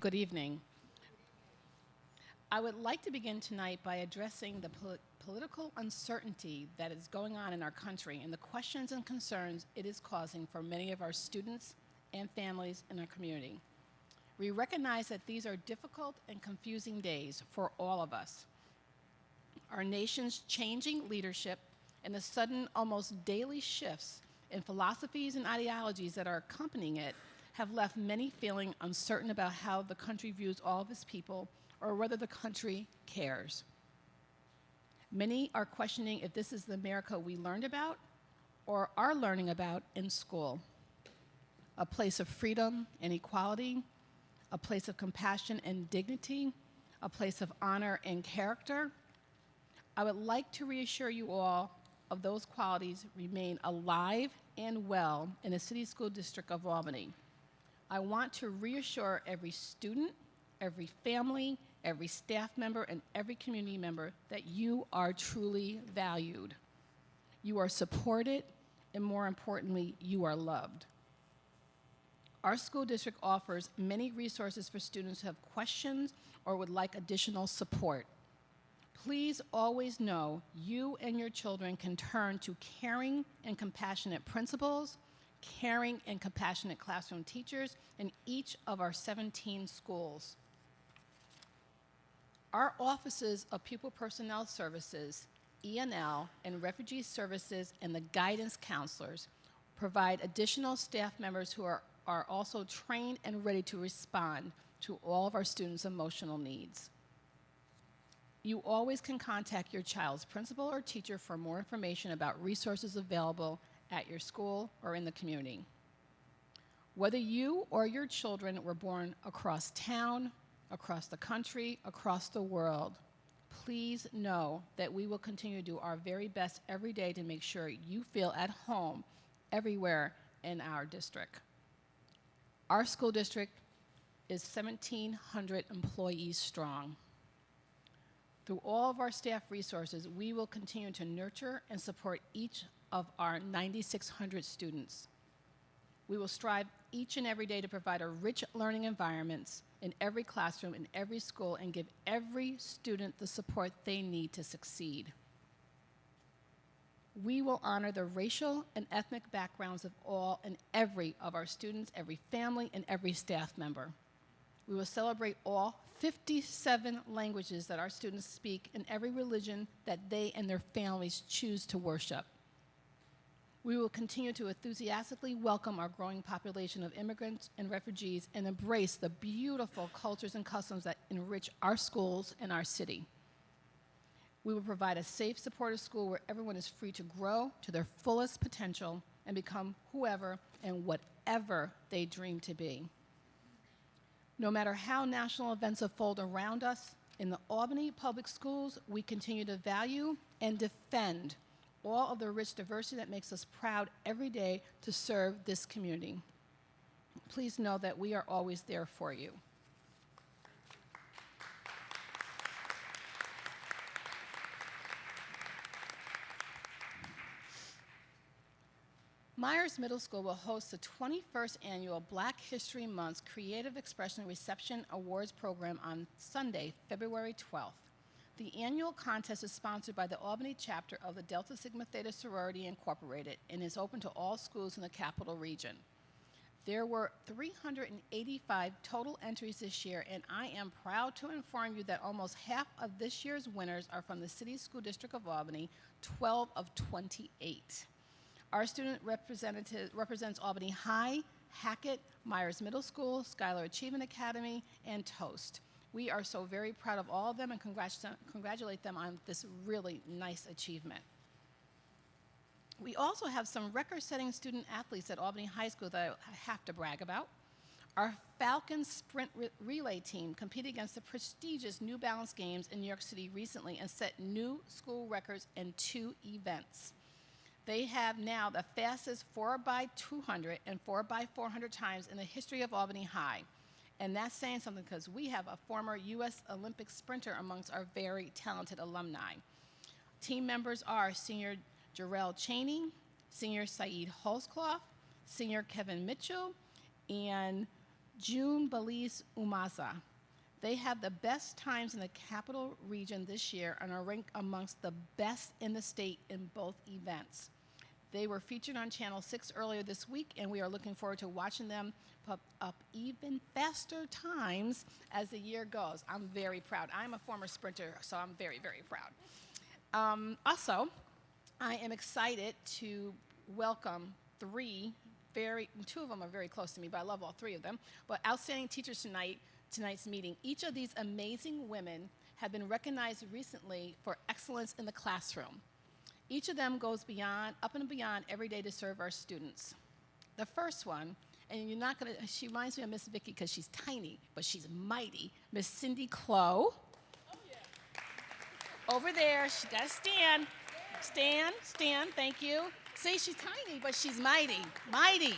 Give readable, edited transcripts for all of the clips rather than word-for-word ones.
Good evening. I would like to begin tonight by addressing the political uncertainty that is going on in our country and the questions and concerns it is causing for many of our students and families in our community. We recognize that these are difficult and confusing days for all of us. Our nation's changing leadership and the sudden, almost daily shifts in philosophies and ideologies that are accompanying it have left many feeling uncertain about how the country views all of its people or whether the country cares. Many are questioning if this is the America we learned about or are learning about in school. A place of freedom and equality, a place of compassion and dignity, a place of honor and character. I would like to reassure you all of those qualities remain alive and well in the City School District of Albany. I want to reassure every student, every family, every staff member, and every community member that you are truly valued. You are supported, and more importantly, you are loved. Our school district offers many resources for students who have questions or would like additional support. Please always know you and your children can turn to caring and compassionate principals, caring and compassionate classroom teachers in each of our 17 schools. Our offices of Pupil Personnel Services, ENL, and Refugee Services and the guidance counselors provide additional staff members who are also trained and ready to respond to all of our students' emotional needs. You always can contact your child's principal or teacher for more information about resources available at your school or in the community. Whether you or your children were born across town, across the country, across the world, please know that we will continue to do our very best every day to make sure you feel at home everywhere in our district. Our school district is 1,700 employees strong. Through all of our staff resources, we will continue to nurture and support each of our 9,600 students. We will strive each and every day to provide a rich learning environments in every classroom, in every school, and give every student the support they need to succeed. We will honor the racial and ethnic backgrounds of all and every of our students, every family, and every staff member. We will celebrate all 57 languages that our students speak and every religion that they and their families choose to worship. We will continue to enthusiastically welcome our growing population of immigrants and refugees and embrace the beautiful cultures and customs that enrich our schools and our city. We will provide a safe, supportive school where everyone is free to grow to their fullest potential and become whoever and whatever they dream to be. No matter how national events unfold around us, in the Albany Public Schools, we continue to value and defend all of the rich diversity that makes us proud every day to serve this community. Please know that we are always there for you. Myers Middle School will host the 21st annual Black History Month Creative Expression Reception Awards program on Sunday, February 12th. The annual contest is sponsored by the Albany chapter of the Delta Sigma Theta Sorority Incorporated and is open to all schools in the Capital Region. There were 385 total entries this year, and I am proud to inform you that almost half of this year's winners are from the City School District of Albany, 12 of 28. Our student represents Albany High, Hackett, Myers Middle School, Schuyler Achievement Academy, and Toast. We are so very proud of all of them and congratulate them on this really nice achievement. We also have some record-setting student athletes at Albany High School that I have to brag about. Our Falcon Sprint Relay team competed against the prestigious New Balance Games in New York City recently and set new school records in 2 events. They have now the fastest 4x200 and 4x400 times in the history of Albany High. And that's saying something because we have a former U.S. Olympic sprinter amongst our very talented alumni. Team members are senior Jarrell Cheney, senior Saeed Holzcloth, senior Kevin Mitchell, and June Belize Umaza. They have the best times in the capital region this year and are ranked amongst the best in the state in both events. They were featured on Channel 6 earlier this week, and we are looking forward to watching them pop up even faster times as the year goes. I'm very proud. I'm a former sprinter, so I'm very, very proud. Also, I am excited to welcome two of them are very close to me, but I love all three of them, but outstanding teachers tonight's meeting. Each of these amazing women have been recognized recently for excellence in the classroom. Each of them goes up and beyond every day to serve our students. The first one, and she reminds me of Miss Vicky because she's tiny, but she's mighty, Miss Cindy Clow. Oh, yeah. Over there, she got to stand. Stand, thank you. See, she's tiny, but she's mighty.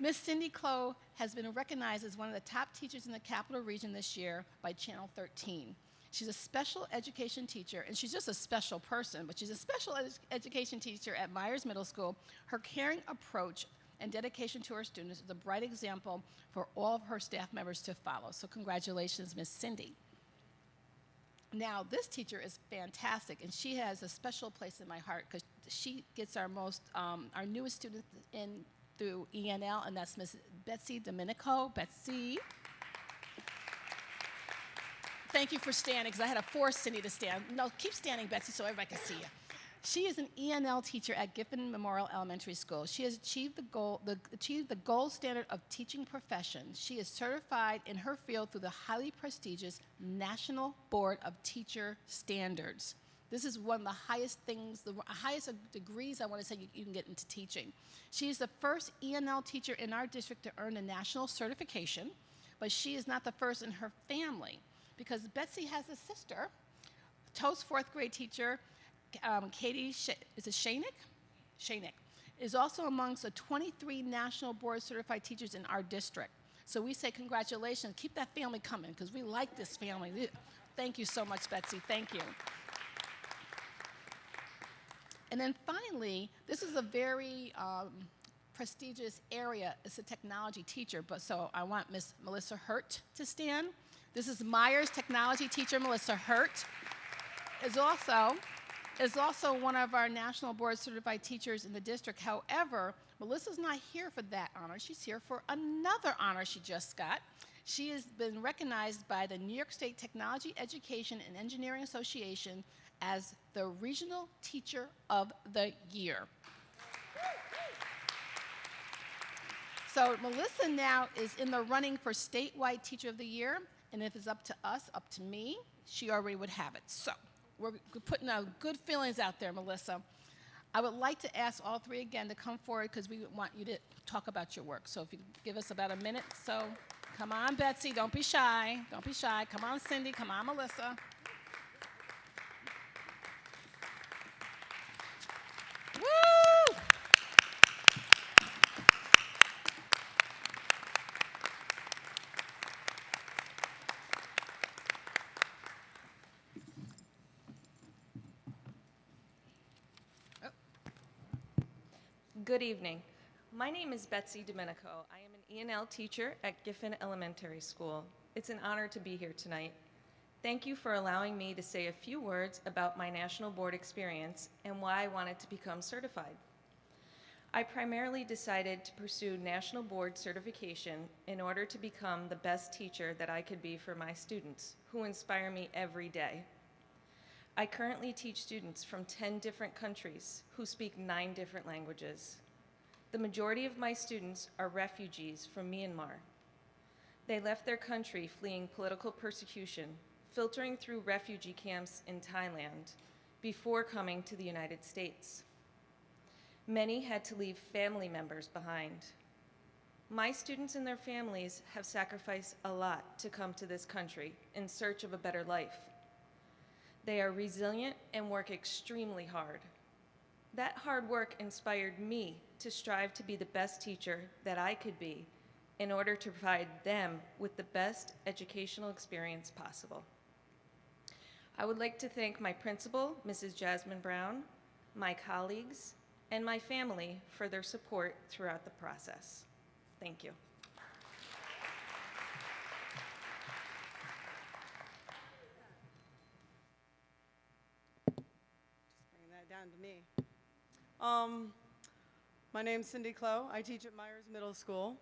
Miss Cindy Clow has been recognized as one of the top teachers in the Capital Region this year by Channel 13. She's a special education teacher, and she's just a special person, but she's a special education teacher at Myers Middle School. Her caring approach and dedication to her students is a bright example for all of her staff members to follow. So congratulations, Miss Cindy. Now, this teacher is fantastic, and she has a special place in my heart because she gets our newest students in through ENL, and that's Miss Betsy Domenico. Betsy. Thank you for standing, because I had to force Cindy to stand. No, keep standing, Betsy, so everybody can see you. She is an ENL teacher at Giffen Memorial Elementary School. She has achieved the gold standard of teaching profession. She is certified in her field through the highly prestigious National Board of Teacher Standards. This is one of the highest things, the highest degrees I want to say you can get into teaching. She is the first ENL teacher in our district to earn a national certification, but she is not the first in her family, because Betsy has a sister, Toast fourth grade teacher, Katie, is it Shanick? Shanick is also amongst the 23 National Board Certified teachers in our district. So we say congratulations. Keep that family coming, because we like this family. Thank you so much, Betsy. Thank you. And then finally, this is a very prestigious area. It's a technology teacher, but so I want Miss Melissa Hurt to stand. This is Myers technology teacher, Melissa Hurt. Is also one of our National Board Certified teachers in the district. However, Melissa's not here for that honor. She's here for another honor she just got. She has been recognized by the New York State Technology Education and Engineering Association as the Regional Teacher of the Year. So Melissa now is in the running for statewide Teacher of the Year, and if it's up to us, up to me, she already would have it. So we're putting out good feelings out there, Melissa. I would like to ask all three again to come forward, because we want you to talk about your work. So if you give us about a minute. So come on, Betsy, don't be shy. Don't be shy. Come on, Cindy. Come on, Melissa. Woo! Good evening. My name is Betsy Domenico. I am an ENL teacher at Giffen Elementary School. It's an honor to be here tonight. Thank you for allowing me to say a few words about my national board experience and why I wanted to become certified. I primarily decided to pursue national board certification in order to become the best teacher that I could be for my students, who inspire me every day. I currently teach students from 10 different countries who speak 9 different languages. The majority of my students are refugees from Myanmar. They left their country fleeing political persecution, filtering through refugee camps in Thailand before coming to the United States. Many had to leave family members behind. My students and their families have sacrificed a lot to come to this country in search of a better life. They are resilient and work extremely hard. That hard work inspired me to strive to be the best teacher that I could be in order to provide them with the best educational experience possible. I would like to thank my principal, Mrs. Jasmine Brown, my colleagues, and my family for their support throughout the process. Thank you. And me. My name's Cindy Clow. I teach at Myers Middle School.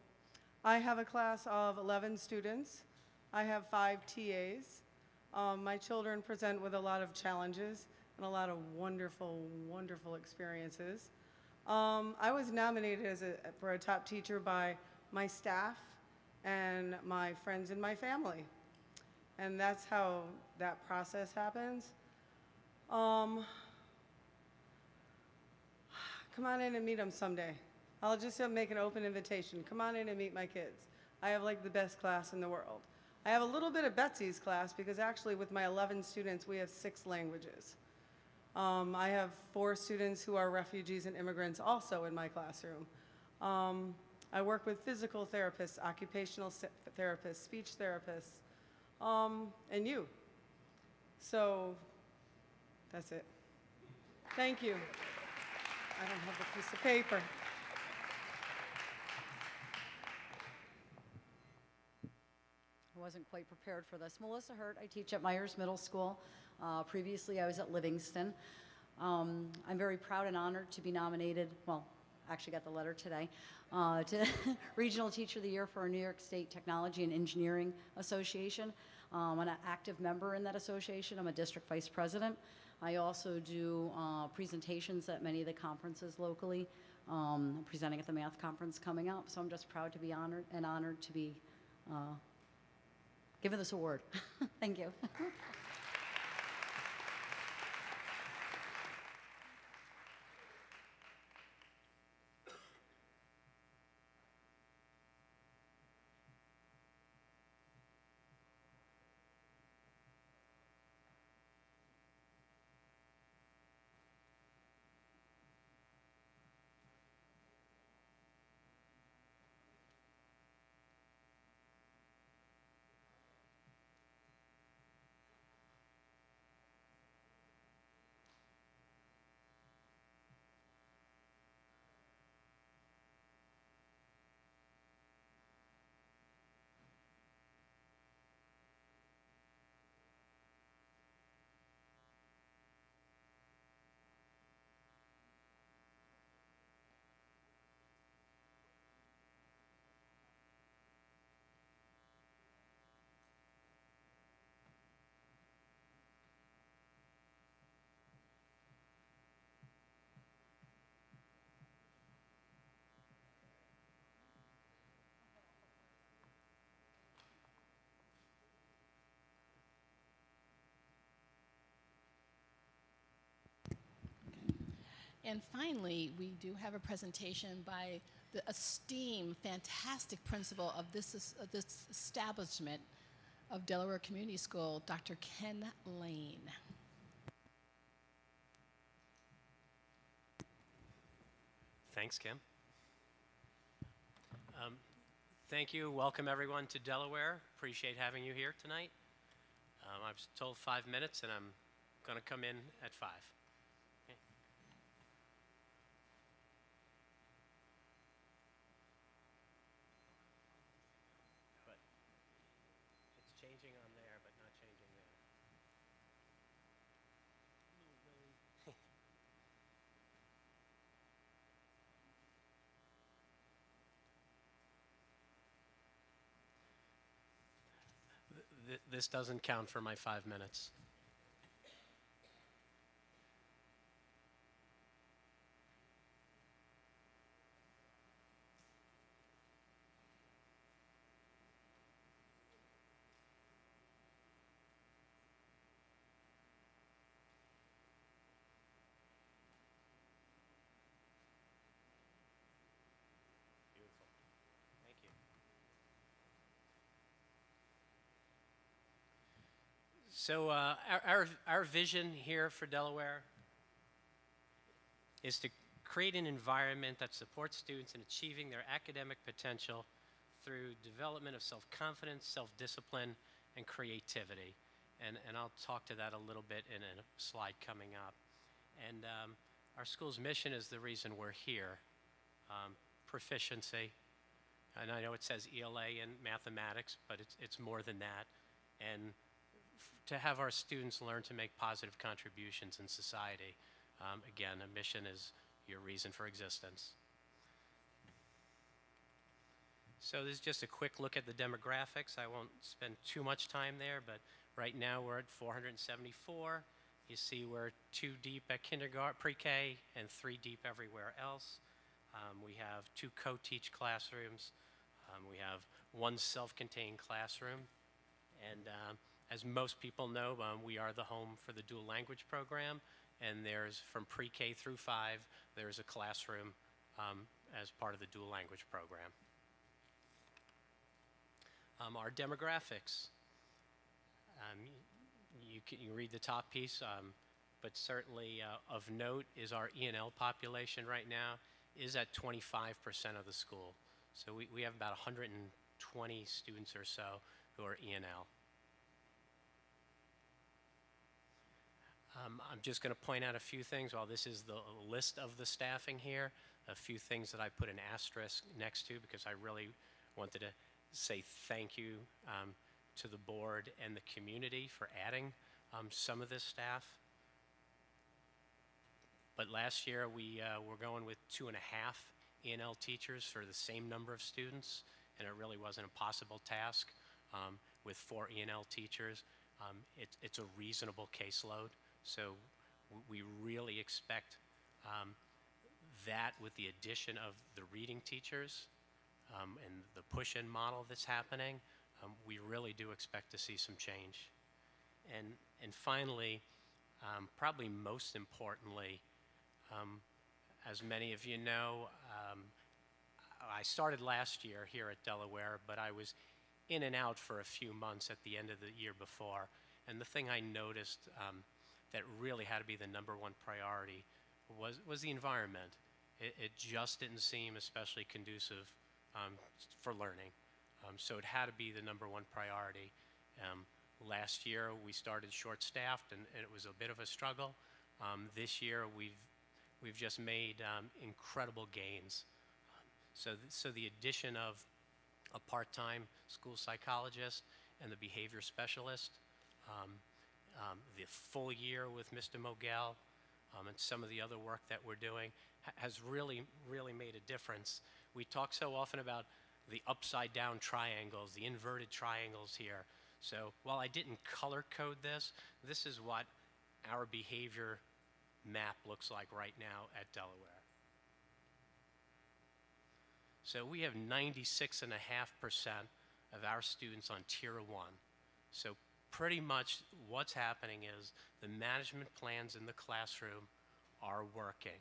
I have a class of 11 students. I have 5 TAs. My children present with a lot of challenges and a lot of wonderful, wonderful experiences. I was nominated for a top teacher by my staff and my friends and my family. And that's how that process happens. Come on in and meet them someday. I'll just make an open invitation. Come on in and meet my kids. I have like the best class in the world. I have a little bit of Betsy's class because actually with my 11 students, we have 6 languages. I have 4 students who are refugees and immigrants also in my classroom. I work with physical therapists, occupational therapists, speech therapists, and you. So that's it. Thank you. I don't have a piece of paper. I wasn't quite prepared for this. Melissa Hurt, I teach at Myers Middle School. Previously, I was at Livingston. I'm very proud and honored to be nominated, well, actually got the letter today, to Regional Teacher of the Year for our New York State Technology and Engineering Association. I'm an active member in that association. I'm a district vice president. I also do presentations at many of the conferences locally. I'm presenting at the math conference coming up, so I'm just proud to be honored to be given this award. Thank you. And finally, we do have a presentation by the esteemed, fantastic principal of this establishment of Delaware Community School, Dr. Ken Lane. Thanks, Kim. Thank you. Welcome, everyone, to Delaware. Appreciate having you here tonight. I was told 5 minutes, and I'm going to come in at 5. Okay. But it's changing on there, but not changing there. This doesn't count for my 5 minutes. Beautiful. Thank you. So our vision here for Delaware is to create an environment that supports students in achieving their academic potential through development of self-confidence, self-discipline, and creativity. And I'll talk to that a little bit in a slide coming up. And our school's mission is the reason we're here. Proficiency. And I know it says ELA in mathematics, but it's more than that. And to have our students learn to make positive contributions in society Again, a mission is your reason for existence. So this is just a quick look at the demographics. I won't spend too much time there, but right now we're at 474. You see we're 2 deep at kindergarten, pre-K, and 3 deep everywhere else. We have 2 co-teach classrooms. We have 1 self-contained classroom. And as most people know, we are the home for the dual language program. And there's, from pre-K through 5, there's a classroom as part of the dual language program. Our demographics. You can read the top piece, but certainly of note is our E&L population right now is at 25% of the school. So we have about 120 students or so who are E&L. I'm just going to point out a few things. While this is the list of the staffing here, a few things that I put an asterisk next to because I really wanted to say thank you to the board and the community for adding some of this staff. But last year we were going with 2.5 E&L teachers for the same number of students, and it really wasn't a possible task with 4 E&L teachers. It's a reasonable caseload, so we really expect that with the addition of the reading teachers and the push-in model that's happening, we really do expect to see some change. And finally, probably most importantly, as many of you know, I started last year here at Delaware, but I was in and out for a few months at the end of the year before. And the thing I noticed that really had to be the #1 priority was the environment. It just didn't seem especially conducive for learning. So it had to be the #1 priority. Last year we started short-staffed and it was a bit of a struggle. This year we've just made incredible gains. So the addition of a part-time school psychologist and the behavior specialist, the full year with Mr. Mogel, and some of the other work that we're doing has really made a difference. We talk so often about the upside-down triangles, the inverted triangles here. So while I didn't color code this, this is what our behavior map looks like right now at Delaware. So we have 96.5% of our students on Tier 1. So pretty much what's happening is the management plans in the classroom are working.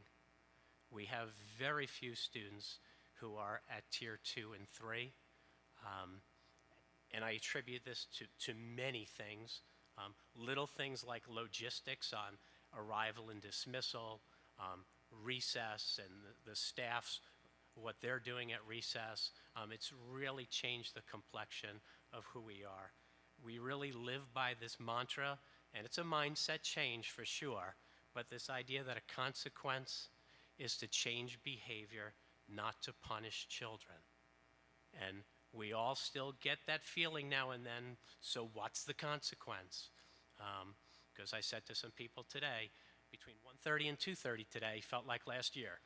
We have very few students who are at Tier 2 and 3. And I attribute this to many things. Little things like logistics on arrival and dismissal, recess, and the staff's, what they're doing at recess. It's really changed the complexion of who we are. We really live by this mantra, and it's a mindset change for sure, but this idea that a consequence is to change behavior, not to punish children. And we all still get that feeling now and then, so what's the consequence? Because I said to some people today, between 1:30 and 2:30 today felt like last year.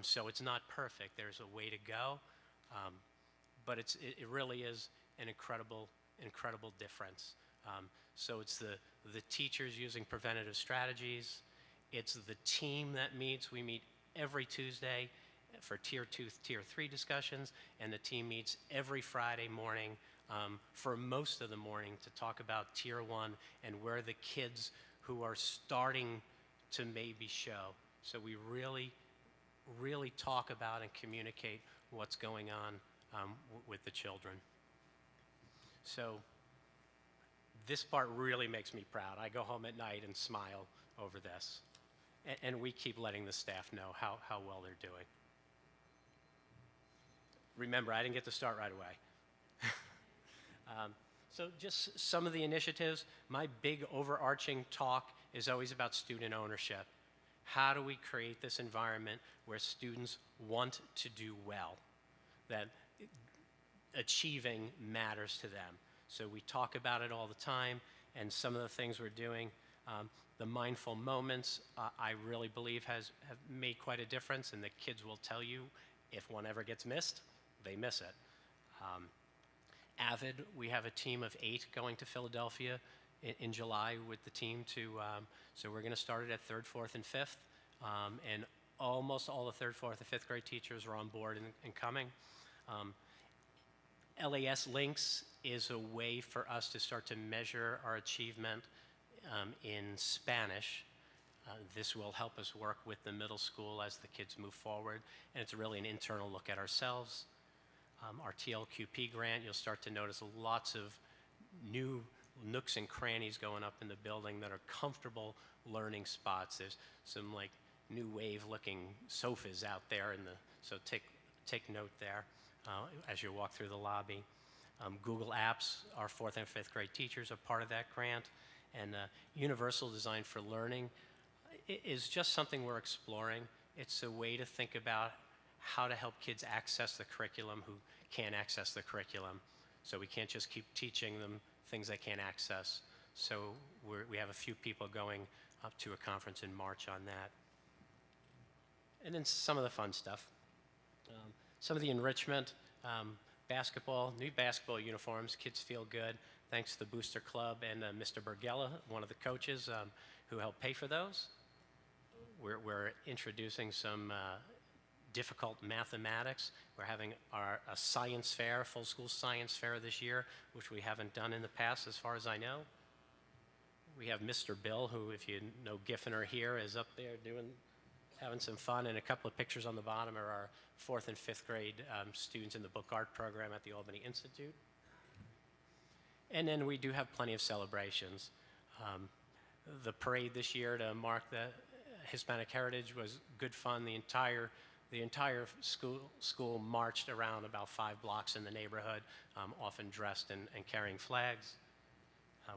So it's not perfect. There's a way to go, but it really is an incredible difference. So it's the teachers using preventative strategies. It's the team that meets. We meet every Tuesday for Tier 2, Tier 3 discussions, and the team meets every Friday morning for most of the morning to talk about Tier 1 and where the kids who are starting to maybe show. So we really talk about and communicate what's going on with the children. So this part really makes me proud. I go home at night and smile over this. And we keep letting the staff know how well they're doing. Remember, I didn't get to start right away. So just some of the initiatives. My big overarching talk is always about student ownership. How do we create this environment where students want to do well, that achieving matters to them? So we talk about it all the time, and some of the things we're doing. The mindful moments, I really believe have made quite a difference, and the kids will tell you if one ever gets missed, they miss it. AVID, we have a team of 8 going to Philadelphia in July with the team so we're going to start it at 3rd, 4th, and 5th, and almost all the 3rd, 4th, and 5th grade teachers are on board and coming. LAS Links is a way for us to start to measure our achievement in Spanish. This will help us work with the middle school as the kids move forward, and it's really an internal look at ourselves. Our TLQP grant, you'll start to notice lots of new nooks and crannies going up in the building that are comfortable learning spots. There's some like new wave looking sofas out there so take note there as you walk through the lobby. Google Apps, our 4th and 5th grade teachers are part of that grant, and Universal Design for Learning is just something we're exploring. It's a way to think about how to help kids access the curriculum who can't access the curriculum. So we can't just keep teaching them things they can't access. So we have a few people going up to a conference in March on that. And then some of the fun stuff. Some of the enrichment, basketball, new basketball uniforms, kids feel good. Thanks to the Booster Club and Mr. Bergella, one of the coaches who helped pay for those. We're introducing some difficult mathematics. We're having a science fair, full school science fair this year, which we haven't done in the past as far as I know. We have Mr. Bill, who, if you know Giffener here, is up there having some fun, and a couple of pictures on the bottom are our 4th and 5th grade students in the book art program at the Albany Institute. And then we do have plenty of celebrations. The parade this year to mark the Hispanic Heritage was good fun. The entire school marched around about 5 blocks in the neighborhood, often dressed and carrying flags.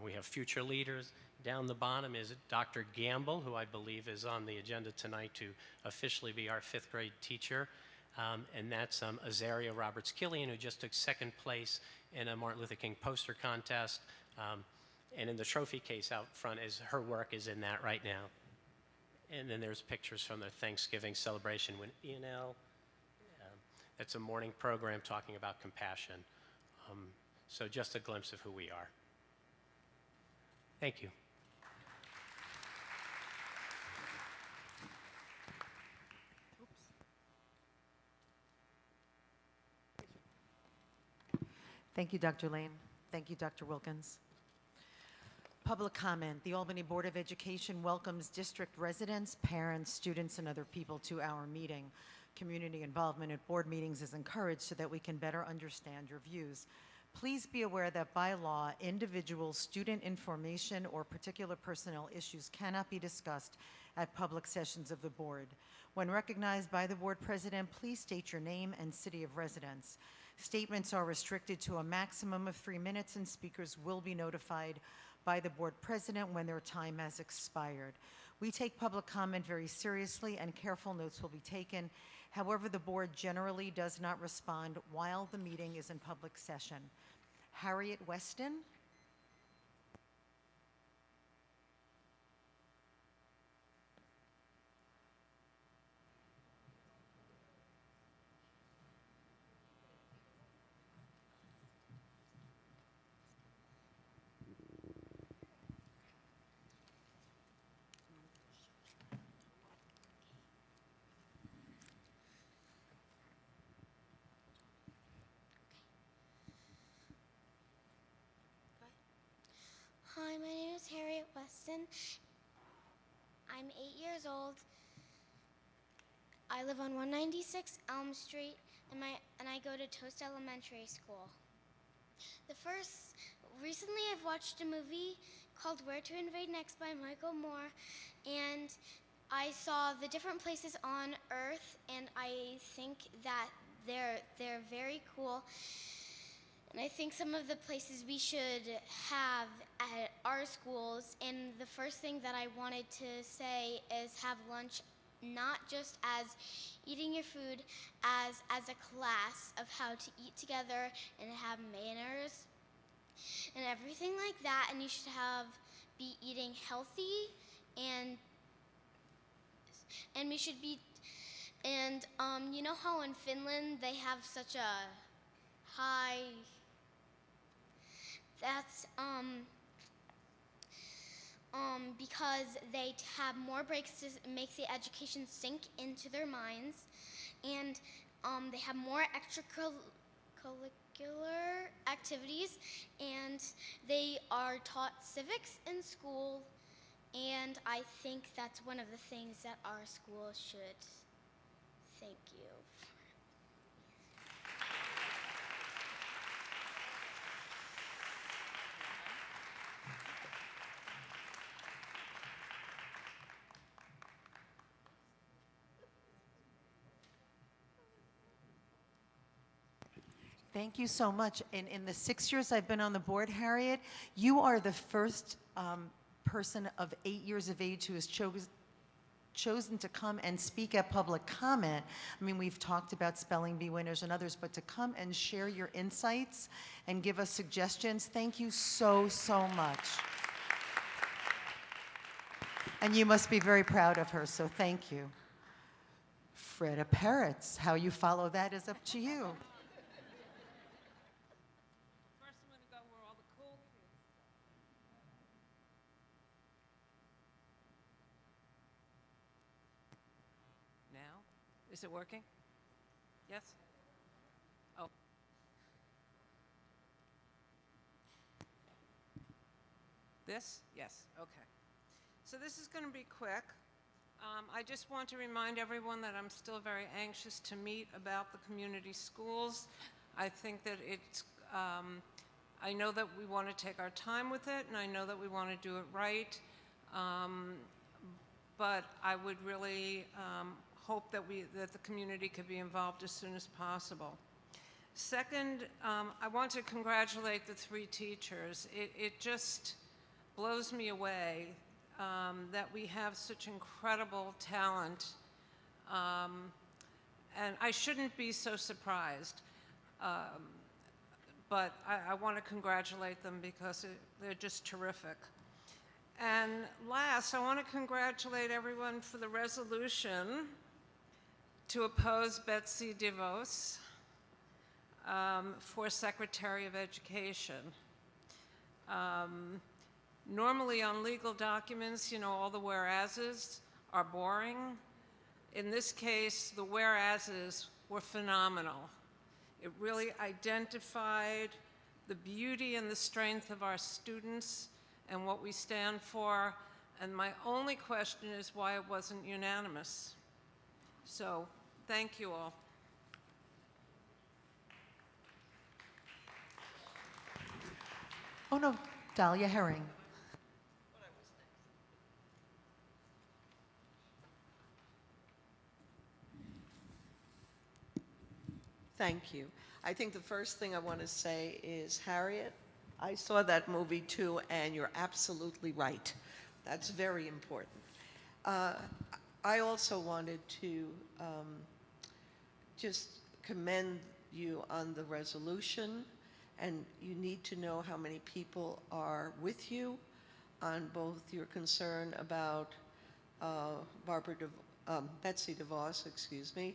We have future leaders. Down the bottom is Dr. Gamble, who I believe is on the agenda tonight to officially be our 5th grade teacher. And that's Azaria Roberts-Killian, who just took 2nd place in a Martin Luther King poster contest. And in the trophy case out front, her work is in that right now. And then there's pictures from their Thanksgiving celebration with E&L. That's a morning program talking about compassion. So just a glimpse of who we are. Thank you. Thank you, Dr. Lane. Thank you, Dr. Wilkins. Public comment. The Albany Board of Education welcomes district residents, parents, students, and other people to our meeting. Community involvement at board meetings is encouraged so that we can better understand your views. Please be aware that by law, individual student information or particular personnel issues cannot be discussed at public sessions of the board. When recognized by the board president, please state your name and city of residence. Statements are restricted to a maximum of 3 minutes, and speakers will be notified by the board president when their time has expired. We take public comment very seriously, and careful notes will be taken. However, the board generally does not respond while the meeting is in public session. Harriet Weston. Hi, my name is Harriet Weston. I'm 8 years old. I live on 196 Elm Street, and I go to Toast Elementary School. Recently I've watched a movie called Where to Invade Next by Michael Moore, and I saw the different places on Earth, and I think that they're very cool. And I think some of the places we should have at our schools, and the first thing that I wanted to say is have lunch not just as eating your food, as a class of how to eat together and have manners and everything like that. And you should be eating healthy and we should be, and you know how in Finland they have such a high, that's because they have more breaks to make the education sink into their minds, and they have more extracurricular activities, and they are taught civics in school, and I think that's one of the things that our school should thank you. Thank you so much. In the 6 years I've been on the board, Harriet, you are the first person of 8 years of age who has chosen to come and speak at public comment. I mean, we've talked about spelling bee winners and others, but to come and share your insights and give us suggestions, thank you so, so much. And you must be very proud of her, so thank you. Freda Peretz, how you follow that is up to you. First, I'm going to go where all the cool kids go. Now? Is it working? Yes? Oh. This? Yes. Okay. So this is going to be quick. I just want to remind everyone that I'm still very anxious to meet about the community schools. I think that it's, I know that we want to take our time with it, and I know that we want to do it right, but I would really hope that the community could be involved as soon as possible. Second, I want to congratulate the 3 teachers. It just blows me away that we have such incredible talent, and I shouldn't be so surprised, but I want to congratulate them because they're just terrific. And last, I want to congratulate everyone for the resolution to oppose Betsy DeVos for Secretary of Education. Normally on legal documents, you know, all the whereases are boring. In this case, the whereases were phenomenal. It really identified the beauty and the strength of our students and what we stand for, and my only question is why it wasn't unanimous. So, thank you all. Oh no, Dahlia Herring. Thank you. I think the first thing I want to say is, Harriet, I saw that movie too, and you're absolutely right. That's very important. I also wanted to just commend you on the resolution, and you need to know how many people are with you on both your concern about Betsy DeVos, excuse me,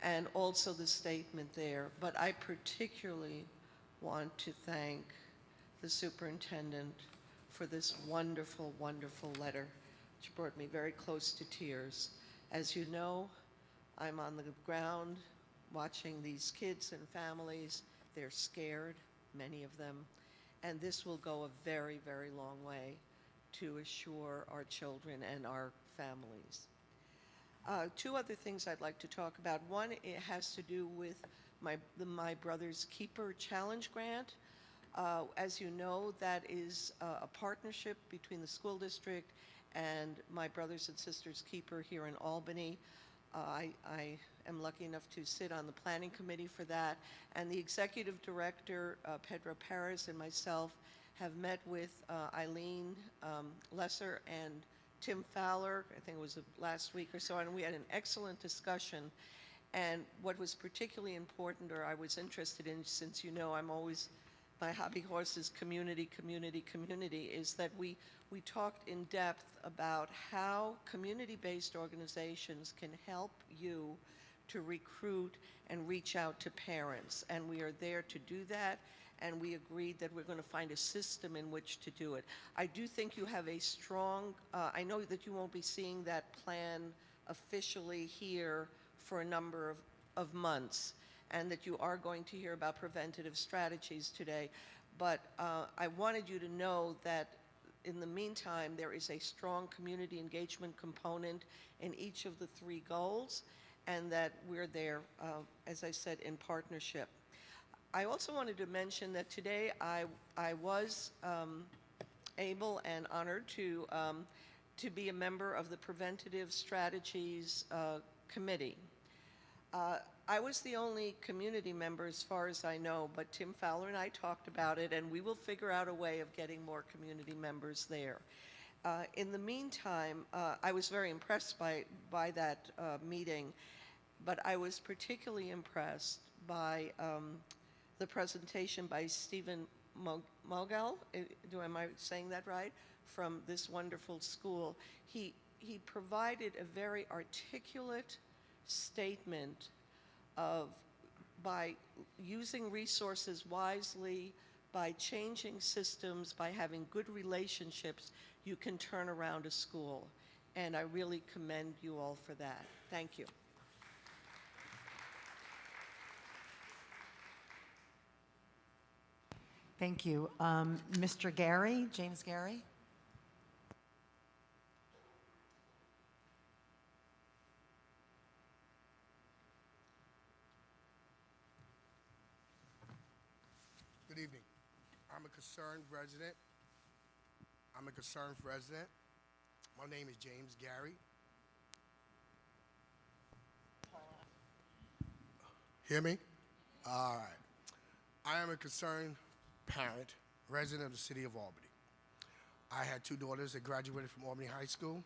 and also the statement there. But I particularly want to thank the superintendent for this wonderful, wonderful letter, which brought me very close to tears. As you know, I'm on the ground watching these kids and families. They're scared, many of them, and this will go a very, very long way to assure our children and our families. 2 other things I'd like to talk about. One, it has to do with My Brother's Keeper Challenge Grant. As you know, that is a partnership between the school district and My Brothers and Sisters Keeper here in Albany. I am lucky enough to sit on the planning committee for that, and the executive director, Pedro Perez, and myself have met with Eileen Lesser and Tim Fowler, I think it was last week or so, and we had an excellent discussion. And what was particularly important, or I was interested in, since you know I'm always my hobby horse is community, community, community, is that we talked in depth about how community-based organizations can help you to recruit and reach out to parents. And we are there to do that, and we agreed that we're going to find a system in which to do it. I do think you have a strong, I know that you won't be seeing that plan officially here for a number of months, and that you are going to hear about preventative strategies today. But I wanted you to know that in the meantime, there is a strong community engagement component in each of the 3 goals, and that we're there, as I said, in partnership. I also wanted to mention that today I was able and honored to be a member of the Preventative Strategies Committee. I was the only community member as far as I know, but Tim Fowler and I talked about it, and we will figure out a way of getting more community members there. In the meantime, I was very impressed by that meeting, but I was particularly impressed by the presentation by Stephen Mogel, am I saying that right, from this wonderful school. He provided a very articulate statement of, by using resources wisely, by changing systems, by having good relationships, you can turn around a school. And I really commend you all for that. Thank you. Thank you. Mr. Gary, James Gary? Good evening. I'm a concerned resident. My name is James Gary. Hear me? All right. I am a concerned parent, resident of the city of Albany. I had 2 daughters that graduated from Albany High School,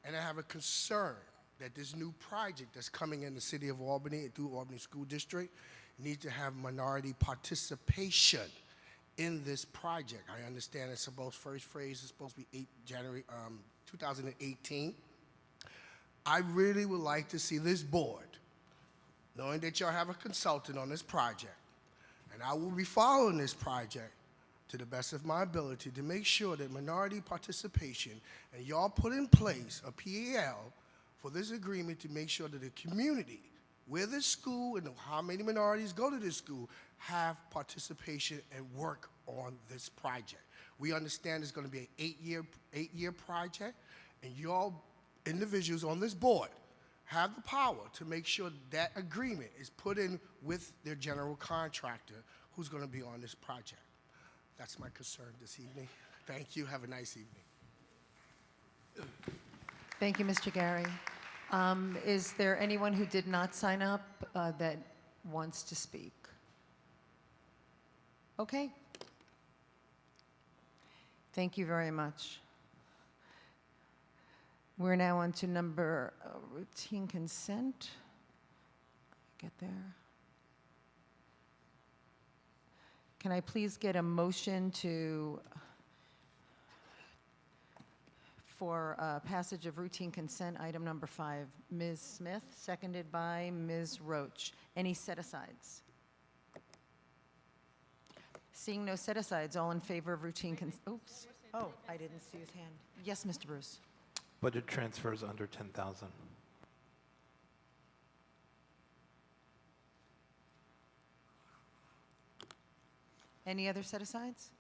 and I have a concern that this new project that's coming in the city of Albany through Albany School District needs to have minority participation in this project. I understand it's supposed, first phase is supposed to be January 2018. I really would like to see this board, knowing that y'all have a consultant on this project, and I will be following this project to the best of my ability to make sure that minority participation, and y'all put in place a PAL for this agreement to make sure that the community, where this school and how many minorities go to this school, have participation and work on this project. We understand it's going to be an 8-year project, and y'all individuals on this board have the power to make sure that agreement is put in with their general contractor who's going to be on this project. That's my concern this evening. Thank you. Have a nice evening. Thank you, Mr. Gary. Is there anyone who did not sign up that wants to speak? Okay. Thank you very much. We're now on to number routine consent. Get there. Can I please get a motion for passage of routine consent, item number 5? Ms. Smith, seconded by Ms. Roach. Any set-asides? Seeing no set-asides, all in favor of routine consent? Oops. Oh, I didn't see his hand. Yes, Mr. Bruce. Budget transfers under 10,000. Any other set-asides?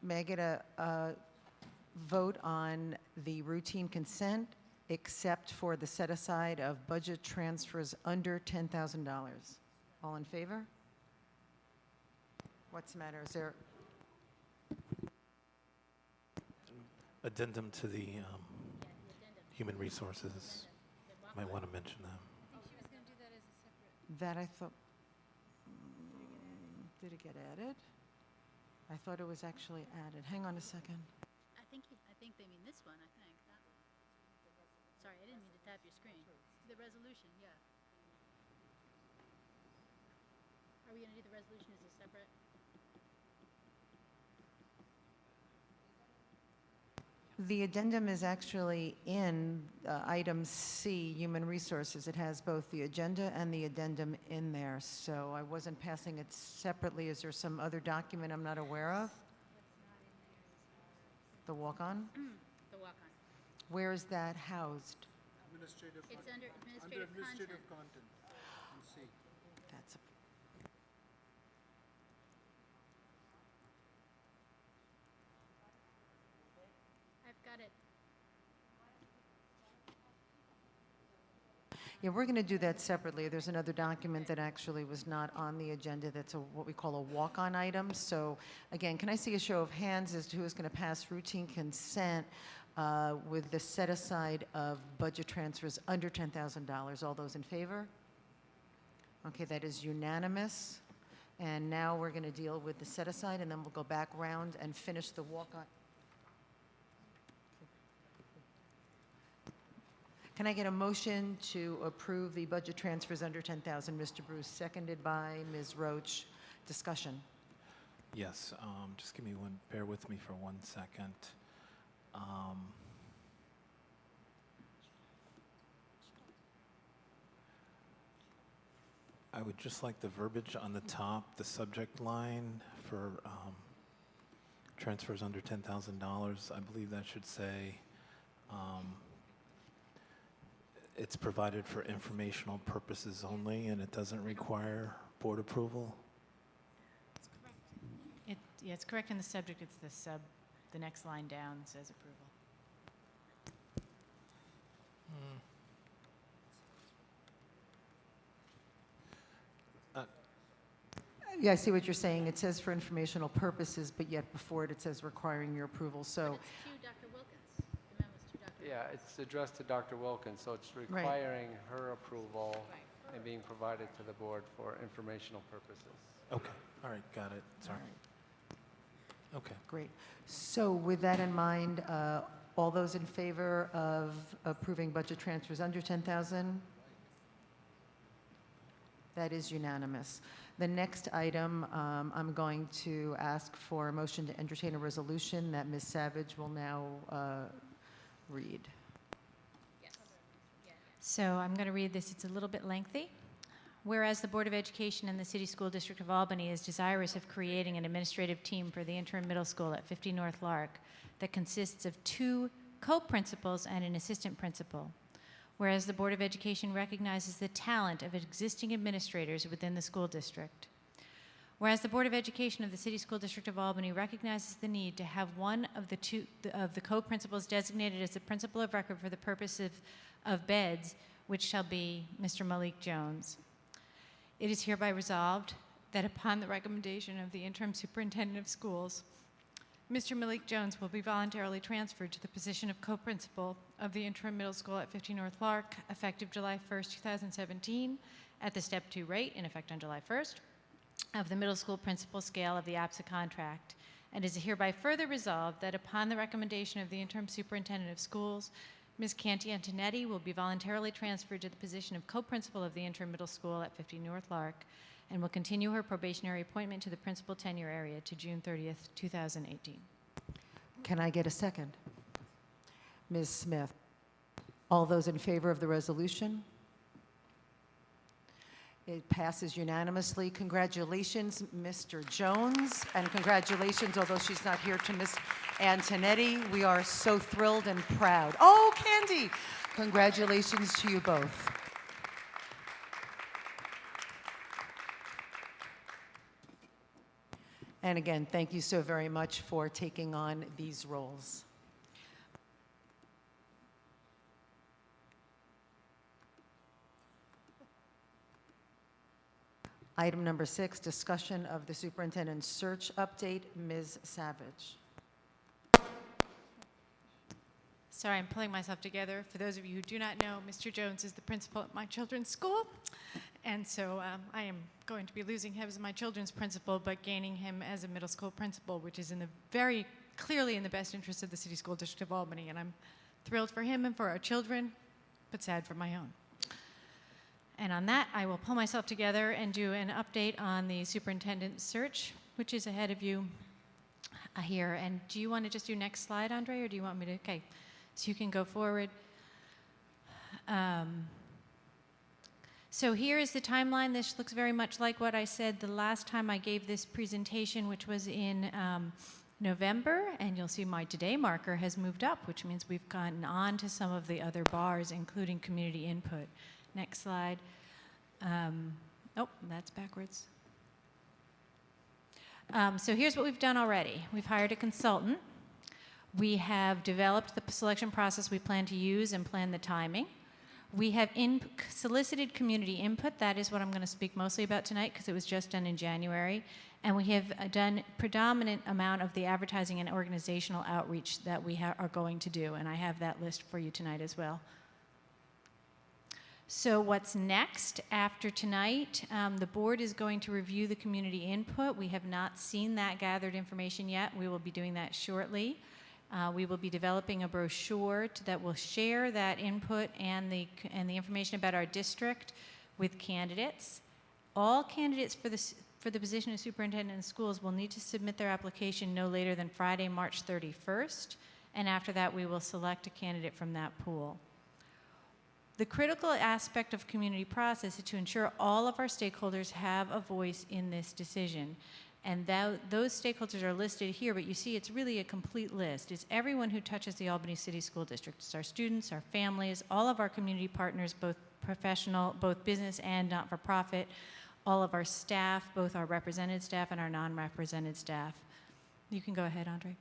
May I get a vote on the routine consent except for the set-aside of budget transfers under $10,000? All in favor? What's the matter? Is there? Addendum to the human resources. Might want to mention that. That I thought, did it get added? I thought it was actually added. Hang on a second. I think they mean this one, I think, that one. Sorry, I didn't mean to tap your screen. The resolution, yeah. Are we gonna do the resolution as a separate? The addendum is actually in item C, Human Resources. It has both the agenda and the addendum in there, so I wasn't passing it separately. Is there some other document I'm not aware of? The walk-on? The walk-on. Where is that housed? Administrative. It's under Under administrative administrative content. content. You see. That's a I've got it. Yeah, we're going to do that separately. There's another document that actually was not on the agenda that's what we call a walk-on item. So again, can I see a show of hands as to who is going to pass routine consent with the set-aside of budget transfers under $10,000? All those in favor? Okay, that is unanimous. And now we're going to deal with the set-aside, and then we'll go back round and finish the walk-on. Can I get a motion to approve the budget transfers under 10,000? Mr. Bruce, seconded by Ms. Roach. Discussion. Yes, just give me one, bear with me for 1 second. I would just like the verbiage on the top, the subject line for transfers under $10,000. I believe that should say it's provided for informational purposes only, and it doesn't require board approval. Yeah, it's correct in the subject. It's the next line down says approval. Yeah, I see what you're saying. It says for informational purposes, but yet before it, it says requiring your approval. So, But it's to Dr. Wilkins. The memo's to Dr. Yeah, it's addressed to Dr. Wilkins, so it's Right. requiring her approval and being provided to the board for informational purposes. Okay, all right, got it, sorry. Okay. great. So with that in mind, all those in favor of approving budget transfers under 10,000? That is unanimous. The next item, I'm going to ask for a motion to entertain a resolution that Ms. Savage will now read. So I'm going to read this. It's a little bit lengthy. Whereas the Board of Education and the City School District of Albany is desirous of creating an administrative team for the interim middle school at 50 North Lark that consists of 2 co-principals and an assistant principal. Whereas the Board of Education recognizes the talent of existing administrators within the school district. Whereas the Board of Education of the City School District of Albany recognizes the need to have one of the co-principals designated as the principal of record for the purpose of beds, which shall be Mr. Malik Jones. It is hereby resolved that upon the recommendation of the interim superintendent of schools, Mr. Malik Jones will be voluntarily transferred to the position of co-principal of the interim middle school at 50 North Lark, effective July 1st, 2017, at the Step 2 rate, in effect on July 1st, of the middle school principal scale of the APSA contract, and is hereby further resolved that upon the recommendation of the interim superintendent of schools, Ms. Canty Antonetti will be voluntarily transferred to the position of co-principal of the interim middle school at 50 North Lark, and will continue her probationary appointment to the principal tenure area to June 30th, 2018. Can I get a second? Ms. Smith. All those in favor of the resolution? It passes unanimously. Congratulations, Mr. Jones, and congratulations, although she's not here, to Ms. Antonetti. We are so thrilled and proud. Oh, Candy! Congratulations to you both. And again, thank you so very much for taking on these roles. Item number 6, discussion of the superintendent's search update. Ms. Savage. Sorry, I'm pulling myself together. For those of you who do not know, Mr. Jones is the principal at my children's school, and so I am going to be losing him as my children's principal, but gaining him as a middle school principal, which is very clearly in the best interest of the City School District of Albany, and I'm thrilled for him and for our children, but sad for my own. And on that, I will pull myself together and do an update on the superintendent search, which is ahead of you here. And do you want to just do next slide, Andre, or do you want me to? Okay, so you can go forward. So here is the timeline. This looks very much like what I said the last time I gave this presentation, which was in November, and you'll see my today marker has moved up, which means we've gotten on to some of the other bars, including community input. Next slide. Oh, that's backwards. So here's what we've done already. We've hired a consultant. We have developed the selection process we plan to use and plan the timing. We have solicited community input. That is what I'm going to speak mostly about tonight because it was just done in January. And we have done predominant amount of the advertising and organizational outreach that we are going to do. And I have that list for you tonight as well. So what's next after tonight? The board is going to review the community input. We have not seen that gathered information yet. We will be doing that shortly. We will be developing a brochure that will share that input and the information about our district with candidates. All candidates for the position of superintendent in schools will need to submit their application no later than Friday, March 31st, and after that we will select a candidate from that pool. The critical aspect of community process is to ensure all of our stakeholders have a voice in this decision. And those stakeholders are listed here, but you see it's really a complete list. It's everyone who touches the Albany City School District. It's our students, our families, all of our community partners, both professional, both business and not-for-profit, all of our staff, both our represented staff and our non-represented staff. You can go ahead, Andre.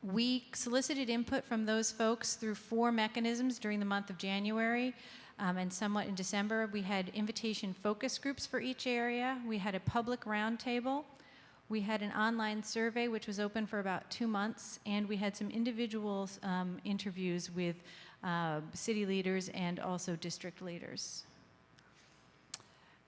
We solicited input from those folks through 4 mechanisms during the month of January and somewhat in December. We had invitation focus groups for each area. We had a public roundtable. We had an online survey, which was open for about 2 months, and we had some individual interviews with city leaders and also district leaders.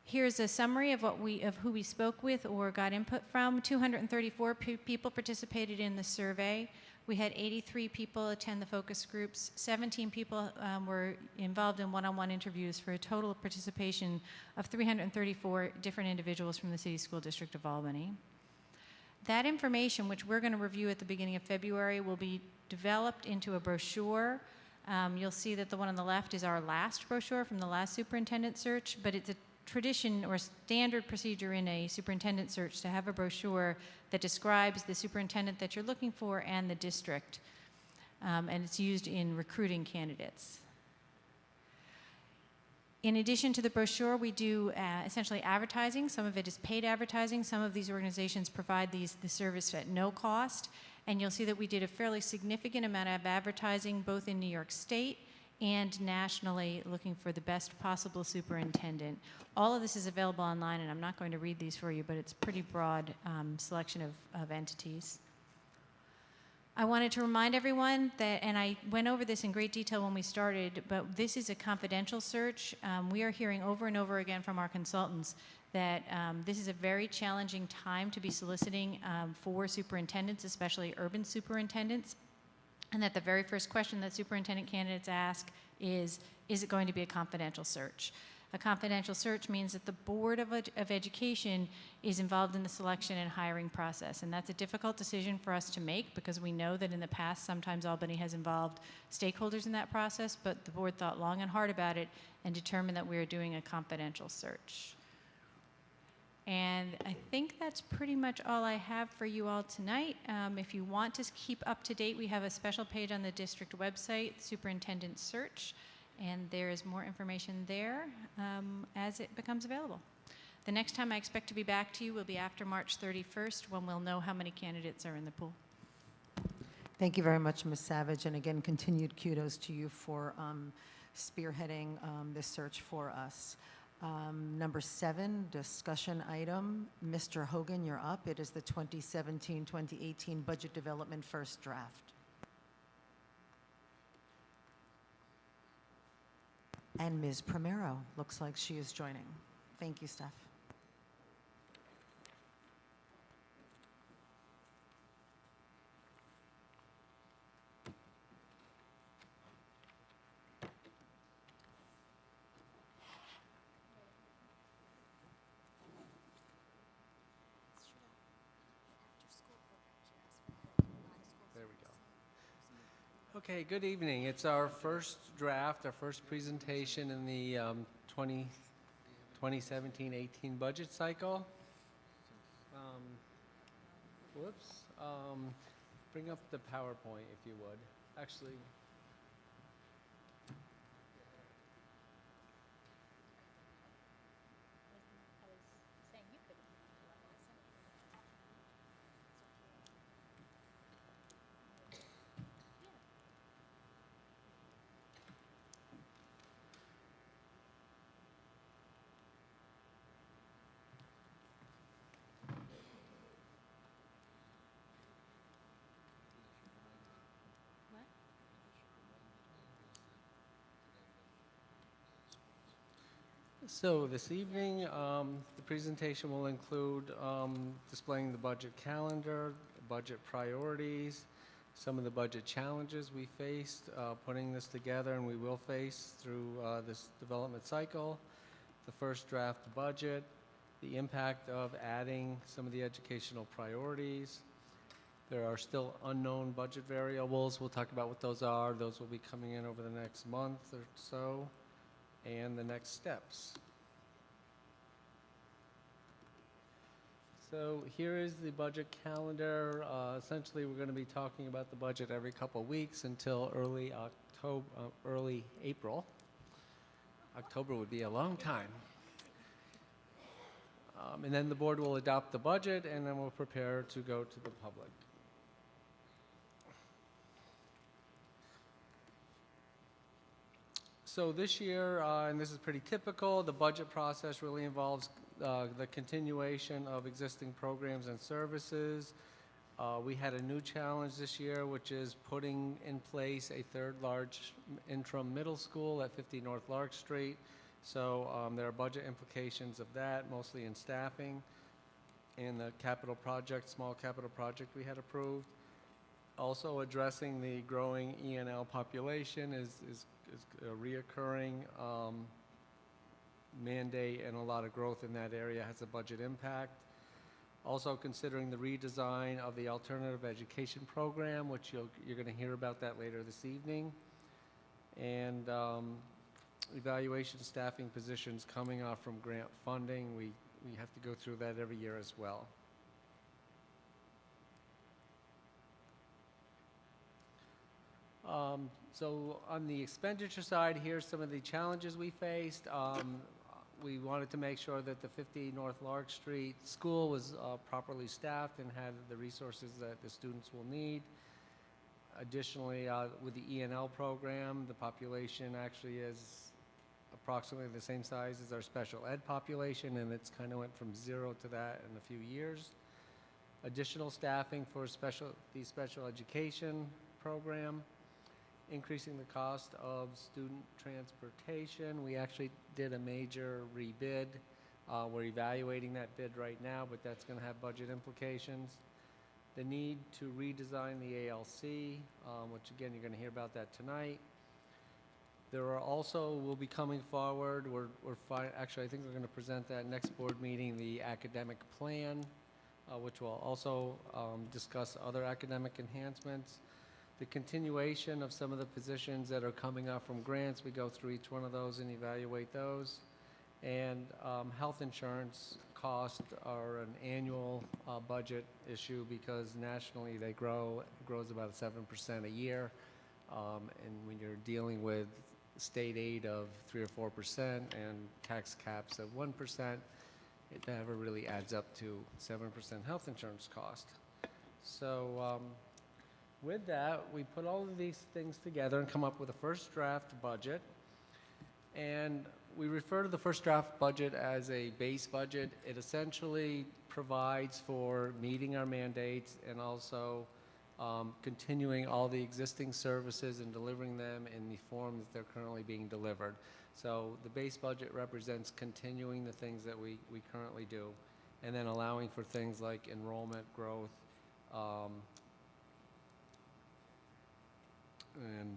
Here's a summary of who we spoke with or got input from. 234 people participated in the survey. We had 83 people attend the focus groups. 17 people were involved in one-on-one interviews for a total participation of 334 different individuals from the City School District of Albany. That information, which we're going to review at the beginning of February, will be developed into a brochure. You'll see that the one on the left is our last brochure from the last superintendent search, but it's a tradition or standard procedure in a superintendent search to have a brochure that describes the superintendent that you're looking for and the district, and it's used in recruiting candidates. In addition to the brochure, we do essentially advertising. Some of it is paid advertising. Some of these organizations provide the service at no cost, and you'll see that we did a fairly significant amount of advertising both in New York State and nationally, looking for the best possible superintendent. All of this is available online, and I'm not going to read these for you, but it's a pretty broad selection of entities. I wanted to remind everyone that, and I went over this in great detail when we started, but this is a confidential search. We are hearing over and over again from our consultants that this is a very challenging time to be soliciting for superintendents, especially urban superintendents. And that the very first question that superintendent candidates ask is it going to be a confidential search? A confidential search means that the Board of Education is involved in the selection and hiring process. And that's a difficult decision for us to make because we know that in the past sometimes Albany has involved stakeholders in that process, but the board thought long and hard about it and determined that we are doing a confidential search. And I think that's pretty much all I have for you all tonight. If you want to keep up to date, we have a special page on the district website, Superintendent Search, and there is more information there as it becomes available. The next time I expect to be back to you will be after March 31st, when we'll know how many candidates are in the pool. Thank you very much, Ms. Savage, and again, continued kudos to you for spearheading this search for us. Number 7, discussion item. Mr. Hogan, you're up. It is the 2017-2018 Budget Development First Draft. And Ms. Primero, looks like she is joining. Thank you, Steph. Okay, good evening. It's our first draft, our first presentation in the 2017-18 budget cycle. Bring up the PowerPoint if you would. Actually, so this evening, the presentation will include displaying the budget calendar, budget priorities, some of the budget challenges we faced putting this together and we will face through this development cycle, the first draft budget, the impact of adding some of the educational priorities. There are still unknown budget variables. We'll talk about what those are. Those will be coming in over the next month or so, and the next steps. So here is the budget calendar. Essentially, we're going to be talking about the budget every couple of weeks until early April. October would be a long time. And then the board will adopt the budget, and then we'll prepare to go to the public. So this year, and this is pretty typical, the budget process really involves the continuation of existing programs and services. We had a new challenge this year, which is putting in place a third large interim middle school at 50 North Lark Street. So there are budget implications of that, mostly in staffing and the capital project, small capital project we had approved. Also addressing the growing ENL population is a reoccurring mandate, and a lot of growth in that area has a budget impact. Also considering the redesign of the alternative education program, which you're going to hear about that later this evening. And evaluation staffing positions coming off from grant funding. We have to go through that every year as well. So on the expenditure side, here's some of the challenges we faced. We wanted to make sure that the 50 North Lark Street school was properly staffed and had the resources that the students will need. Additionally, with the ENL program, the population actually is approximately the same size as our special ed population, and it's kind of went from 0 to that in a few years. Additional staffing for the special education program. Increasing the cost of student transportation. We actually did a major rebid. We're evaluating that bid right now, but that's going to have budget implications. The need to redesign the ALC, which again, you're going to hear about that tonight. There are also, we'll be coming forward, actually I think we're going to present that next board meeting, the academic plan, which will also discuss other academic enhancements. The continuation of some of the positions that are coming up from grants, we go through each one of those and evaluate those. And health insurance costs are an annual budget issue because nationally they grows about 7% a year. And when you're dealing with state aid of 3 or 4% and tax caps of 1%, it never really adds up to 7% health insurance cost. So with that, we put all of these things together and come up with a first draft budget. And we refer to the first draft budget as a base budget. It essentially provides for meeting our mandates and also continuing all the existing services and delivering them in the form that they're currently being delivered. So the base budget represents continuing the things that we currently do, and then allowing for things like enrollment growth, and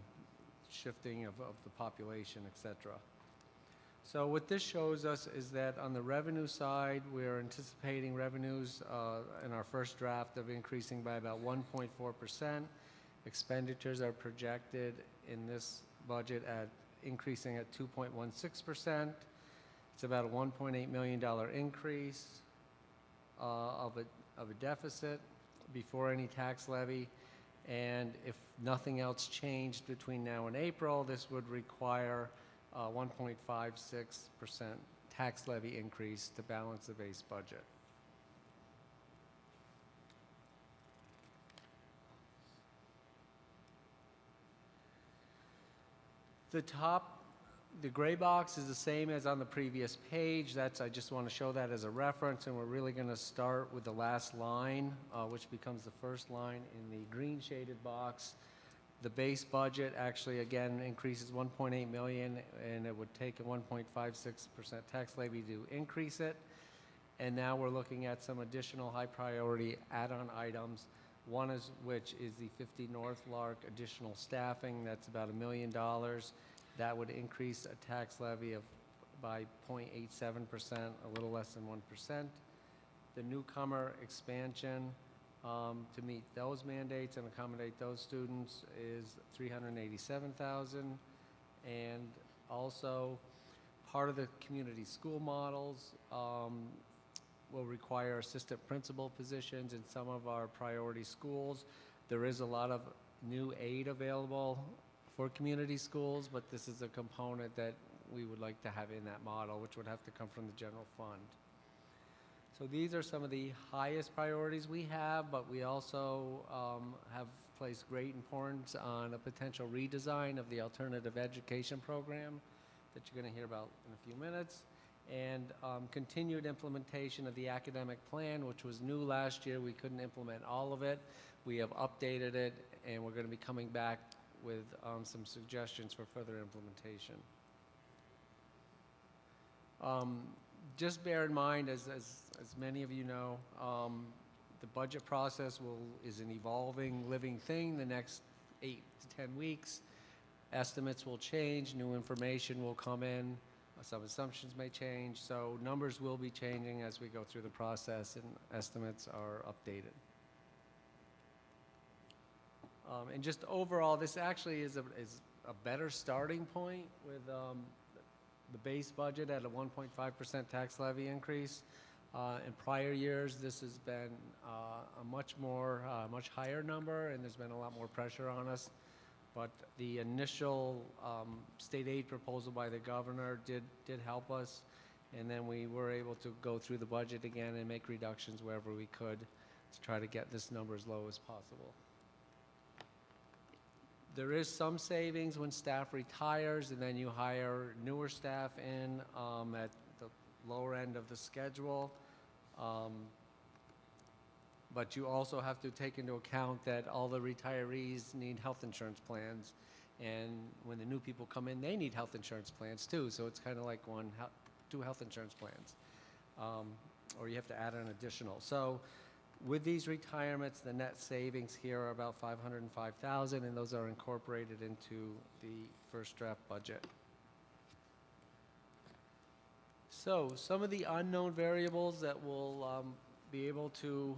shifting of the population, et cetera. So what this shows us is that on the revenue side, we're anticipating revenues in our first draft of increasing by about 1.4%. Expenditures are projected in this budget at increasing at 2.16%. It's about a $1.8 million increase of a deficit before any tax levy. And if nothing else changed between now and April, this would require a 1.56% tax levy increase to balance the base budget. The gray box is the same as on the previous page. I just want to show that as a reference, and we're really going to start with the last line, which becomes the first line in the green shaded box. The base budget actually, again, increases 1.8 million, and it would take a 1.56% tax levy to increase it. And now we're looking at some additional high priority add-on items. One is which is the 50 North Lark additional staffing. That's about $1 million. That would increase a tax levy by 0.87%, a little less than 1%. The newcomer expansion to meet those mandates and accommodate those students is $387,000. And also part of the community school models will require assistant principal positions in some of our priority schools. There is a lot of new aid available for community schools, but this is a component that we would like to have in that model, which would have to come from the general fund. So these are some of the highest priorities we have, but we also have placed great importance on a potential redesign of the alternative education program that you're going to hear about in a few minutes, and continued implementation of the academic plan, which was new last year. We couldn't implement all of it. We have updated it, and we're going to be coming back with some suggestions for further implementation. Just bear in mind, as many of you know, the budget process is an evolving, living thing the next 8 to 10 weeks. Estimates will change, new information will come in, some assumptions may change, so numbers will be changing as we go through the process and estimates are updated. And just overall, this actually is a better starting point with the base budget at a 1.5% tax levy increase. In prior years, this has been a much higher number, and there's been a lot more pressure on us. But the initial state aid proposal by the governor did help us, and then we were able to go through the budget again and make reductions wherever we could to try to get this number as low as possible. There is some savings when staff retires, and then you hire newer staff in at the lower end of the schedule. But you also have to take into account that all the retirees need health insurance plans, and when the new people come in, they need health insurance plans too. So it's kind of like two health insurance plans, or you have to add an additional. So with these retirements, the net savings here are about $505,000, and those are incorporated into the first draft budget. So some of the unknown variables that we'll be able to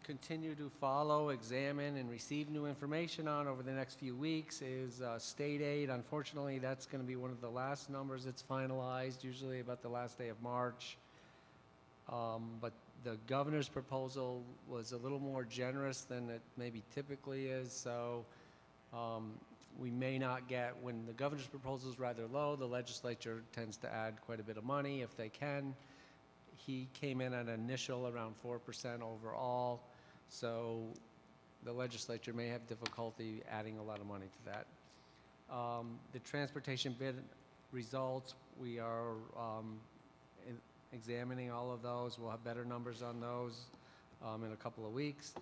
continue to follow, examine, and receive new information on over the next few weeks is state aid. Unfortunately, that's going to be one of the last numbers that's finalized, usually about the last day of March. But the governor's proposal was a little more generous than it maybe typically is, so we may not get, when the governor's proposal is rather low, the legislature tends to add quite a bit of money if they can. He came in at an initial around 4% overall, so the legislature may have difficulty adding a lot of money to that. The transportation bid results, we are examining all of those. We'll have better numbers on those in a couple of weeks.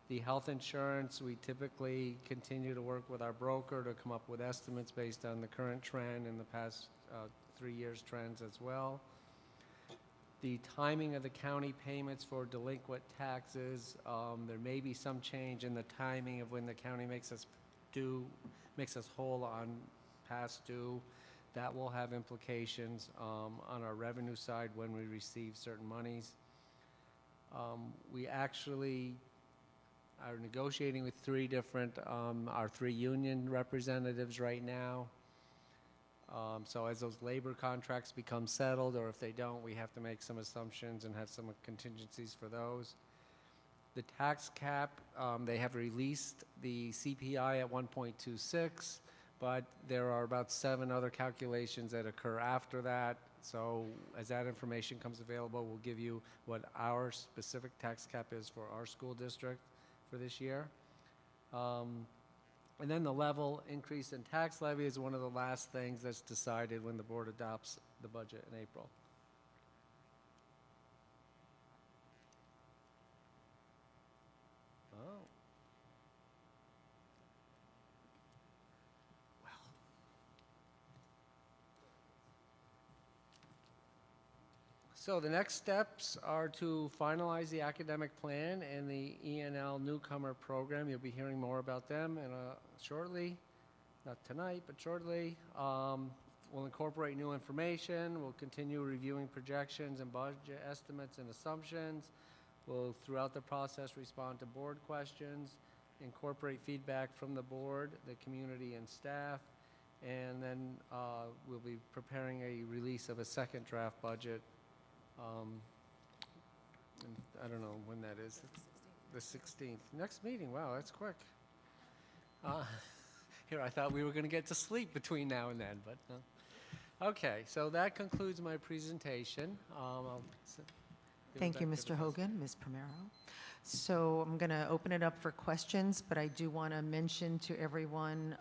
The health insurance, we typically continue to work with our broker to come up with estimates based on the current trend and the past 3 years' trends as well. The timing of the county payments for delinquent taxes, there may be some change in the timing of when the county makes us whole on past due. That will have implications on our revenue side when we receive certain monies. We actually are negotiating with our 3 union representatives right now. So as those labor contracts become settled, or if they don't, we have to make some assumptions and have some contingencies for those. The tax cap, they have released the CPI at 1.26, but there are about 7 other calculations that occur after that. So as that information comes available, we'll give you what our specific tax cap is for our school district for this year. And then the level increase in tax levy is one of the last things that's decided when the board adopts the budget in April. Oh. So the next steps are to finalize the academic plan and the ENL newcomer program. You'll be hearing more about them shortly, not tonight, but shortly. We'll incorporate new information. We'll continue reviewing projections and budget estimates and assumptions. We'll, throughout the process, respond to board questions, incorporate feedback from the board, the community, and staff, and then we'll be preparing a release of a second draft budget. And I don't know when that is. The 16th. Next meeting. Wow, that's quick. Here, I thought we were going to get to sleep between now and then, but no. Okay, so that concludes my presentation. Thank you, Mr. Hogan, Ms. Primero. So I'm going to open it up for questions, but I do want to mention to everyone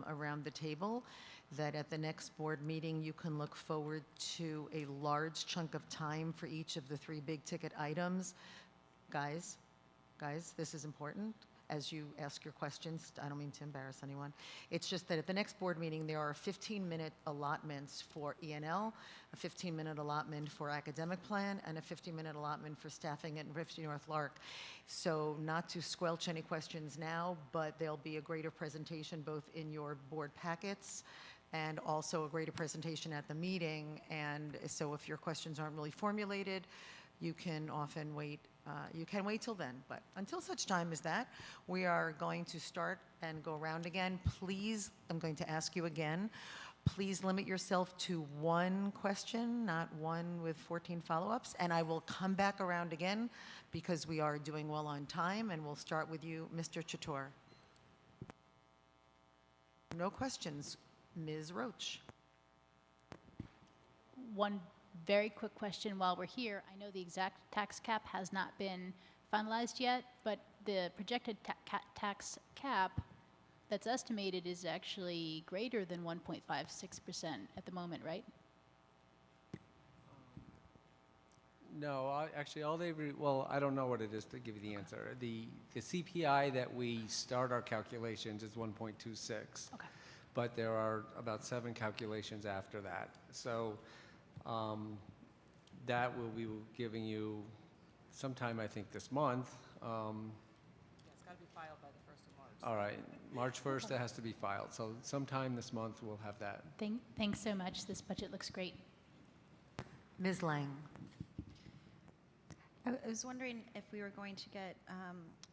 around the table that at the next board meeting, you can look forward to a large chunk of time for each of the 3 big ticket items. Guys, this is important. As you ask your questions, I don't mean to embarrass anyone. It's just that at the next board meeting, there are 15-minute allotments for ENL, a 15-minute allotment for academic plan, and a 15-minute allotment for staffing at 50 North Lark. So not to squelch any questions now, but there'll be a greater presentation both in your board packets and also a greater presentation at the meeting. And so if your questions aren't really formulated, you can often wait. You can wait till then, but until such time as that, we are going to start and go around again. Please, I'm going to ask you again, please limit yourself to 1 question, not 1 with 14 follow-ups, and I will come back around again because we are doing well on time, and we'll start with you, Mr. Chator. No questions. Ms. Roach. One very quick question while we're here. I know the exact tax cap has not been finalized yet, but the projected tax cap that's estimated is actually greater than 1.56% at the moment, right? No, actually, well, I don't know what it is to give you the answer. The CPI that we start our calculations is 1.26. Okay. But there are about 7 calculations after that. So that will be giving you sometime, I think, this month. It's got to be filed by the 1st of March. All right, March 1st, it has to be filed. So sometime this month, we'll have that. Thanks so much. This budget looks great. Ms. Lang. I was wondering if we were going to get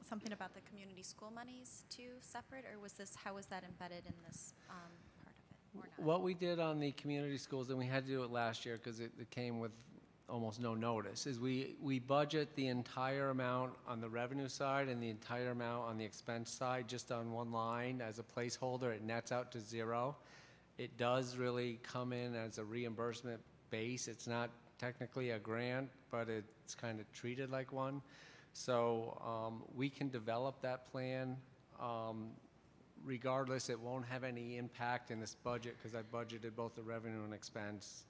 something about the community school monies too separate, or how was that embedded in this part of it, or not? What we did on the community schools, and we had to do it last year because it came with almost no notice, is we budget the entire amount on the revenue side and the entire amount on the expense side just on one line as a placeholder. It nets out to 0. It does really come in as a reimbursement base. It's not technically a grant, but it's kind of treated like one. So we can develop that plan. Regardless, it won't have any impact in this budget because I budgeted both the revenue and expense.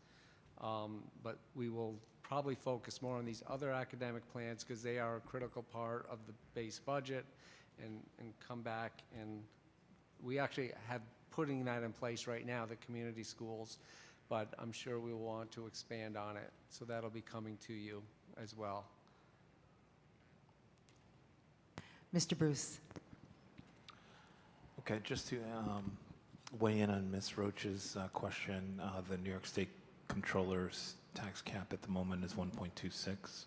But we will probably focus more on these other academic plans because they are a critical part of the base budget and come back. And we actually have putting that in place right now, the community schools, but I'm sure we will want to expand on it. So that'll be coming to you as well. Mr. Bruce. Okay, just to weigh in on Ms. Roach's question, the New York State Comptroller's tax cap at the moment is 1.26.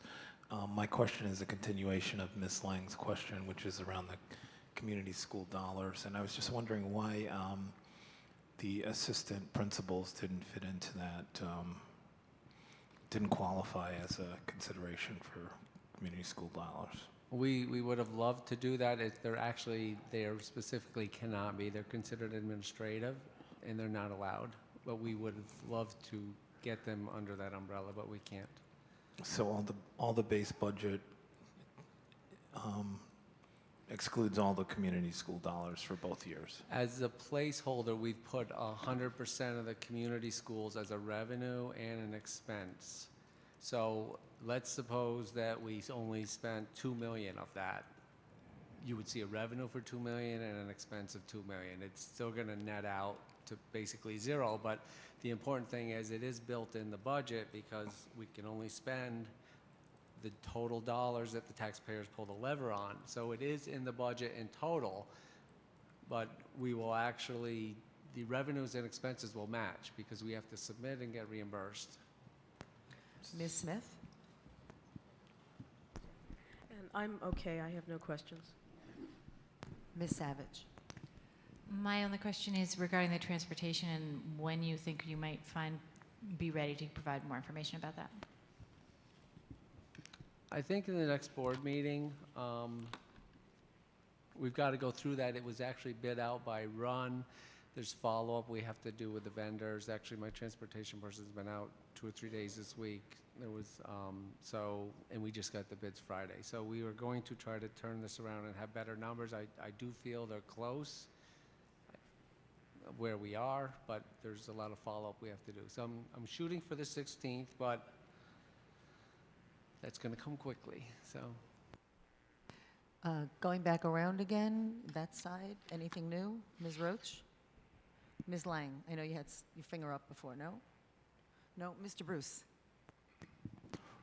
My question is a continuation of Ms. Lang's question, which is around the community school dollars. And I was just wondering why the assistant principals didn't fit into that, didn't qualify as a consideration for community school dollars. We would have loved to do that. They specifically cannot be. They're considered administrative, and they're not allowed. But we would have loved to get them under that umbrella, but we can't. So all the base budget excludes all the community school dollars for both years. As a placeholder, we've put 100% of the community schools as a revenue and an expense. So let's suppose that we only spent $2 million of that. You would see a revenue for $2 million and an expense of $2 million. It's still going to net out to basically zero, but the important thing is it is built in the budget because we can only spend the total dollars that the taxpayers pull the lever on. So it is in the budget in total, but we will actually, the revenues and expenses will match because we have to submit and get reimbursed. Ms. Smith? And I'm okay, I have no questions. Ms. Savage? My only question is regarding the transportation and when you think you might be ready to provide more information about that. I think in the next board meeting, we've got to go through that. It was actually bid out by Run. There's follow-up we have to do with the vendors. Actually, my transportation person's been out 2 or 3 days this week. There was, and we just got the bids Friday. So we are going to try to turn this around and have better numbers. I do feel they're close where we are, but there's a lot of follow-up we have to do. So I'm shooting for the 16th, but that's going to come quickly. So Going back around again, that side, anything new? Ms. Roach? Ms. Lang, I know you had your finger up before, no? No, Mr. Bruce?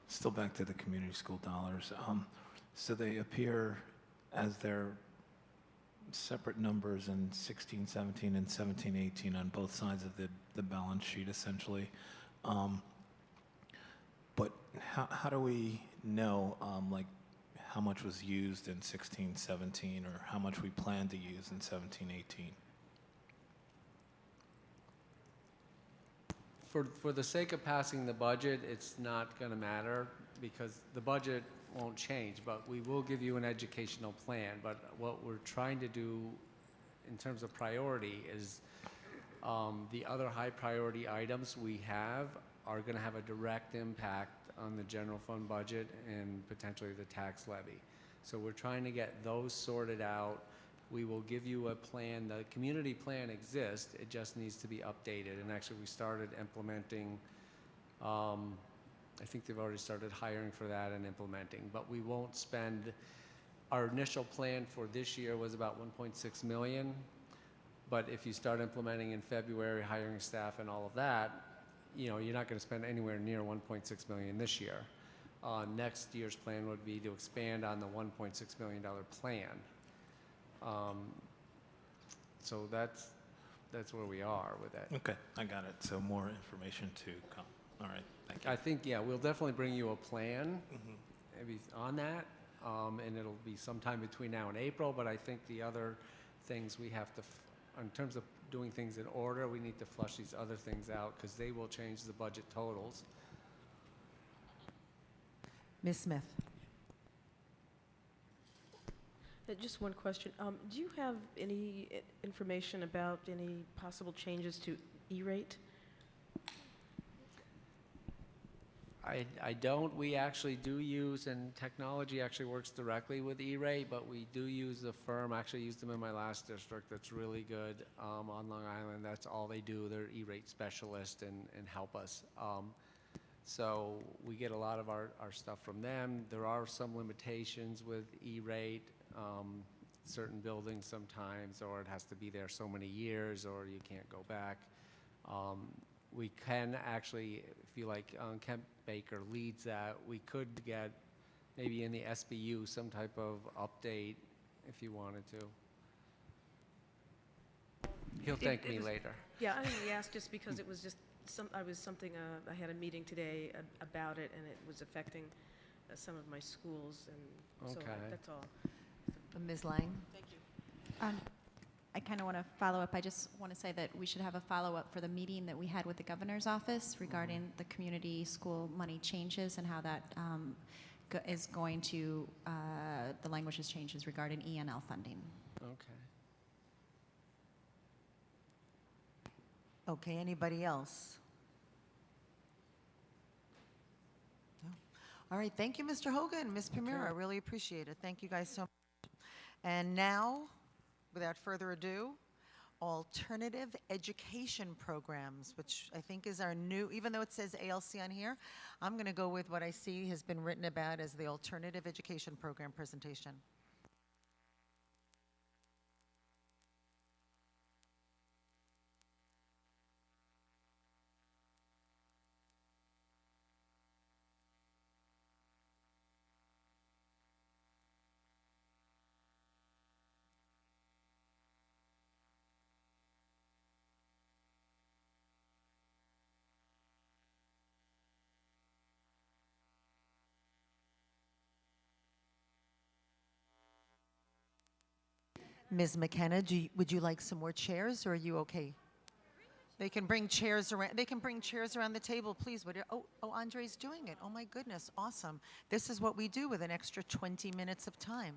Still back to the community school dollars. So they appear as their separate numbers in 16, 17, and 17, 18 on both sides of the balance sheet, essentially. But how do we know, like, how much was used in 16, 17, or how much we plan to use in 17, 18? For the sake of passing the budget, it's not going to matter because the budget won't change, but we will give you an educational plan. But what we're trying to do in terms of priority is the other high priority items we have are going to have a direct impact on the general fund budget and potentially the tax levy. So we're trying to get those sorted out. We will give you a plan. The community plan exists. It just needs to be updated. And actually, we started implementing, I think they've already started hiring for that and implementing. But we won't spend, our initial plan for this year was about 1.6 million. But if you start implementing in February, hiring staff and all of that, you know, you're not going to spend anywhere near 1.6 million this year. Next year's plan would be to expand on the $1.6 million plan. So that's where we are with that. Okay, I got it. So more information to come. All right, thank you. I think, yeah, we'll definitely bring you a plan maybe on that, and it'll be sometime between now and April, but I think the other things we have to, in terms of doing things in order, we need to flush these other things out because they will change the budget totals. Ms. Smith? Just one question. Do you have any information about any possible changes to E-rate? I don't. We actually do use, and technology actually works directly with E-rate, but we do use a firm. I actually used them in my last district that's really good on Long Island. That's all they do. They're E-rate specialists and help us. So we get a lot of our stuff from them. There are some limitations with E-rate. Certain buildings sometimes, or it has to be there so many years, or you can't go back. We can actually, if you like, Kent Baker leads that. We could get maybe in the SBU some type of update if you wanted to. He'll thank me later. Yeah, I only asked just because it was just I had a meeting today about it, and it was affecting some of my schools, and so Okay. that's all. Ms. Lang? Thank you. I kind of want to follow up. I just want to say that we should have a follow-up for the meeting that we had with the governor's office regarding the community school money changes and how that is going to, the languages changes regarding ENL funding. Okay. Okay, anybody else? No? All right, thank you, Mr. Hogan, Ms. Primero, I really appreciate it. Thank you guys so much. And now, without further ado, alternative education programs, which I think is our new, even though it says ALC on here, I'm going to go with what I see has been written about as the alternative education program presentation. Ms. McKenna, would you like some more chairs, or are you okay? They can bring chairs around. They can bring chairs around the table, please. Oh, Andre's doing it. Oh my goodness, awesome! This is what we do with an extra 20 minutes of time.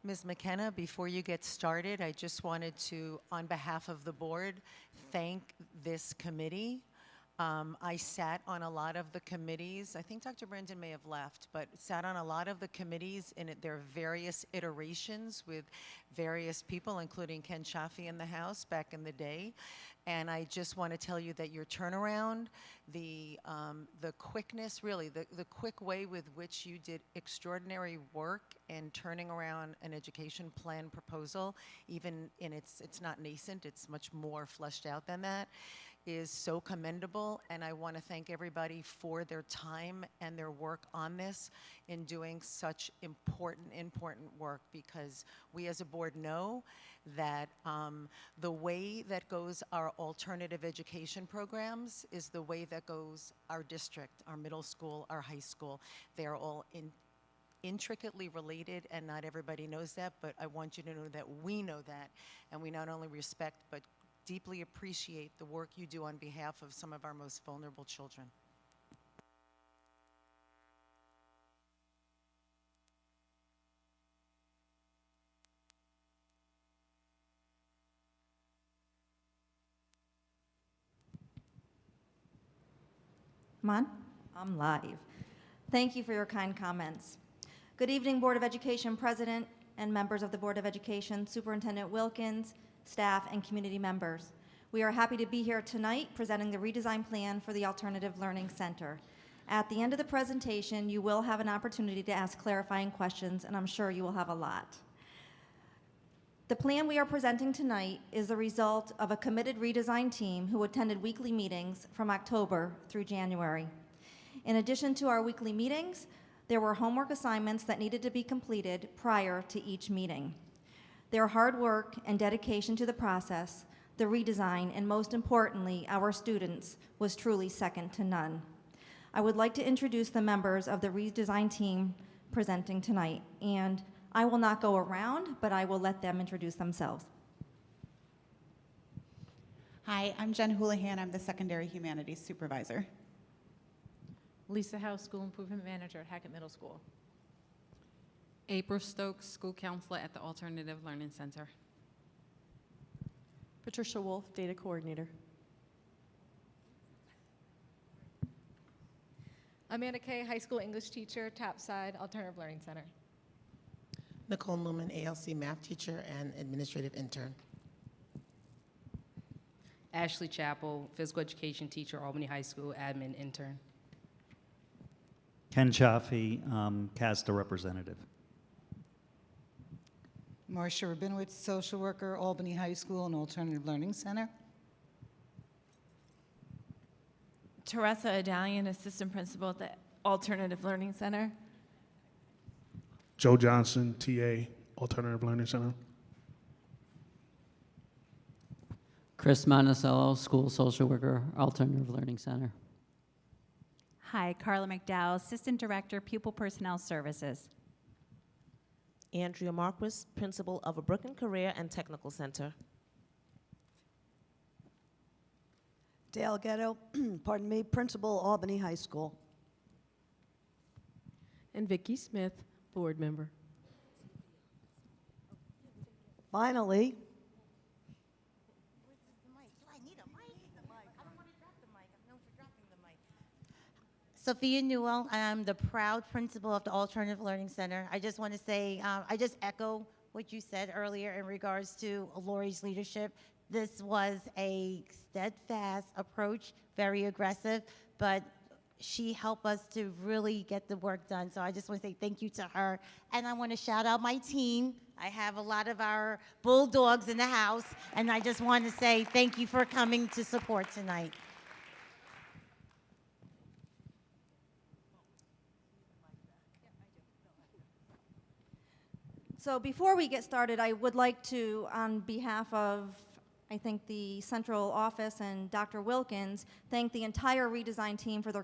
Ms. McKenna, before you get started, I just wanted to, on behalf of the board, thank this committee. I sat on a lot of the committees. I think Dr. Brendan may have left, but sat on a lot of the committees in their various iterations with various people, including Ken Chaffee in the House back in the day. And I just want to tell you that your turnaround, the quickness, really, the quick way with which you did extraordinary work in turning around an education plan proposal, even in it's not nascent, it's much more fleshed out than that, is so commendable, and I want to thank everybody for their time and their work on this in doing such important work, because we as a board know that the way that goes our alternative education programs is the way that goes our district, our middle school, our high school. They're all intricately related, and not everybody knows that, but I want you to know that we know that, and we not only respect but deeply appreciate the work you do on behalf of some of our most vulnerable children. Come on, I'm live. Thank you for your kind comments. Good evening, Board of Education President and members of the Board of Education, Superintendent Wilkins, staff, and community members. We are happy to be here tonight presenting the redesign plan for the Alternative Learning Center. At the end of the presentation, you will have an opportunity to ask clarifying questions, and I'm sure you will have a lot. The plan we are presenting tonight is the result of a committed redesign team who attended weekly meetings from October through January. In addition to our weekly meetings, there were homework assignments that needed to be completed prior to each meeting. Their hard work and dedication to the process, the redesign, and most importantly, our students, was truly second to none. I would like to introduce the members of the redesign team presenting tonight, and I will not go around, but I will let them introduce themselves. Hi, I'm Jen Houlihan. I'm the Secondary Humanities Supervisor. Lisa Howe, School Improvement Manager at Hackett Middle School. April Stokes, School Counselor at the Alternative Learning Center. Patricia Wolf, Data Coordinator. Amanda Kay, High School English Teacher, Topside Alternative Learning Center. Nicole Newman, ALC Math Teacher and Administrative Intern. Ashley Chappell, Physical Education Teacher, Albany High School, Admin Intern. Ken Chaffee, CASTA Representative. Marcia Rabinowitz, Social Worker, Albany High School and Alternative Learning Center. Teresa Adalian, Assistant Principal at the Alternative Learning Center. Joe Johnson, TA, Alternative Learning Center. Chris Monticello, School Social Worker, Alternative Learning Center. Hi, Carla McDowell, Assistant Director, Pupil Personnel Services. Andrea Marquis, Principal of a Brooklyn Career and Technical Center. Dale Ghetto, pardon me, Principal, Albany High School. And Vicki Smith, Board Member. Finally, Sophia Newell, I'm the proud principal of the Alternative Learning Center. I just want to say, I just echo what you said earlier in regards to Lori's leadership. This was a steadfast approach, very aggressive, but she helped us to really get the work done. So I just want to say thank you to her. And I want to shout out my team. I have a lot of our Bulldogs in the house, and I just want to say thank you for coming to support tonight. So before we get started, I would like to, on behalf of, I think, the central office and Dr. Wilkins, thank the entire redesign team for their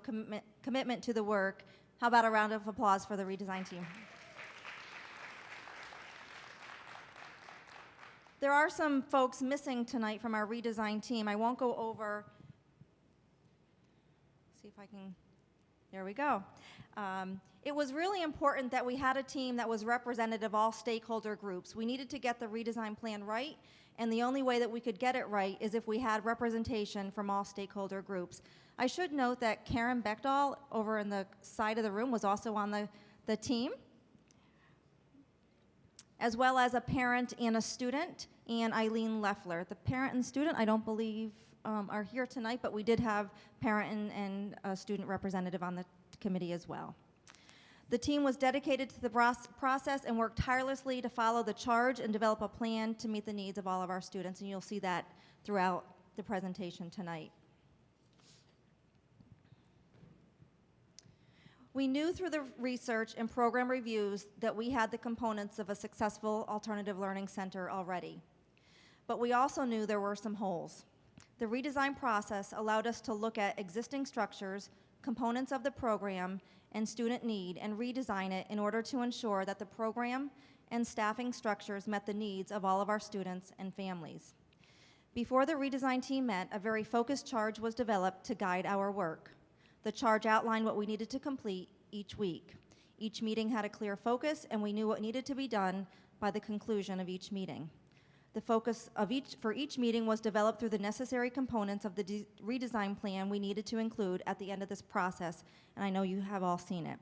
commitment to the work. How about a round of applause for the redesign team? There are some folks missing tonight from our redesign team. I won't go over, see if I can, there we go. It was really important that we had a team that was representative of all stakeholder groups. We needed to get the redesign plan right, and the only way that we could get it right is if we had representation from all stakeholder groups. I should note that Karen Beckdahl over in the side of the room was also on the team, as well as a parent and a student, and Eileen Leffler. The parent and student, I don't believe are here tonight, but we did have parent and a student representative on the committee as well. The team was dedicated to the process and worked tirelessly to follow the charge and develop a plan to meet the needs of all of our students, and you'll see that throughout the presentation tonight. We knew through the research and program reviews that we had the components of a successful alternative learning center already, but we also knew there were some holes. The redesign process allowed us to look at existing structures, components of the program, and student need, and redesign it in order to ensure that the program and staffing structures met the needs of all of our students and families. Before the redesign team met, a very focused charge was developed to guide our work. The charge outlined what we needed to complete each week. Each meeting had a clear focus, and we knew what needed to be done by the conclusion of each meeting. The focus of for each meeting was developed through the necessary components of the redesign plan we needed to include at the end of this process, and I know you have all seen it.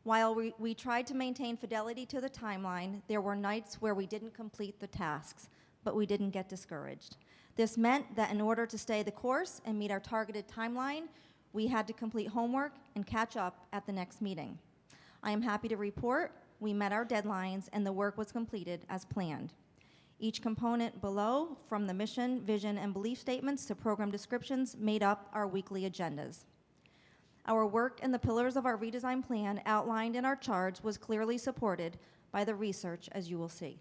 While we tried to maintain fidelity to the timeline, there were nights where we didn't complete the tasks, but we didn't get discouraged. This meant that in order to stay the course and meet our targeted timeline, we had to complete homework and catch up at the next meeting. I am happy to report we met our deadlines and the work was completed as planned. Each component below, from the mission, vision, and belief statements to program descriptions, made up our weekly agendas. Our work and the pillars of our redesign plan outlined in our charge was clearly supported by the research, as you will see.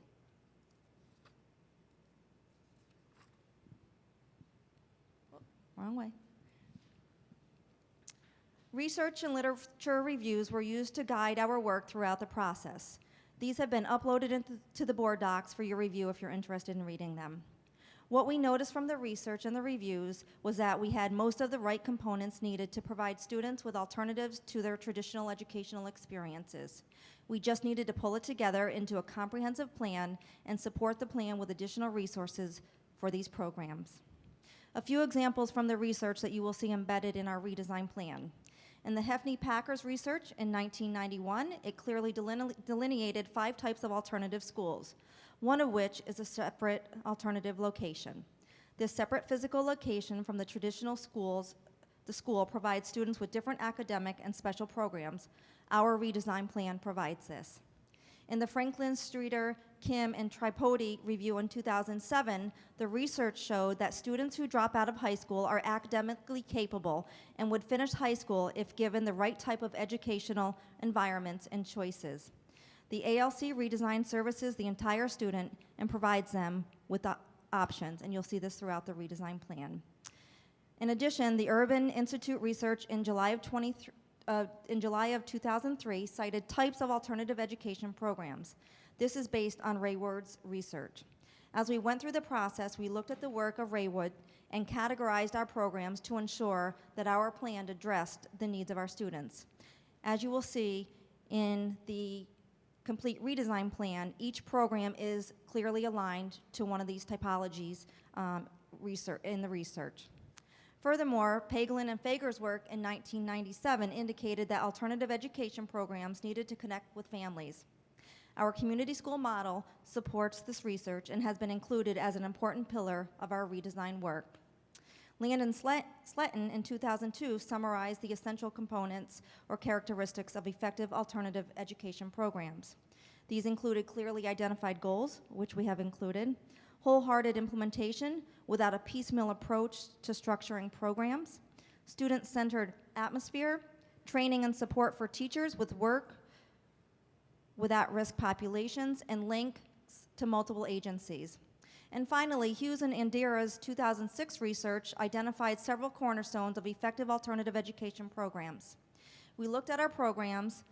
Wrong way. Research and literature reviews were used to guide our work throughout the process. These have been uploaded into the board docs for your review if you're interested in reading them. What we noticed from the research and the reviews was that we had most of the right components needed to provide students with alternatives to their traditional educational experiences. We just needed to pull it together into a comprehensive plan and support the plan with additional resources for these programs. A few examples from the research that you will see embedded in our redesign plan. In the Hefney-Packers research in 1991, it clearly delineated 5 types of alternative schools, one of which is a separate alternative location. This separate physical location from the traditional schools, the school provides students with different academic and special programs. Our redesign plan provides this. In the Franklin, Streeter, Kim, and Tripodi review in 2007, the research showed that students who drop out of high school are academically capable and would finish high school if given the right type of educational environments and choices. The ALC redesign services the entire student and provides them with the options, and you'll see this throughout the redesign plan. In addition, the Urban Institute research in July of 2003 cited types of alternative education programs. This is based on Raywood's research. As we went through the process, we looked at the work of Raywood and categorized our programs to ensure that our plan addressed the needs of our students. As you will see in the complete redesign plan, each program is clearly aligned to one of these typologies in the research. Furthermore, Pagelin and Fager's work in 1997 indicated that alternative education programs needed to connect with families. Our community school model supports this research and has been included as an important pillar of our redesign work. Landon Sletton in 2002 summarized the essential components or characteristics of effective alternative education programs. These included clearly identified goals, which we have included, wholehearted implementation without a piecemeal approach to structuring programs, student-centered atmosphere, training and support for teachers with work with at-risk populations, and links to multiple agencies. And finally, Hughes and Andera's 2006 research identified several cornerstones of effective alternative education programs. We looked at our programs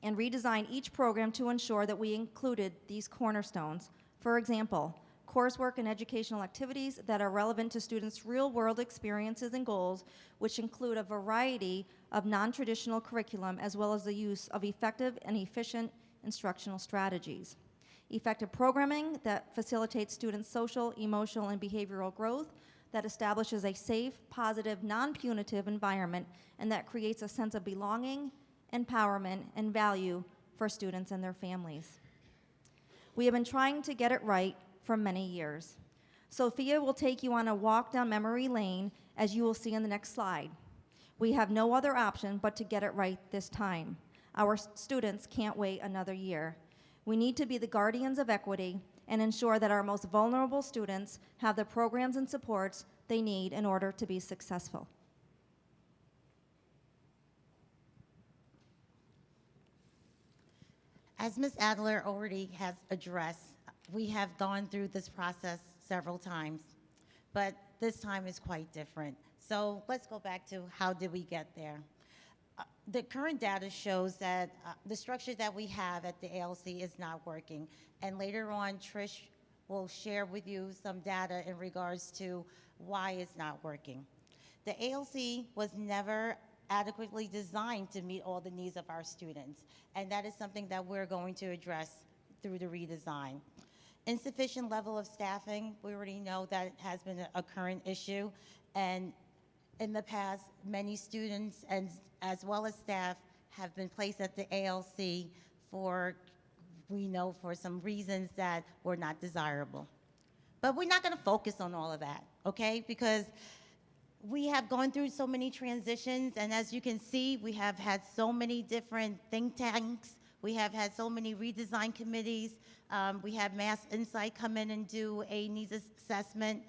and redesigned each program to ensure that we included these cornerstones. For example, coursework and educational activities that are relevant to students' real-world experiences and goals, which include a variety of non-traditional curriculum, as well as the use of effective and efficient instructional strategies. Effective programming that facilitates students' social, emotional, and behavioral growth, that establishes a safe, positive, non-punitive environment, and that creates a sense of belonging, empowerment, and value for students and their families. We have been trying to get it right for many years. Sophia will take you on a walk down memory lane, as you will see in the next slide. We have no other option but to get it right this time. Our students can't wait another year. We need to be the guardians of equity and ensure that our most vulnerable students have the programs and supports they need in order to be successful. As Ms. Adler already has addressed, we have gone through this process several times, but this time is quite different. So let's go back to how did we get there? The current data shows that the structure that we have at the ALC is not working. And later on, Trish will share with you some data in regards to why it's not working. The ALC was never adequately designed to meet all the needs of our students. And that is something that we're going to address through the redesign. Insufficient level of staffing, we already know that has been a current issue. And in the past, many students and as well as staff have been placed at the ALC for, we know, for some reasons that were not desirable. But we're not going to focus on all of that, okay? Because we have gone through so many transitions, and as you can see, we have had so many different think tanks. We have had so many redesign committees. We had Mass Insight come in and do a needs assessment.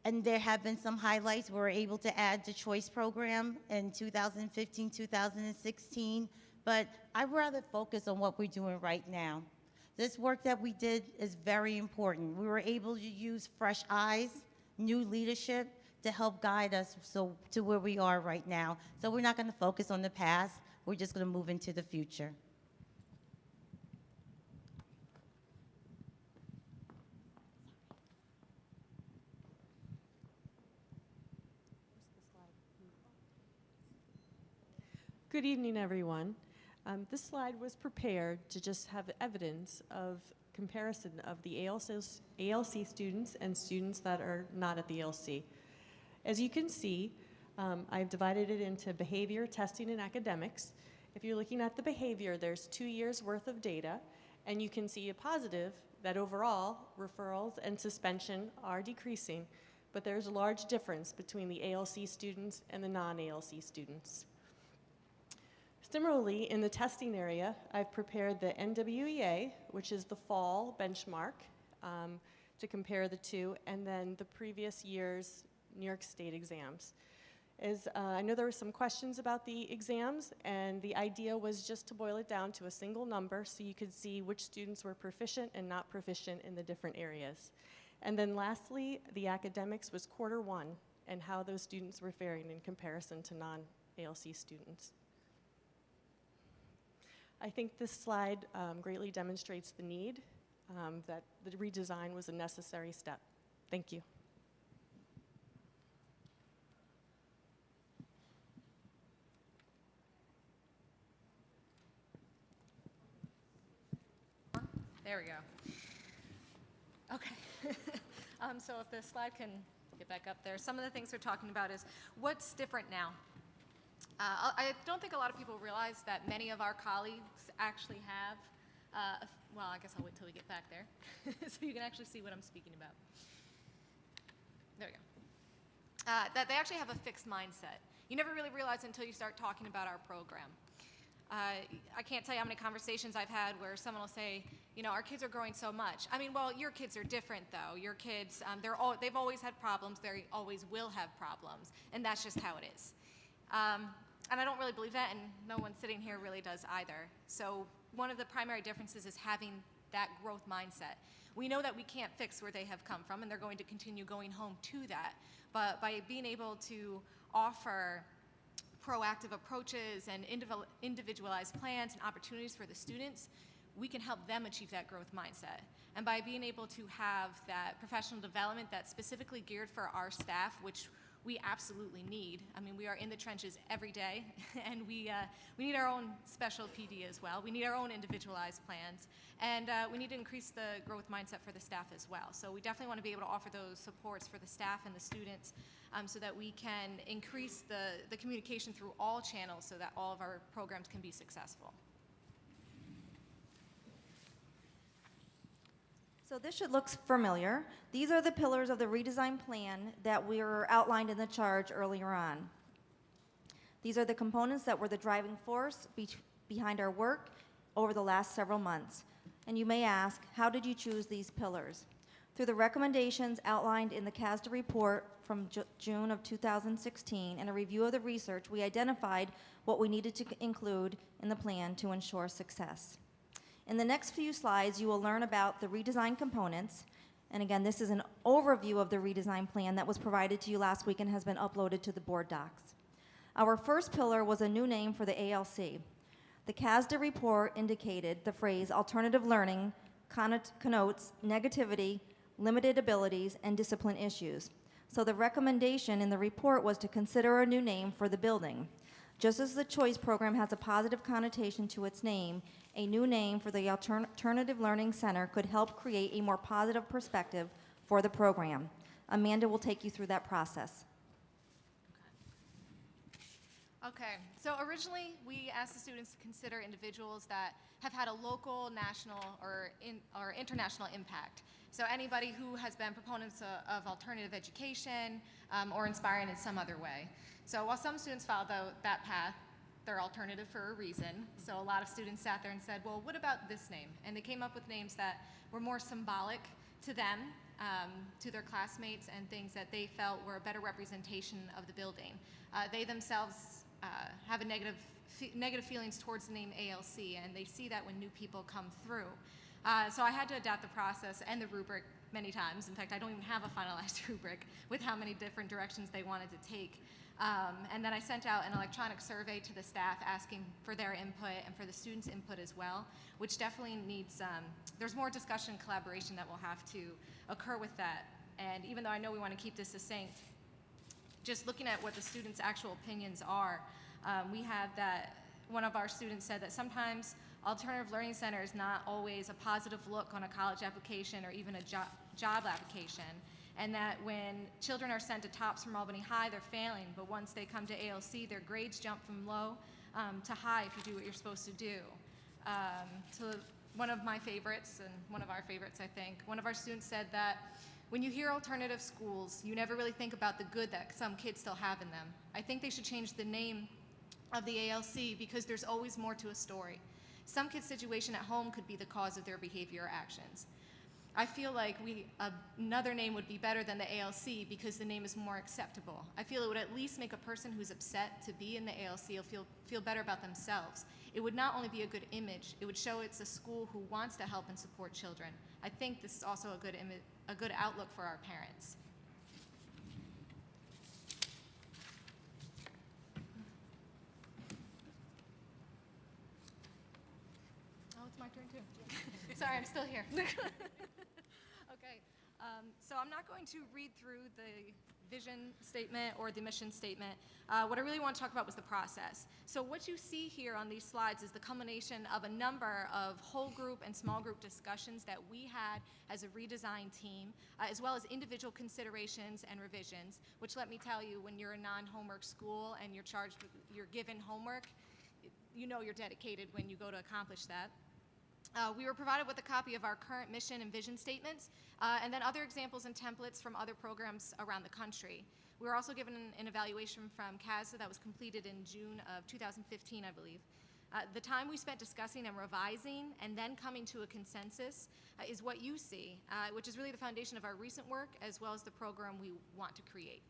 And there have been some highlights. We were able to add the choice program in 2015, 2016. But I'd rather focus on what we're doing right now. This work that we did is very important. We were able to use fresh eyes, new leadership, to help guide us to where we are right now. So we're not going to focus on the past. We're just going to move into the future. Good evening, everyone. This slide was prepared to just have evidence of comparison of the ALC students and students that are not at the ALC. As you can see, I've divided it into behavior, testing, and academics. If you're looking at the behavior, there's 2 years worth of data, and you can see a positive that overall referrals and suspension are decreasing, but there's a large difference between the ALC students and the non-ALC students. Similarly, in the testing area, I've prepared the NWEA, which is the fall benchmark, to compare the two, and then the previous year's New York State exams. I know there were some questions about the exams, and the idea was just to boil it down to a single number so you could see which students were proficient and not proficient in the different areas. And then lastly, the academics was Q1 and how those students were faring in comparison to non-ALC students. I think this slide greatly demonstrates the need, that the redesign was a necessary step. Thank you. There we go. Okay. So if the slide can get back up there, some of the things we're talking about is what's different now. I don't think a lot of people realize that many of our colleagues actually have, well, I guess I'll wait till we get back there so you can actually see what I'm speaking about. There we go. That they actually have a fixed mindset. You never really realize until you start talking about our program. I can't tell you how many conversations I've had where someone will say, you know, our kids are growing so much. I mean, well, your kids are different, though. Your kids, they've always had problems. They always will have problems, and that's just how it is. And I don't really believe that, and no one sitting here really does either. So one of the primary differences is having that growth mindset. We know that we can't fix where they have come from, and they're going to continue going home to that. But by being able to offer proactive approaches and individualized plans and opportunities for the students, we can help them achieve that growth mindset. And by being able to have that professional development that's specifically geared for our staff, which we absolutely need. I mean, we are in the trenches every day, and we need our own special PD as well. We need our own individualized plans, and we need to increase the growth mindset for the staff as well. So we definitely want to be able to offer those supports for the staff and the students so that we can increase the communication through all channels so that all of our programs can be successful. So this should look familiar. These are the pillars of the redesign plan that were outlined in the charge earlier on. These are the components that were the driving force behind our work over the last several months. And you may ask, how did you choose these pillars? Through the recommendations outlined in the CASDA report from June of 2016 and a review of the research, we identified what we needed to include in the plan to ensure success. In the next few slides, you will learn about the redesign components. And again, this is an overview of the redesign plan that was provided to you last week and has been uploaded to the board docs. Our first pillar was a new name for the ALC. The CASDA report indicated the phrase alternative learning connotes negativity, limited abilities, and discipline issues. So the recommendation in the report was to consider a new name for the building. Just as the Choice program has a positive connotation to its name, a new name for the Alternative Learning Center could help create a more positive perspective for the program. Amanda will take you through that process. Okay, so originally we asked the students to consider individuals that have had a local, national, or international impact. So anybody who has been proponents of alternative education or inspiring in some other way. So while some students followed that path, they're alternative for a reason. So a lot of students sat there and said, well, what about this name? And they came up with names that were more symbolic to them, to their classmates, and things that they felt were a better representation of the building. They themselves have a negative feelings towards the name ALC, and they see that when new people come through. So I had to adapt the process and the rubric many times. In fact, I don't even have a finalized rubric with how many different directions they wanted to take. And then I sent out an electronic survey to the staff asking for their input and for the students' input as well, which definitely needs, there's more discussion and collaboration that will have to occur with that. And even though I know we want to keep this succinct, just looking at what the students' actual opinions are, we have that one of our students said that sometimes Alternative Learning Center is not always a positive look on a college application or even a job application, and that when children are sent to TOPS from Albany High, they're failing, but once they come to ALC, their grades jump from low to high if you do what you're supposed to do. So one of my favorites, and one of our favorites, I think, one of our students said that when you hear alternative schools, you never really think about the good that some kids still have in them. I think they should change the name of the ALC because there's always more to a story. Some kids' situation at home could be the cause of their behavior or actions. I feel like another name would be better than the ALC because the name is more acceptable. I feel it would at least make a person who's upset to be in the ALC feel better about themselves. It would not only be a good image, it would show it's a school who wants to help and support children. I think this is also a good outlook for our parents. Oh, it's my turn too. Sorry, I'm still here. Okay, so I'm not going to read through the vision statement or the mission statement. What I really want to talk about was the process. So what you see here on these slides is the culmination of a number of whole group and small group discussions that we had as a redesign team, as well as individual considerations and revisions, which let me tell you, when you're a non-homework school and you're given homework, you know you're dedicated when you go to accomplish that. We were provided with a copy of our current mission and vision statements, and then other examples and templates from other programs around the country. We were also given an evaluation from CASA that was completed in June of 2015, I believe. The time we spent discussing and revising and then coming to a consensus is what you see, which is really the foundation of our recent work as well as the program we want to create.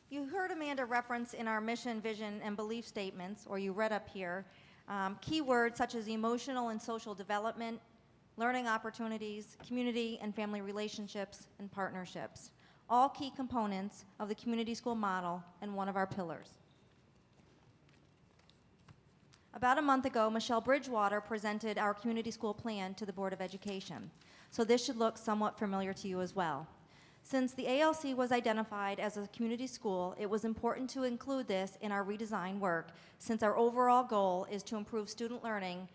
You heard Amanda reference in our mission, vision, and belief statements, or you read up here, keywords such as emotional and social development, learning opportunities, community and family relationships, and partnerships, all key components of the community school model and one of our pillars. About a month ago, Michelle Bridgewater presented our community school plan to the Board of Education, so this should look somewhat familiar to you as well. Since the ALC was identified as a community school, it was important to include this in our redesign work, since our overall goal is to improve student learning,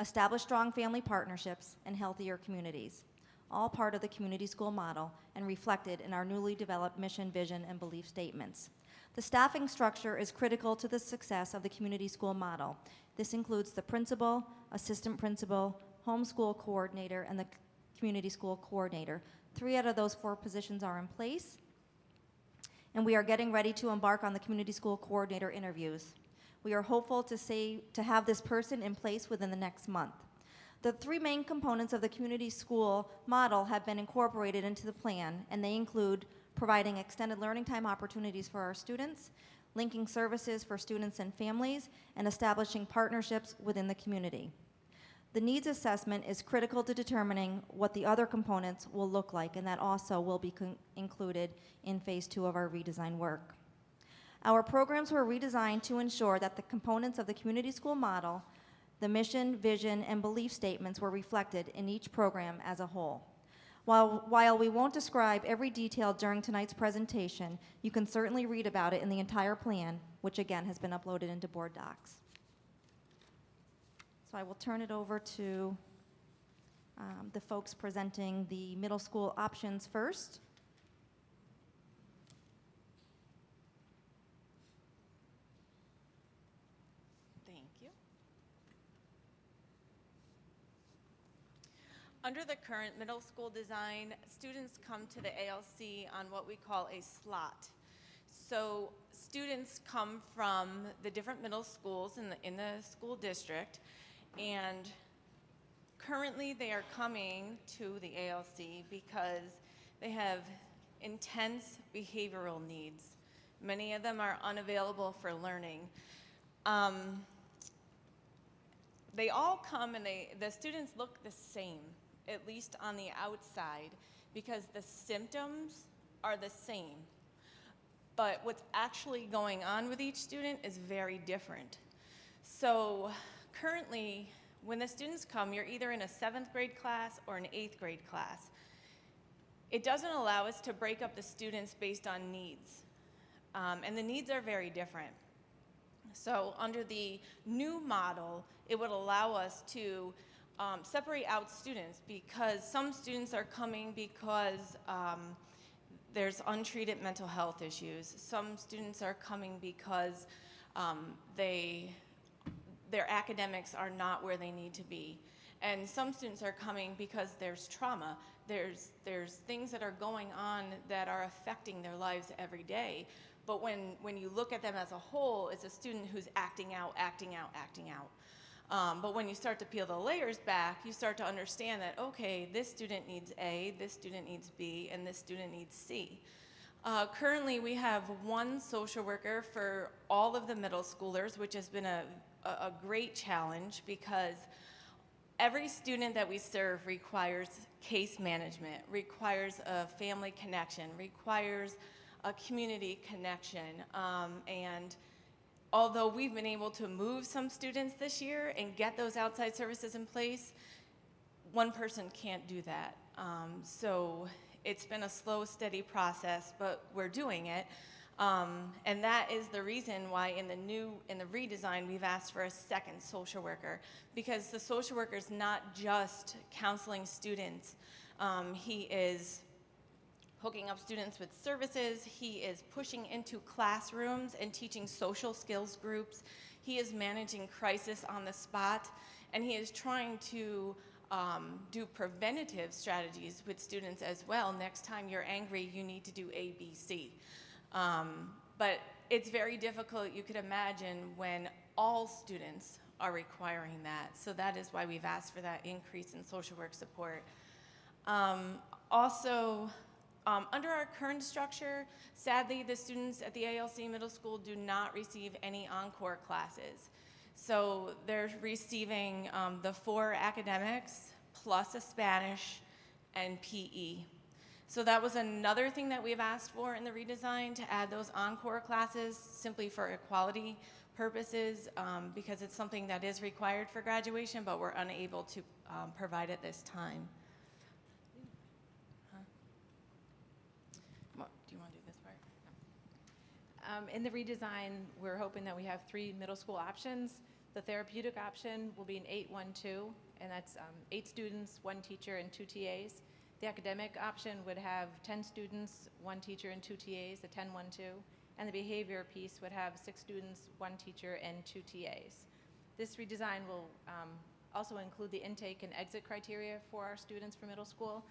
establish strong family partnerships, and healthier communities, all part of the community school model and reflected in our newly developed mission, vision, and belief statements. The staffing structure is critical to the success of the community school model. This includes the principal, assistant principal, homeschool coordinator, and the community school coordinator. 3 out of those 4 positions are in place, and we are getting ready to embark on the community school coordinator interviews. We are hopeful to have this person in place within the next month. The 3 main components of the community school model have been incorporated into the plan, and they include providing extended learning time opportunities for our students, linking services for students and families, and establishing partnerships within the community. The needs assessment is critical to determining what the other components will look like, and that also will be included in phase 2 of our redesign work. Our programs were redesigned to ensure that the components of the community school model, the mission, vision, and belief statements were reflected in each program as a whole. While we won't describe every detail during tonight's presentation, you can certainly read about it in the entire plan, which again has been uploaded into board docs. So I will turn it over to the folks presenting the middle school options first. Thank you. Under the current middle school design, students come to the ALC on what we call a slot. So students come from the different middle schools in the school district, and currently they are coming to the ALC because they have intense behavioral needs. Many of them are unavailable for learning. They all come and the students look the same, at least on the outside, because the symptoms are the same. But what's actually going on with each student is very different. So currently, when the students come, you're either in a 7th grade class or an 8th grade class. It doesn't allow us to break up the students based on needs. And the needs are very different. So under the new model, it would allow us to separate out students, because some students are coming because there's untreated mental health issues. Some students are coming because their academics are not where they need to be. And some students are coming because there's trauma. There's things that are going on that are affecting their lives every day. But when you look at them as a whole, it's a student who's acting out. But when you start to peel the layers back, you start to understand that, okay, this student needs A, this student needs B, and this student needs C. Currently, we have one social worker for all of the middle schoolers, which has been a great challenge, because every student that we serve requires case management, requires a family connection, requires a community connection. And although we've been able to move some students this year and get those outside services in place, one person can't do that. So it's been a slow, steady process, but we're doing it. And that is the reason why in the redesign, we've asked for a second social worker, because the social worker is not just counseling students. He is hooking up students with services. He is pushing into classrooms and teaching social skills groups. He is managing crisis on the spot, and he is trying to do preventative strategies with students as well. Next time you're angry, you need to do A, B, C. But it's very difficult, you could imagine, when all students are requiring that. So that is why we've asked for that increase in social work support. Also, under our current structure, sadly, the students at the ALC Middle School do not receive any encore classes. So they're receiving the 4 academics plus a Spanish and PE. So that was another thing that we've asked for in the redesign, to add those encore classes simply for equality purposes, because it's something that is required for graduation, but we're unable to provide at this time. Do you want to do this part? In the redesign, we're hoping that we have 3 middle school options. The therapeutic option will be an 8-1-2, and that's 8 students, 1 teacher, and 2 TAs. The academic option would have 10 students, 1 teacher, and 2 TAs, a 10-1-2. And the behavior piece would have 6 students, 1 teacher, and 2 TAs. This redesign will also include the intake and exit criteria for our students for middle school.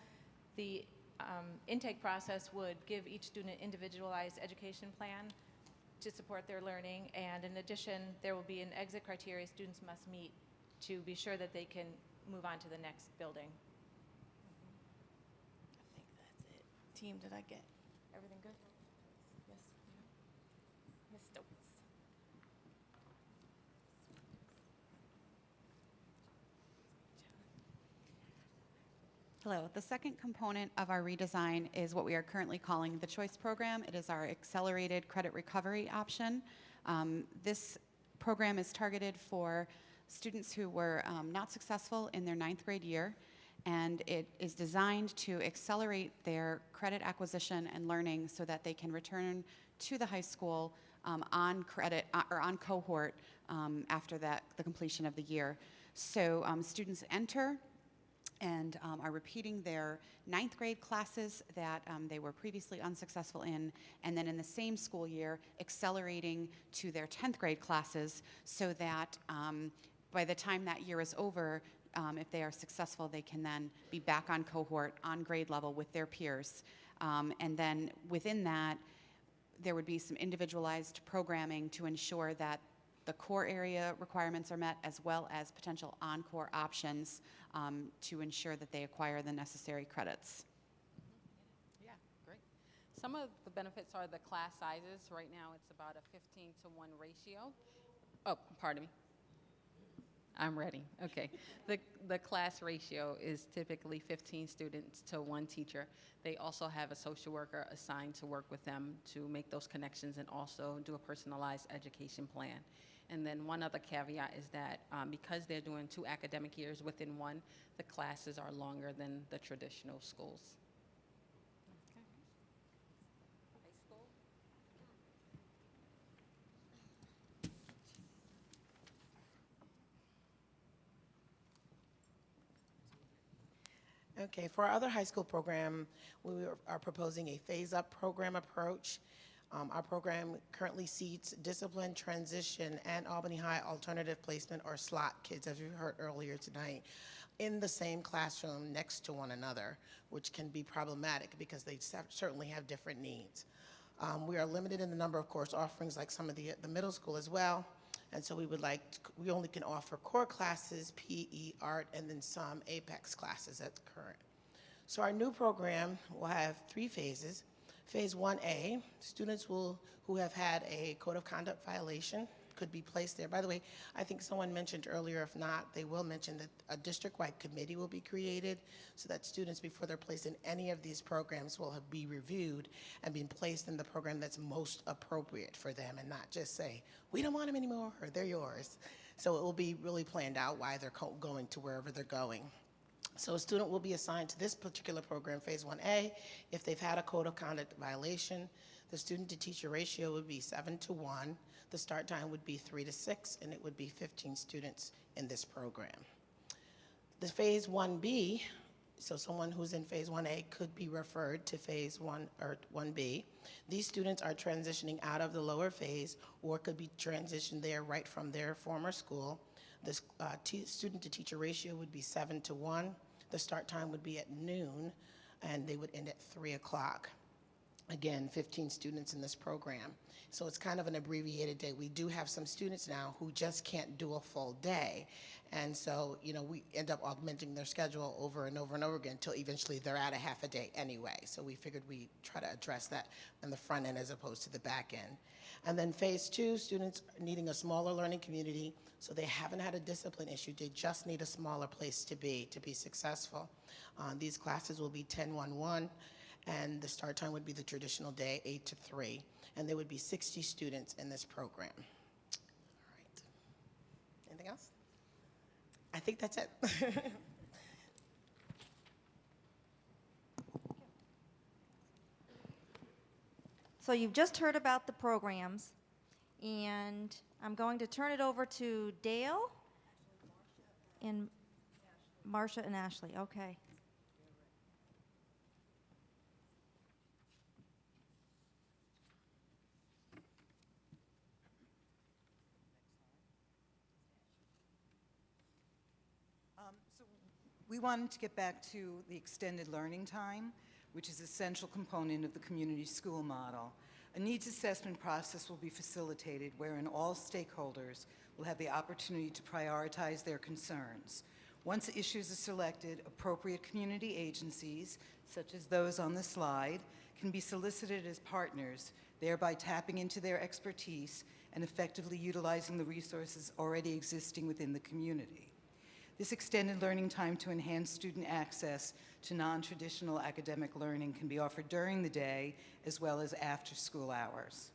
The intake process would give each student an individualized education plan to support their learning, and in addition, there will be an exit criteria students must meet to be sure that they can move on to the next building. I think that's it. Team, did I get everything good? Yes. Ms. Stokes. Hello. The second component of our redesign is what we are currently calling the Choice Program. It is our accelerated credit recovery option. This program is targeted for students who were not successful in their 9th grade year, and it is designed to accelerate their credit acquisition and learning so that they can return to the high school on credit or on cohort after the completion of the year. So students enter and are repeating their 9th grade classes that they were previously unsuccessful in, and then in the same school year, accelerating to their 10th grade classes so that by the time that year is over, if they are successful, they can then be back on cohort, on grade level with their peers. And then within that, there would be some individualized programming to ensure that the core area requirements are met, as well as potential encore options to ensure that they acquire the necessary credits. Yeah, great. Some of the benefits are the class sizes. Right now, it's about a 15-to-1 ratio. Oh, pardon me. I'm ready. Okay. The class ratio is typically 15 students to 1 teacher. They also have a social worker assigned to work with them to make those connections and also do a personalized education plan. And then one other caveat is that because they're doing 2 academic years within one, the classes are longer than the traditional schools. Okay, for our other high school program, we are proposing a phase-up program approach. Our program currently seats discipline, transition, and Albany High alternative placement or SLOT kids, as you heard earlier tonight, in the same classroom next to one another, which can be problematic because they certainly have different needs. We are limited in the number of course offerings like some of the middle school as well. And so we only can offer core classes, PE, art, and then some APEX classes at the current. So our new program will have 3 phases. Phase 1A, students who have had a code of conduct violation could be placed there. By the way, I think someone mentioned earlier, if not, they will mention that a district-wide committee will be created so that students, before they're placed in any of these programs, will be reviewed and be placed in the program that's most appropriate for them and not just say, we don't want them anymore, or they're yours. So it will be really planned out why they're going to wherever they're going. So a student will be assigned to this particular program, Phase 1A, if they've had a code of conduct violation. The student-to-teacher ratio would be 7-to-1. The start time would be 3 to 6, and it would be 15 students in this program. The Phase 1B, so someone who's in Phase 1A could be referred to Phase 1 or 1B. These students are transitioning out of the lower phase or could be transitioned there right from their former school. The student-to-teacher ratio would be 7-to-1. The start time would be at noon, and they would end at 3 o'clock. Again, 15 students in this program. So it's kind of an abbreviated day. We do have some students now who just can't do a full day. And so, we end up augmenting their schedule over and over and over again until eventually they're at a half a day anyway. So we figured we'd try to address that on the front end as opposed to the back end. And then Phase 2, students needing a smaller learning community, so they haven't had a discipline issue. They just need a smaller place to be successful. These classes will be 10-1-1. And the start time would be the traditional day, 8 to 3. And there would be 60 students in this program. All right. Anything else? I think that's it. So you've just heard about the programs, and I'm going to turn it over to Dale and Marcia and Ashley. Okay. So we wanted to get back to the extended learning time, which is an essential component of the community school model. A needs assessment process will be facilitated wherein all stakeholders will have the opportunity to prioritize their concerns. Once issues are selected, appropriate community agencies, such as those on the slide, can be solicited as partners, thereby tapping into their expertise and effectively utilizing the resources already existing within the community. This extended learning time to enhance student access to non-traditional academic learning can be offered during the day as well as after school hours.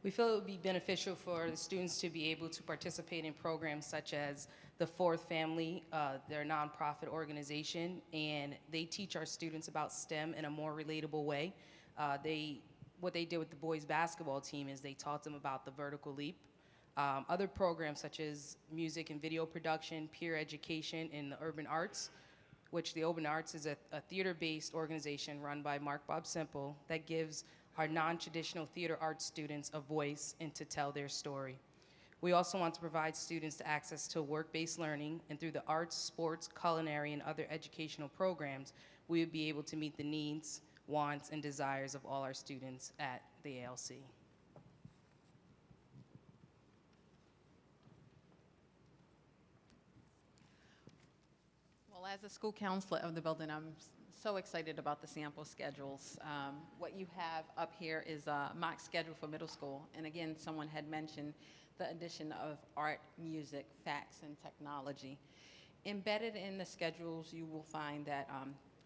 We feel it would be beneficial for the students to be able to participate in programs such as the Fourth Family, their nonprofit organization, and they teach our students about STEM in a more relatable way. What they did with the boys basketball team is they taught them about the vertical leap. Other programs such as music and video production, peer education in the urban arts, which the Urban Arts is a theater-based organization run by Mark Bob Simple that gives our non-traditional theater arts students a voice and to tell their story. We also want to provide students access to work-based learning, and through the arts, sports, culinary, and other educational programs, we would be able to meet the needs, wants, and desires of all our students at the ALC. Well, as a school counselor of the building, I'm so excited about the sample schedules. What you have up here is a mock schedule for middle school. And again, someone had mentioned the addition of art, music, facts, and technology. Embedded in the schedules, you will find that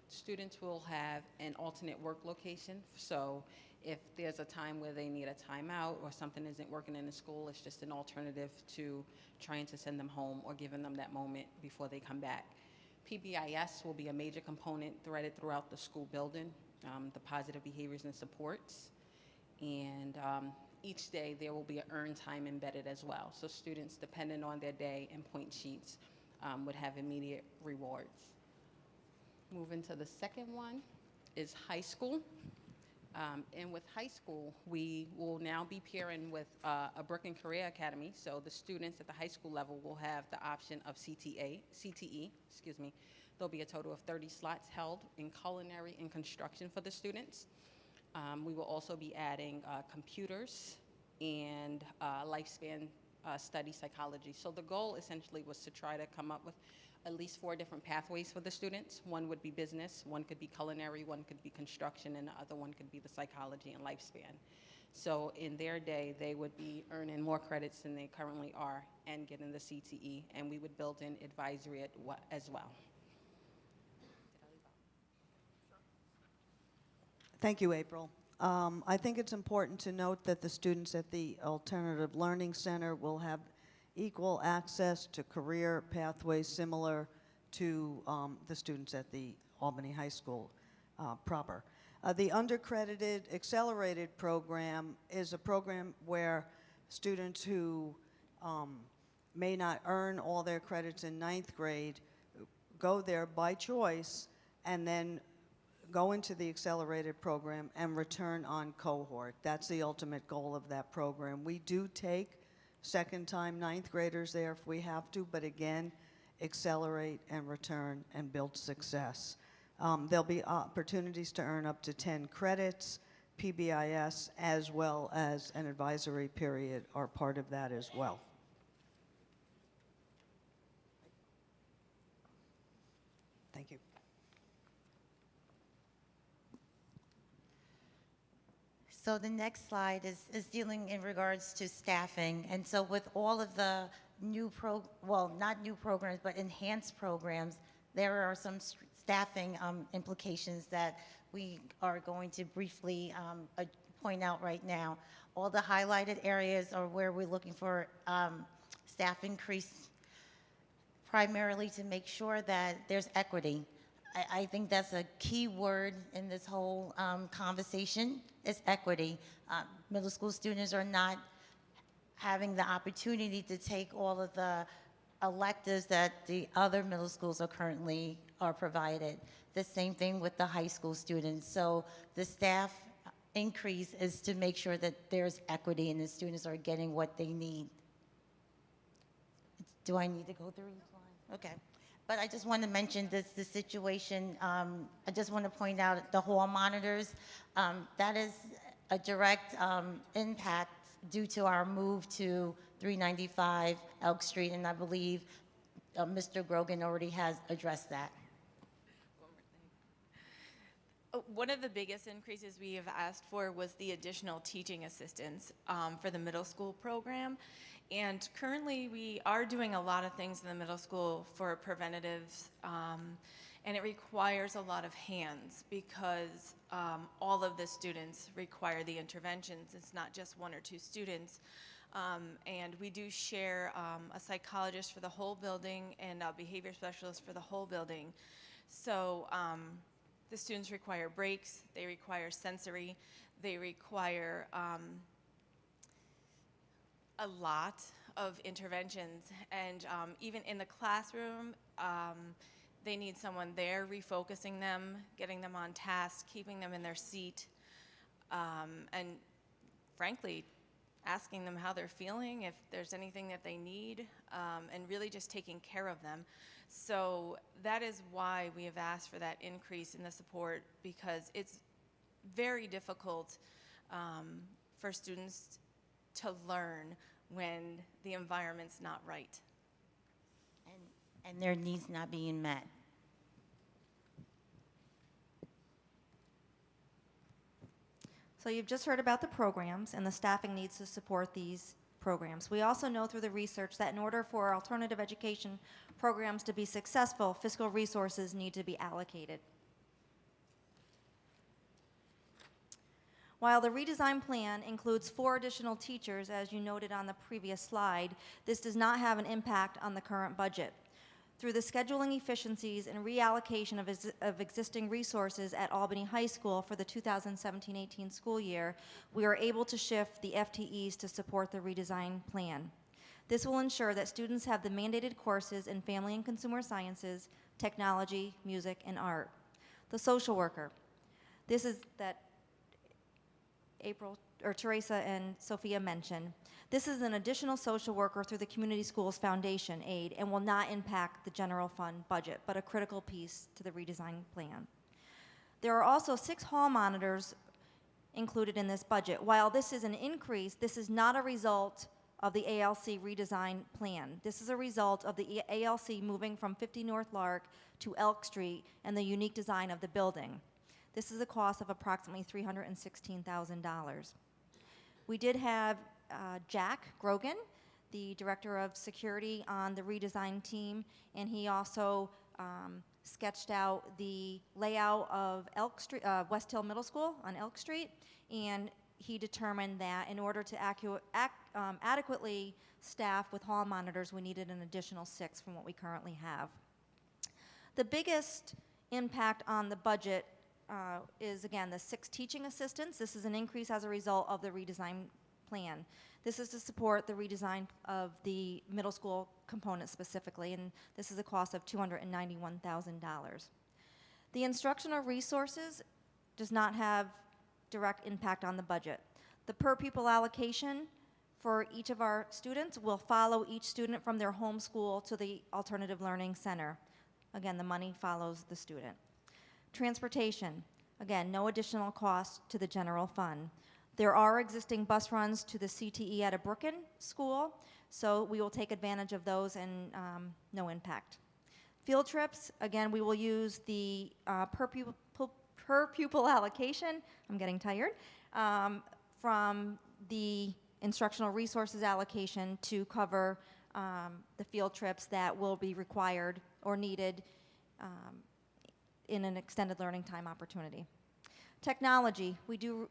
students will have an alternate work location. So if there's a time where they need a timeout or something isn't working in the school, it's just an alternative to trying to send them home or giving them that moment before they come back. PBIS will be a major component threaded throughout the school building, the positive behaviors and supports. And each day there will be an earn time embedded as well. So students, depending on their day and point sheets, would have immediate rewards. Moving to the second one is high school. And with high school, we will now be pairing with a Brooklyn Career Academy. So the students at the high school level will have the option of CTE. There'll be a total of 30 slots held in culinary and construction for the students. We will also be adding computers and lifespan study psychology. So the goal essentially was to try to come up with at least 4 different pathways for the students. One would be business, one could be culinary, one could be construction, and the other one could be the psychology and lifespan. So in their day, they would be earning more credits than they currently are and getting the CTE, and we would build in advisory as well. Thank you, April. I think it's important to note that the students at the Alternative Learning Center will have equal access to career pathways similar to the students at the Albany High School proper. The undercredited accelerated program is a program where students who may not earn all their credits in 9th grade go there by choice and then go into the accelerated program and return on cohort. That's the ultimate goal of that program. We do take second-time 9th graders there if we have to, but again, accelerate and return and build success. There'll be opportunities to earn up to 10 credits. PBIS as well as an advisory period are part of that as well. Thank you. So the next slide is dealing in regards to staffing. And so with all of the new not new programs, but enhanced programs, there are some staffing implications that we are going to briefly point out right now. All the highlighted areas are where we're looking for staff increase, primarily to make sure that there's equity. I think that's a key word in this whole conversation, is equity. Middle school students are not having the opportunity to take all of the electives that the other middle schools are currently provided. The same thing with the high school students. So the staff increase is to make sure that there's equity and the students are getting what they need. Do I need to go through each line? Okay. But I just want to mention the situation. I just want to point out the hall monitors. That is a direct impact due to our move to 395 Elk Street, and I believe Mr. Grogan already has addressed that. One of the biggest increases we have asked for was the additional teaching assistants for the middle school program. And currently, we are doing a lot of things in the middle school for preventatives, and it requires a lot of hands because all of the students require the interventions. It's not just 1 or 2 students. And we do share a psychologist for the whole building and a behavior specialist for the whole building. So the students require breaks, they require sensory, they require a lot of interventions, and even in the classroom, they need someone there refocusing them, getting them on task, keeping them in their seat, and frankly, asking them how they're feeling, if there's anything that they need, and really just taking care of them. So that is why we have asked for that increase in the support, because it's very difficult for students to learn when the environment's not right. And their needs not being met. So you've just heard about the programs and the staffing needs to support these programs. We also know through the research that in order for alternative education programs to be successful, fiscal resources need to be allocated. While the redesign plan includes 4 additional teachers, as you noted on the previous slide, this does not have an impact on the current budget. Through the scheduling efficiencies and reallocation of existing resources at Albany High School for the 2017-18 school year, we are able to shift the FTEs to support the redesign plan. This will ensure that students have the mandated courses in family and consumer sciences, technology, music, and art. The social worker. This is that Teresa and Sophia mentioned. This is an additional social worker through the Community Schools Foundation aid and will not impact the general fund budget, but a critical piece to the redesign plan. There are also 6 hall monitors included in this budget. While this is an increase, this is not a result of the ALC redesign plan. This is a result of the ALC moving from 50 North Lark to Elk Street and the unique design of the building. This is a cost of approximately $316,000. We did have Jack Grogan, the Director of Security on the redesign team, and he also sketched out the layout of Elk Street, West Hill Middle School on Elk Street, and he determined that in order to adequately staff with hall monitors, we needed an additional 6 from what we currently have. The biggest impact on the budget is, again, the 6 teaching assistants. This is an increase as a result of the redesign plan. This is to support the redesign of the middle school component specifically, and this is a cost of $291,000. The instructional resources does not have direct impact on the budget. The per pupil allocation for each of our students will follow each student from their home school to the Alternative Learning Center. Again, the money follows the student. Transportation, again, no additional cost to the general fund. There are existing bus runs to the CTE at a Brooklyn school, so we will take advantage of those and no impact. Field trips, again, we will use the per pupil allocation, I'm getting tired, from the instructional resources allocation to cover the field trips that will be required or needed in an extended learning time opportunity. Technology, we do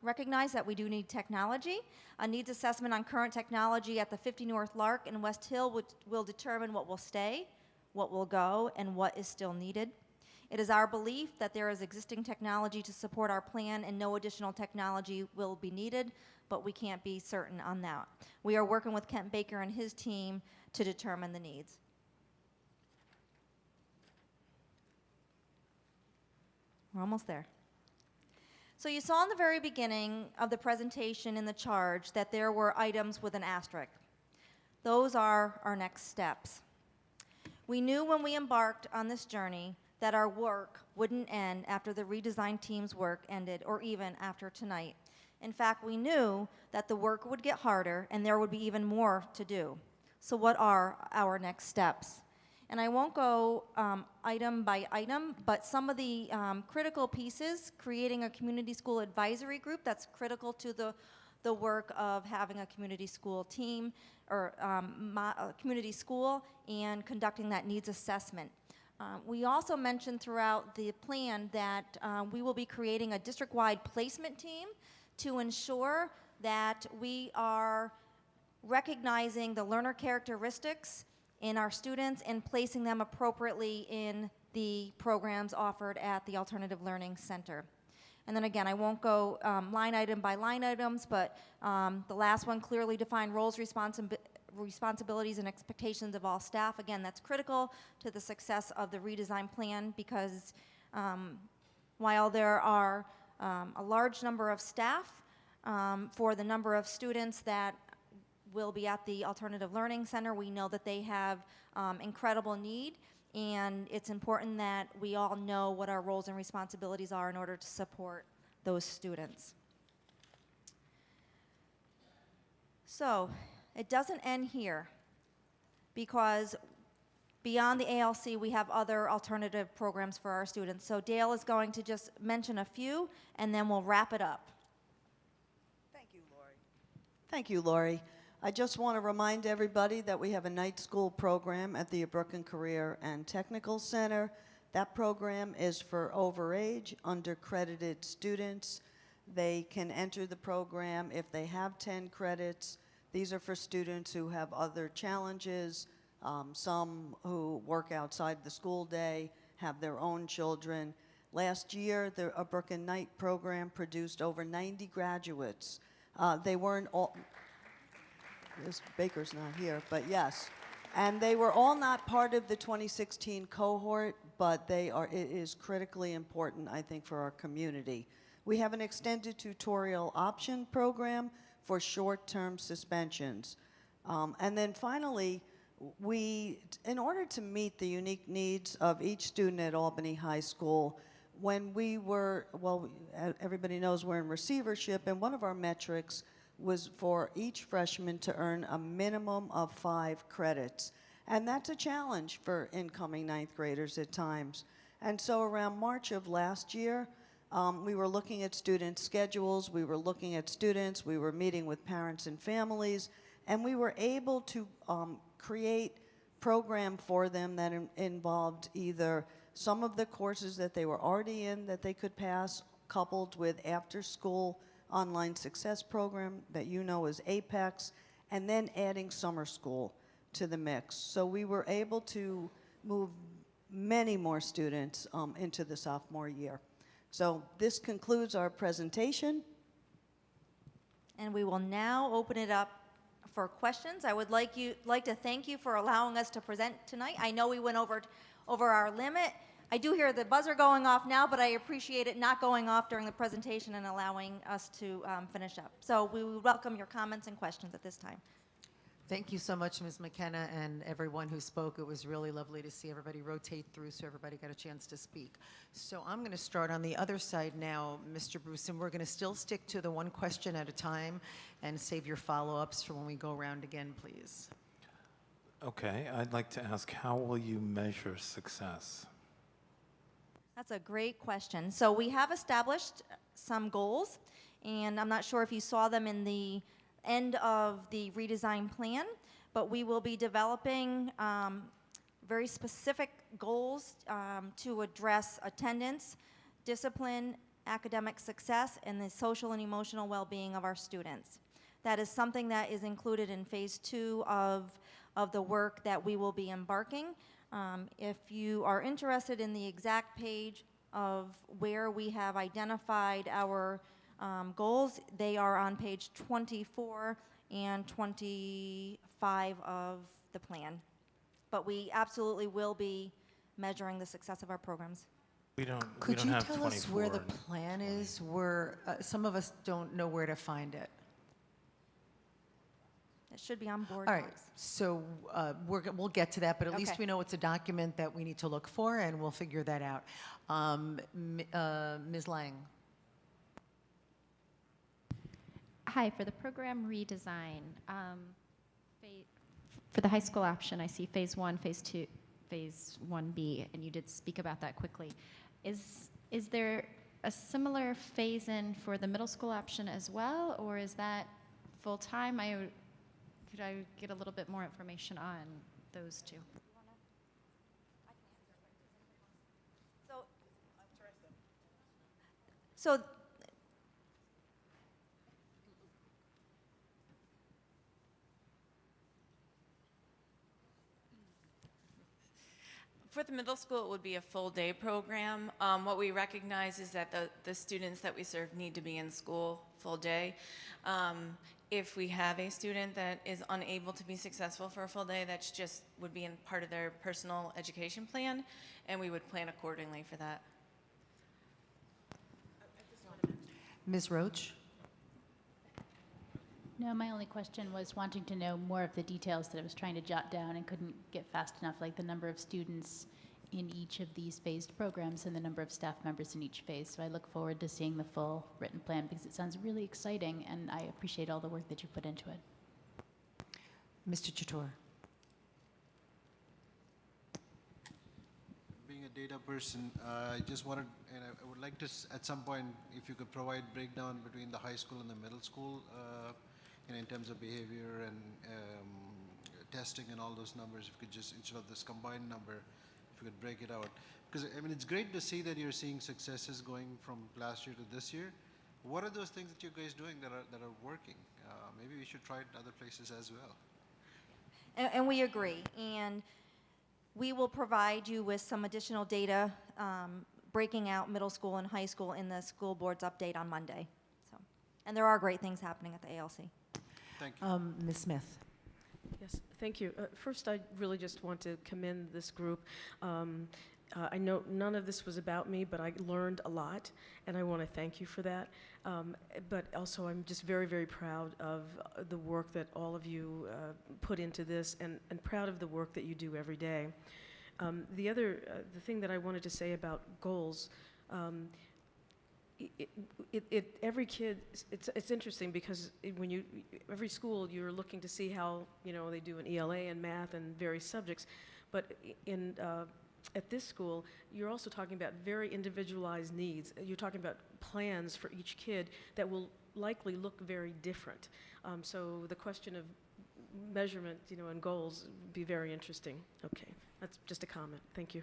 recognize that we do need technology. A needs assessment on current technology at the 50 North Lark and West Hill will determine what will stay, what will go, and what is still needed. It is our belief that there is existing technology to support our plan and no additional technology will be needed, but we can't be certain on that. We are working with Kent Baker and his team to determine the needs. We're almost there. So you saw in the very beginning of the presentation in the charge that there were items with an asterisk. Those are our next steps. We knew when we embarked on this journey that our work wouldn't end after the redesign team's work ended or even after tonight. In fact, we knew that the work would get harder and there would be even more to do. So what are our next steps? And I won't go item by item, but some of the critical pieces, creating a community school advisory group that's critical to the work of having a community school team or a community school and conducting that needs assessment. We also mentioned throughout the plan that we will be creating a district-wide placement team to ensure that we are recognizing the learner characteristics in our students and placing them appropriately in the programs offered at the Alternative Learning Center. And then again, I won't go line item by line items, but the last one, clearly define roles, responsibilities, and expectations of all staff. Again, that's critical to the success of the redesign plan because while there are a large number of staff for the number of students that will be at the Alternative Learning Center, we know that they have incredible need, and it's important that we all know what our roles and responsibilities are in order to support those students. So, it doesn't end here, because beyond the ALC, we have other alternative programs for our students. So Dale is going to just mention a few, and then we'll wrap it up. Thank you, Lori. I just want to remind everybody that we have a night school program at the Abrooken Career and Technical Center. That program is for overage, undercredited students. They can enter the program if they have 10 credits. These are for students who have other challenges, some who work outside the school day, have their own children. Last year, the Abrooken Night program produced over 90 graduates. They weren't all... This Baker's not here, but yes. And they were all not part of the 2016 cohort, but it is critically important, I think, for our community. We have an extended tutorial option program for short-term suspensions. And then finally, in order to meet the unique needs of each student at Albany High School, when we were, well, everybody knows we're in receivership, and one of our metrics was for each freshman to earn a minimum of 5 credits. And that's a challenge for incoming ninth graders at times. And so around March of last year, we were looking at student schedules, we were looking at students, we were meeting with parents and families, and we were able to create program for them that involved either some of the courses that they were already in that they could pass, coupled with after-school online success program that you know is APEX, and then adding summer school to the mix. So we were able to move many more students into the sophomore year. So this concludes our presentation. And we will now open it up for questions. I would like to thank you for allowing us to present tonight. I know we went over our limit. I do hear the buzzer going off now, but I appreciate it not going off during the presentation and allowing us to finish up. So we welcome your comments and questions at this time. Thank you so much, Ms. McKenna, and everyone who spoke. It was really lovely to see everybody rotate through so everybody got a chance to speak. So I'm going to start on the other side now, Mr. Bruce, and we're going to still stick to the one question at a time and save your follow-ups for when we go around again, please. Okay, I'd like to ask, how will you measure success? That's a great question. So we have established some goals, and I'm not sure if you saw them in the end of the redesign plan, but we will be developing very specific goals to address attendance, discipline, academic success, and the social and emotional well-being of our students. That is something that is included in phase 2 of the work that we will be embarking. If you are interested in the exact page of where we have identified our goals, they are on page 24 and 25 of the plan. But we absolutely will be measuring the success of our programs. Could you tell us where the plan is? Some of us don't know where to find it. It should be on board. All right, so we'll get to that, but at least Okay. we know it's a document that we need to look for, and we'll figure that out. Ms. Lang. Hi, for the program redesign, for the high school option, I see phase 1, phase 2, phase 1B, and you did speak about that quickly. Is there a similar phase-in for the middle school option as well, or is that full-time? Could I get a little bit more information on those two? So For the middle school, it would be a full-day program. What we recognize is that the students that we serve need to be in school full day. If we have a student that is unable to be successful for a full day, that's just would be in part of their personal education plan, and we would plan accordingly for that. Ms. Roach? No, my only question was wanting to know more of the details that I was trying to jot down and couldn't get fast enough, like the number of students in each of these phased programs and the number of staff members in each phase. So I look forward to seeing the full written plan because it sounds really exciting and I appreciate all the work that you put into it. Mr. Chator. Being a data person, I just wanted, and I would like to, at some point, if you could provide breakdown between the high school and the middle school in terms of behavior and testing and all those numbers, if you could just, instead of this combined number, if you could break it out. Because, I mean, it's great to see that you're seeing successes going from last year to this year. What are those things that you guys doing that are working? Maybe we should try it in other places as well. And we agree. And we will provide you with some additional data breaking out middle school and high school in the school board's update on Monday. So, and there are great things happening at the ALC. Thank you. Ms. Smith. Yes, thank you. First, I really just want to commend this group. I know none of this was about me, but I learned a lot, and I want to thank you for that. But also, I'm just very, very proud of the work that all of you put into this, and proud of the work that you do every day. The thing that I wanted to say about goals, every kid, it's interesting because when every school, you're looking to see how, they do in ELA and math and various subjects, but at this school, you're also talking about very individualized needs. You're talking about plans for each kid that will likely look very different. So the question of measurement, and goals would be very interesting. Okay, that's just a comment. Thank you.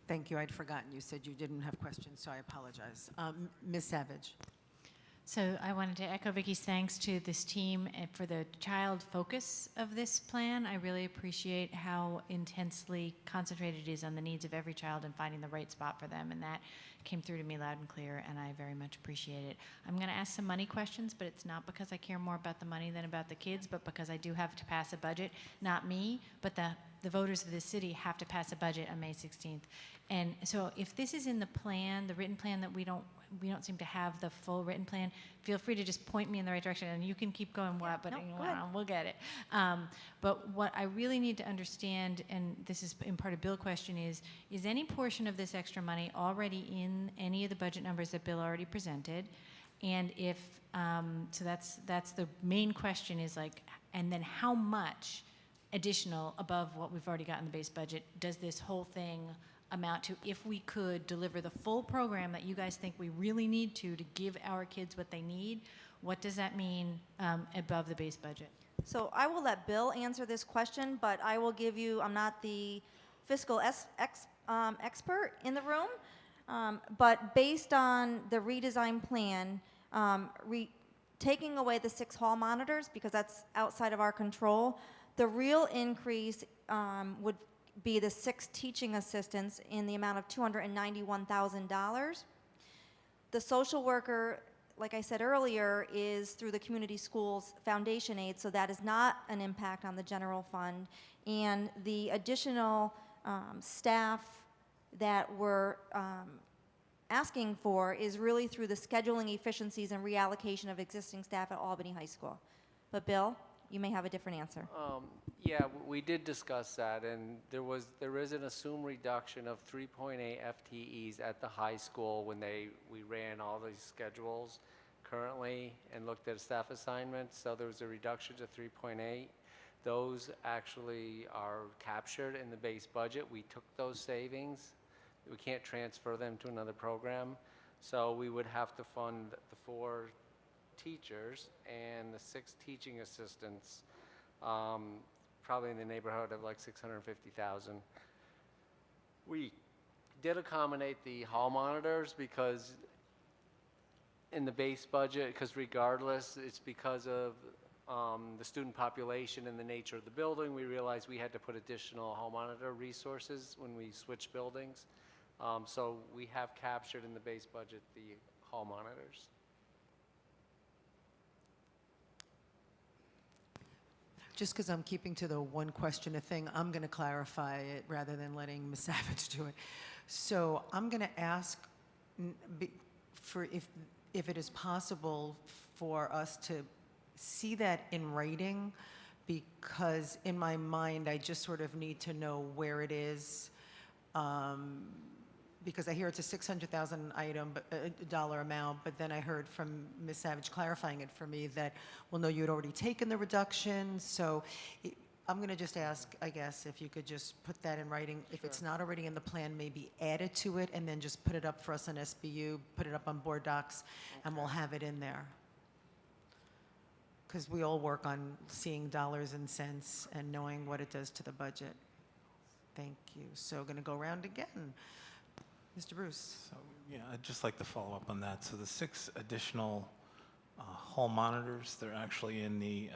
Thank you. I'd forgotten you said you didn't have questions, so I apologize. Ms. Savage. So I wanted to echo Vicky's thanks to this team for the child focus of this plan. I really appreciate how intensely concentrated it is on the needs of every child and finding the right spot for them, and that came through to me loud and clear, and I very much appreciate it. I'm going to ask some money questions, but it's not because I care more about the money than about the kids, but because I do have to pass a budget. Not me, but the voters of this city have to pass a budget on May 16th. And so if this is in the plan, the written plan, that we don't seem to have the full written plan, feel free to just point me in the right direction, and you can keep going but we'll get it. But what I really need to understand, and this is in part a Bill question, is any portion of this extra money already in any of the budget numbers that Bill already presented? And if, so that's the main question, is like, and then how much additional above what we've already got in the base budget does this whole thing amount to, if we could deliver the full program that you guys think we really need to give our kids what they need? What does that mean above the base budget? So I will let Bill answer this question, but I will give you, I'm not the fiscal expert in the room, but based on the redesign plan, taking away the 6 hall monitors, because that's outside of our control, the real increase would be the 6 teaching assistants in the amount of $291,000. The social worker, like I said earlier, is through the Community Schools Foundation aid, so that is not an impact on the general fund. And the additional staff that we're asking for is really through the scheduling efficiencies and reallocation of existing staff at Albany High School. But Bill, you may have a different answer. Yeah, we did discuss that, and there is an assumed reduction of 3.8 FTEs at the high school when we ran all these schedules currently and looked at staff assignments. So there was a reduction to 3.8. Those actually are captured in the base budget. We took those savings. We can't transfer them to another program. So we would have to fund the 4 teachers and the 6 teaching assistants, probably in the neighborhood of like $650,000. We did accommodate the hall monitors because in the base budget, because regardless, it's because of the student population and the nature of the building, we realized we had to put additional hall monitor resources when we switched buildings. So we have captured in the base budget the hall monitors. Just because I'm keeping to the one question a thing, I'm going to clarify it rather than letting Ms. Savage do it. So I'm going to ask for if it is possible for us to see that in writing, because in my mind I just sort of need to know where it is. Because I hear it's a $600,000 item, dollar amount, but then I heard from Ms. Savage clarifying it for me that, well, no, you had already taken the reduction. So I'm going to just ask, I guess, if you could just put that in writing. Sure. If it's not already in the plan, maybe add it to it and then just put it up for us on SBU, put it up on board docs, okay, and we'll have it in there. because we all work on seeing dollars and cents and knowing what it does to the budget. Thank you. So going to go around again. Mr. Bruce. So, yeah, I'd just like to follow up on that. So the 6 additional hall monitors, they're actually in the,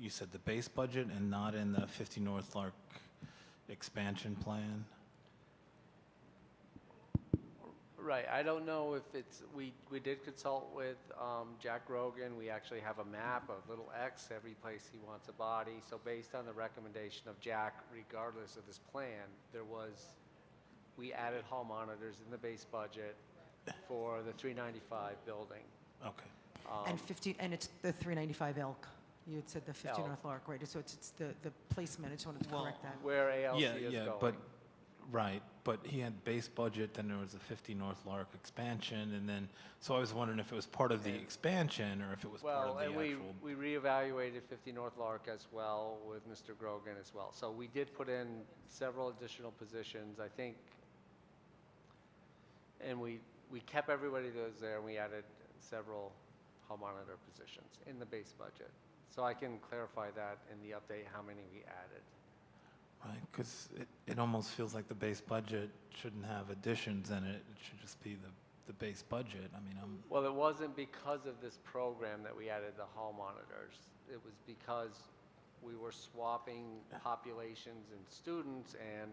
you said the base budget and not in the 50 North Lark expansion plan? Right, I don't know if it's, we did consult with Jack Rogan. We actually have a map, a little X, every place he wants a body. So based on the recommendation of Jack, regardless of this plan, we added hall monitors in the base budget for the 395 building. Okay. And it's the 395 Elk. You had said the 50 Elk. North Lark, right? So it's the placement. I just wanted to correct that. Where ALC Yeah, is yeah, going. but, right, but he had base budget, then there was a 50 North Lark expansion, and then, so I was wondering if it was part of the expansion or if it was part of Well, the and actual. we reevaluated 50 North Lark as well with Mr. Grogan as well. So we did put in several additional positions, I think, and we kept everybody that was there, and we added several hall monitor positions in the base budget. So I can clarify that in the update, how many we added. Right, because it almost feels like the base budget shouldn't have additions in it. It should just be the base budget. I mean, Well, it wasn't because of this program that we added the hall monitors. It was because we were swapping populations and students, and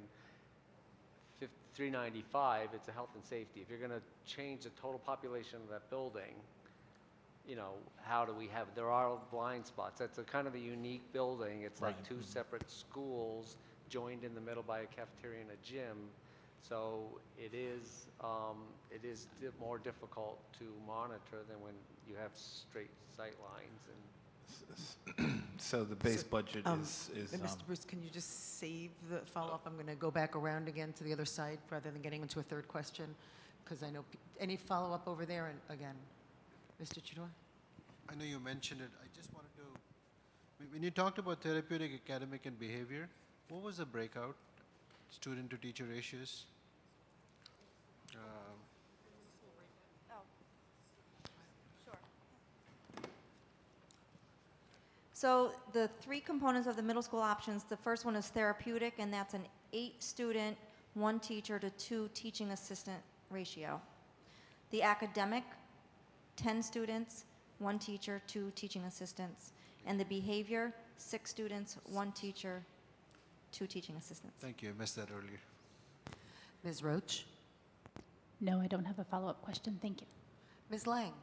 395, it's a health and safety. If you're going to change the total population of that building, you know, how do we have, there are blind spots. That's a kind of a unique building. It's like Right. two separate schools joined in the middle by a cafeteria and a gym. So it is more difficult to monitor than when you have straight sight lines. And so the base budget is. Mr. Bruce, can you just save the follow-up? I'm going to go back around again to the other side rather than getting into a third question, because I know, any follow-up over there, and again, Mr. Chidor? I know you mentioned it. I just wanted to, when you talked about therapeutic, academic, and behavior, what was the breakout? Student to teacher ratios? So the 3 components of the middle school options, the first one is therapeutic, and that's an 8-student, 1 teacher to 2 teaching assistant ratio. The academic, 10 students, 1 teacher, 2 teaching assistants. And the behavior, 6 students, 1 teacher, 2 teaching assistants. Thank you. I missed that earlier. Ms. Roach? No, I don't have a follow-up question. Thank you. Ms. Lang?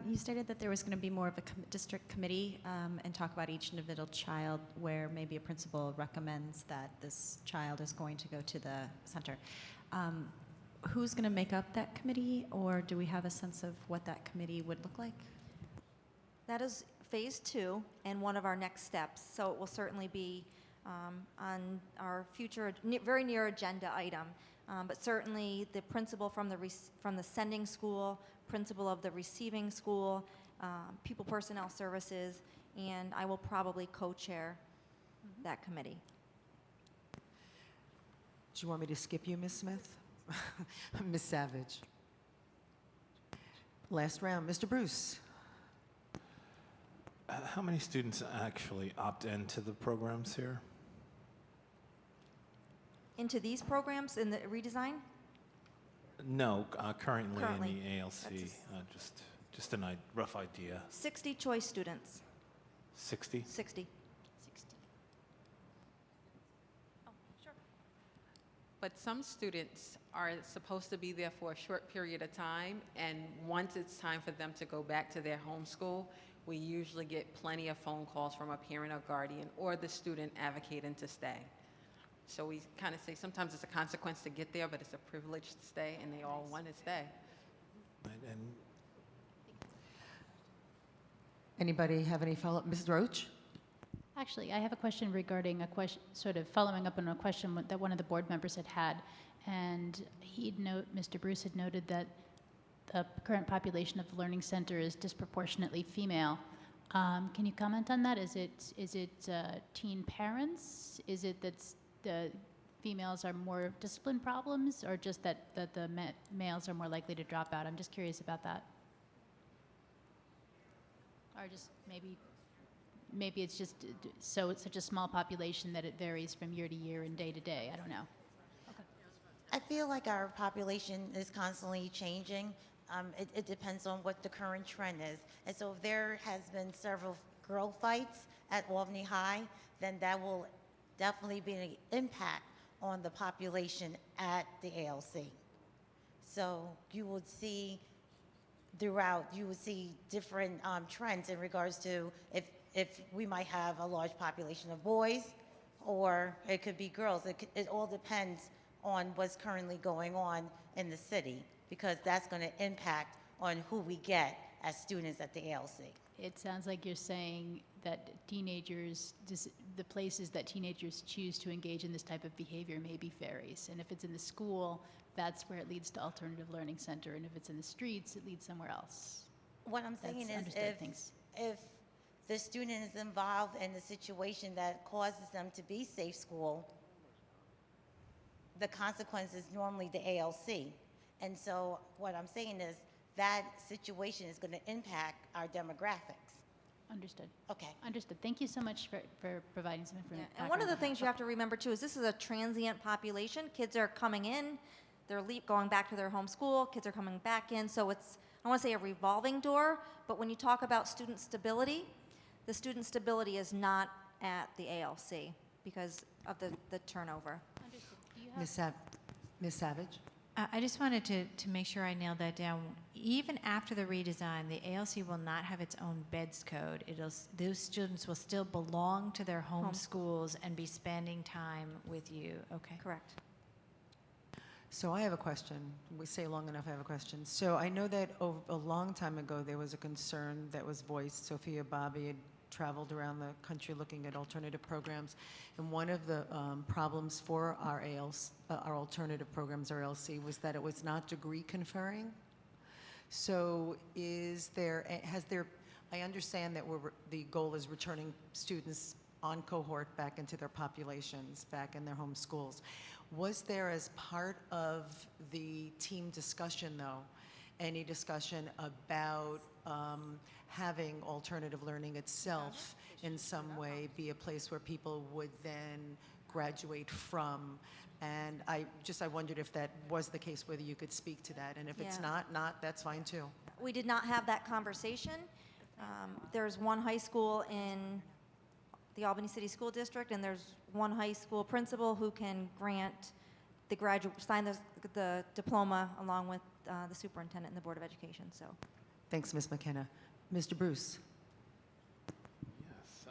You stated that there was going to be more of a district committee and talk about each individual child, where maybe a principal recommends that this child is going to go to the center. Who's going to make up that committee, or do we have a sense of what that committee would look like? That is phase 2 and one of our next steps. So it will certainly be on our future, very near agenda item. But certainly the principal from the sending school, principal of the receiving school, people personnel services, and I will probably co-chair that committee. Do you want me to skip you, Ms. Smith? Ms. Savage? Last round, Mr. Bruce? How many students actually opt into the programs here? Into these programs in the redesign? No, currently Currently. in the ALC, just a rough idea. 60 choice students. 60? 60. But some students are supposed to be there for a short period of time, and once it's time for them to go back to their home school, we usually get plenty of phone calls from a parent or guardian or the student advocating to stay. So we kind of say sometimes it's a consequence to get there, but it's a privilege to stay, and they all want to stay. And Anybody have any follow-up? Mrs. Roach? Actually, I have a question regarding a question, sort of following up on a question that one of the board members had. And Mr. Bruce had noted that the current population of the Learning Center is disproportionately female. Can you comment on that? Is it teen parents? Is it that the females are more discipline problems, or just that the males are more likely to drop out? I'm just curious about that. Or just maybe it's just so it's such a small population that it varies from year to year and day to day. I don't know. I feel like our population is constantly changing. It depends on what the current trend is. And so if there has been several girl fights at Albany High, then that will definitely be an impact on the population at the ALC. So you would see throughout, you would see different trends in regards to if we might have a large population of boys or it could be girls. It all depends on what's currently going on in the city, because that's going to impact on who we get as students at the ALC. It sounds like you're saying that teenagers, the places that teenagers choose to engage in this type of behavior maybe varies. And if it's in the school, that's where it leads to alternative learning center. And if it's in the streets, it leads somewhere else. What I'm saying That's is understood. if the student is involved in a situation that causes them to be safe school, the consequence is normally the ALC. And so what I'm saying is that situation is going to impact our demographics. Understood. Okay. Understood. Thank you so much for providing some information. And one of the things you have to remember too is this is a transient population. Kids are coming in, they're going back to their home school, kids are coming back in, so it's, I want to say a revolving door, but when you talk about student stability, the student stability is not at the ALC because of the turnover. Ms. Savage? I just wanted to make sure I nailed that down. Even after the redesign, the ALC will not have its own beds code. Those students will still belong to their home schools and be spending time with you. Okay. Correct. So I have a question. We say long enough, I have a question. So I know that a long time ago, there was a concern that was voiced. Sophia Bobby had traveled around the country looking at alternative programs. And one of the problems for our our alternative programs, our ALC, was that it was not degree conferring. So I understand that the goal is returning students on cohort back into their populations, back in their home schools. Was there, as part of the team discussion, though, any discussion about having alternative learning itself in some way be a place where people would then graduate from? And I wondered if that was the case, whether you could speak to that. And if it's not, that's fine too. We did not have that conversation. There's one high school in the Albany City School District, and there's one high school principal who can grant sign the diploma along with the superintendent and the Board of Education. So, Thanks, Ms. McKenna. Mr. Bruce? Yes.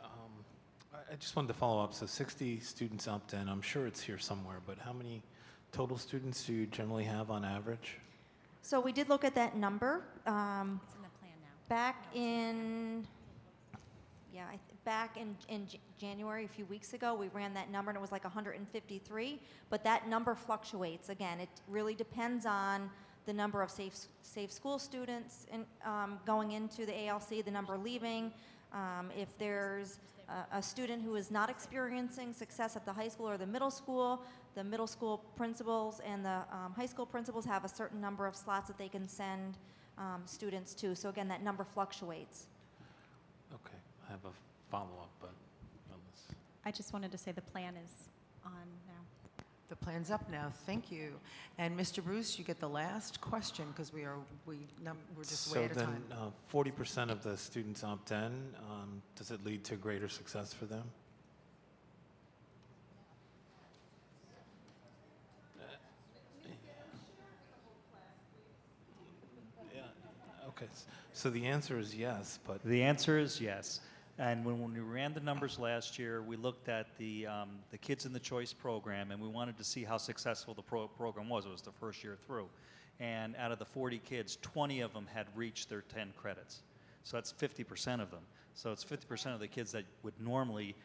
I just wanted to follow up. So 60 students opt in. I'm sure it's here somewhere, but how many total students do you generally have on average? so we did look at that number. It's in the plan now. Back in, back in January, a few weeks ago, we ran that number and it was like 153, but that number fluctuates. Again, it really depends on the number of safe school students going into the ALC, the number leaving. If there's a student who is not experiencing success at the high school or the middle school principals and the high school principals have a certain number of slots that they can send students to. So again, that number fluctuates. Okay, I have a follow-up, but on this. I just wanted to say the plan is on now. The plan's up now. Thank you. And Mr. Bruce, you get the last question because we're just way out of time. So then 40% of the students opt in. Does it lead to greater success for them? Yeah. Okay. So the answer is yes, but The answer is yes. And when we ran the numbers last year, we looked at the Kids in the Choice program, and we wanted to see how successful the program was. It was the first year through. And out of the 40 kids, 20 of them had reached their 10 credits. So that's 50% of them. So it's 50% of the kids that would normally,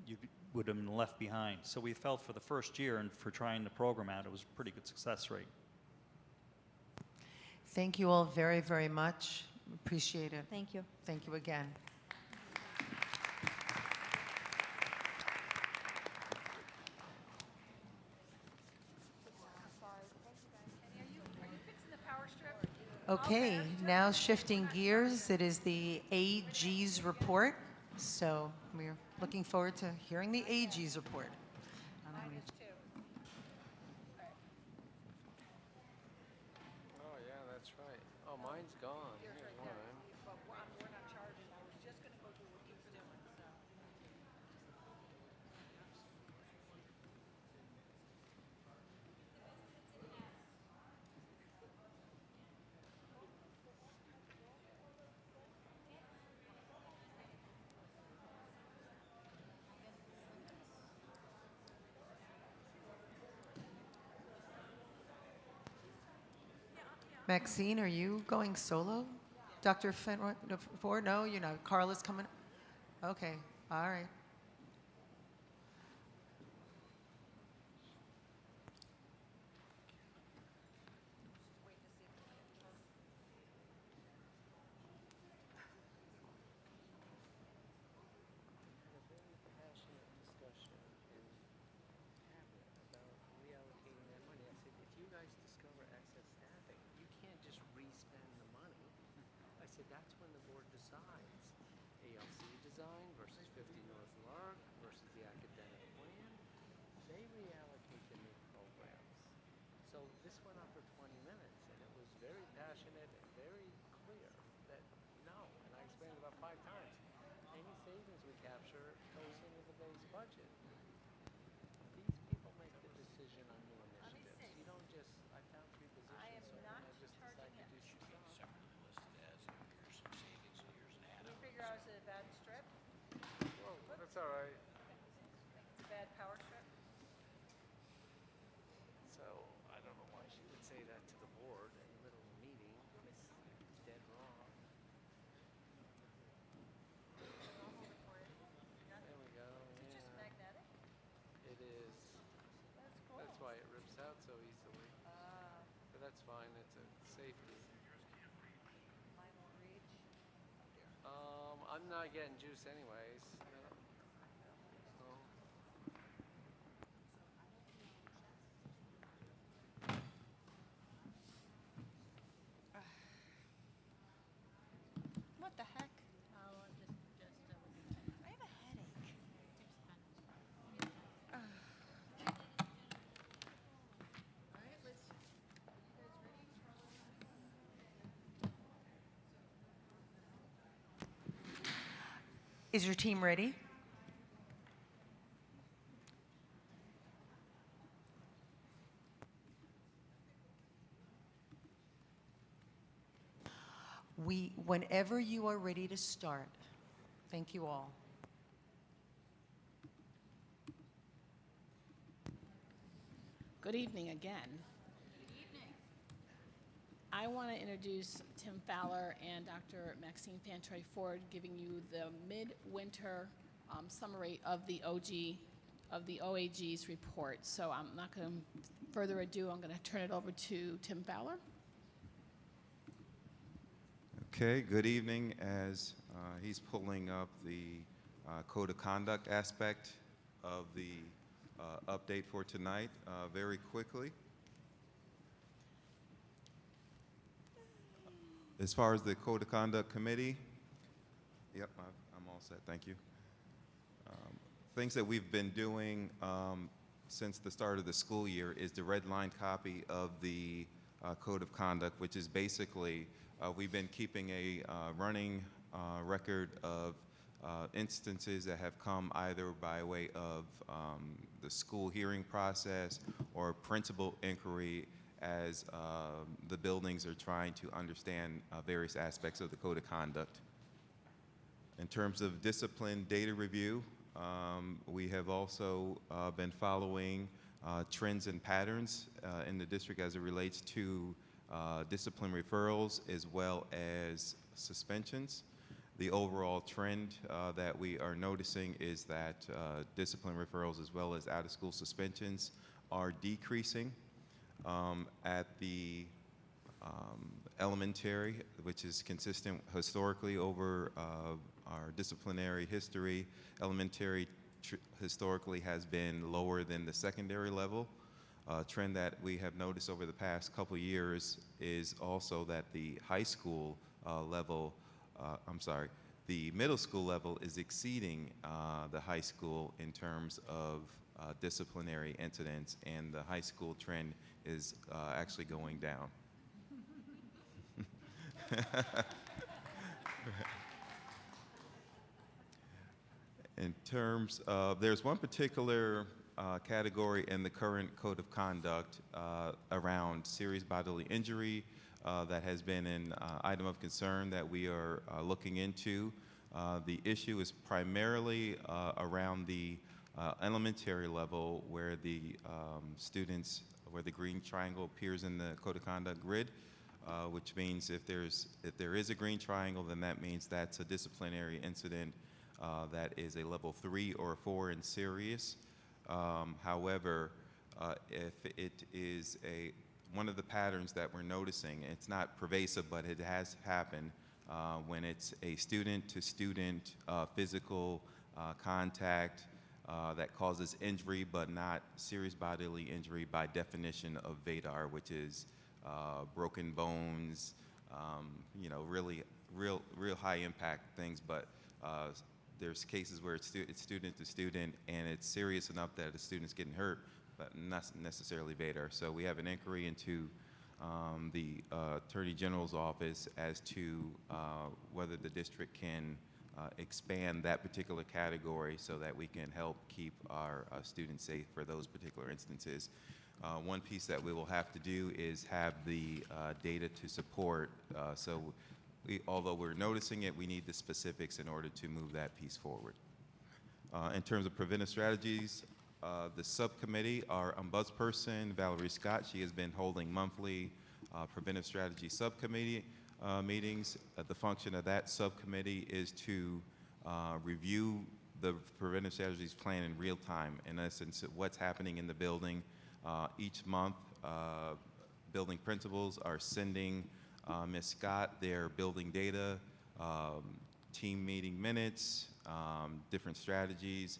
you would have been left behind. So we felt for the first year and for trying the program out, it was a pretty good success rate. Thank you all very, very much. Appreciate it. Thank you. Thank you again. Are you fixing the power strip? Okay, now shifting gears, it is the AG's report. So we're looking forward to hearing the AG's report. Oh, yeah, that's right. Oh, mine's gone. Here's one. Maxine, are you going solo? Dr. Ford? No, you're not. Carla's coming. Okay, all right. I said, that's when the board decides. ALC design versus 50 North Lark versus the academic plan. They reallocate the new programs. So this went on for 20 minutes, and it was very passionate and very clear that no, and I explained it about 5 times. Any savings we capture goes into the base budget. These people make the decision on new initiatives. You don't just, I found 3 positions, so I just decided to do some stuff. Well, that's all right. It's a bad power strip. So I don't know why she would say that to the board in the middle of a meeting. It's dead wrong. There we go. Is it just magnetic? It is. That's cool. That's why it rips out so easily. But that's fine. It's a safety. Mine won't reach. I'm not getting juice anyways. So. What the heck? I have a headache. All right, let's. You guys ready? Is your team ready? Whenever you are ready to start, thank you all. Good evening again. Good evening. I want to introduce Tim Fowler and Dr. Maxine Fantroy Ford, giving you the midwinter summary of the OAG's report. So I'm not going to further ado. I'm going to turn it over to Tim Fowler. Okay, good evening. As he's pulling up the code of conduct aspect of the update for tonight, very quickly. As far as the Code of Conduct Committee, yep, I'm all set, thank you. Things that we've been doing since the start of the school year is the red line copy of the Code of Conduct, which is basically, we've been keeping a running record of instances that have come either by way of the school hearing process or principal inquiry as the buildings are trying to understand various aspects of the Code of Conduct. In terms of discipline data review, we have also been following trends and patterns in the district as it relates to discipline referrals as well as suspensions. The overall trend that we are noticing is that discipline referrals as well as out-of-school suspensions are decreasing. At the elementary, which is consistent historically over our disciplinary history, elementary historically has been lower than the secondary level. trend that we have noticed over the past couple years is also that the high school the middle school level is exceeding the high school in terms of disciplinary incidents, and the high school trend is actually going down. In terms of, there's one particular category in the current code of conduct around serious bodily injury that has been an item of concern that we are looking into. The issue is primarily around the elementary level where the students, where the green triangle appears in the code of conduct grid, which means if there is a green triangle, then that means that's a disciplinary incident that is a level 3 or 4 in serious. However, if it is one of the patterns that we're noticing, it's not pervasive, but it has happened when it's a student-to-student physical contact that causes injury, but not serious bodily injury by definition of VADAR, which is broken bones, really real high impact things, but there's cases where it's student to student and it's serious enough that the student's getting hurt, but not necessarily VADAR. So we have an inquiry into the Attorney General's office as to whether the district can expand that particular category so that we can help keep our students safe for those particular instances. One piece that we will have to do is have the data to support. Although we're noticing it, we need the specifics in order to move that piece forward. In terms of preventive strategies, the subcommittee, our ombudsperson, Valerie Scott, she has been holding monthly preventive strategy subcommittee meetings. The function of that subcommittee is to review the preventive strategies plan in real time. In essence, what's happening in the building. Each month, building principals are sending Ms. Scott their building data, team meeting minutes, different strategies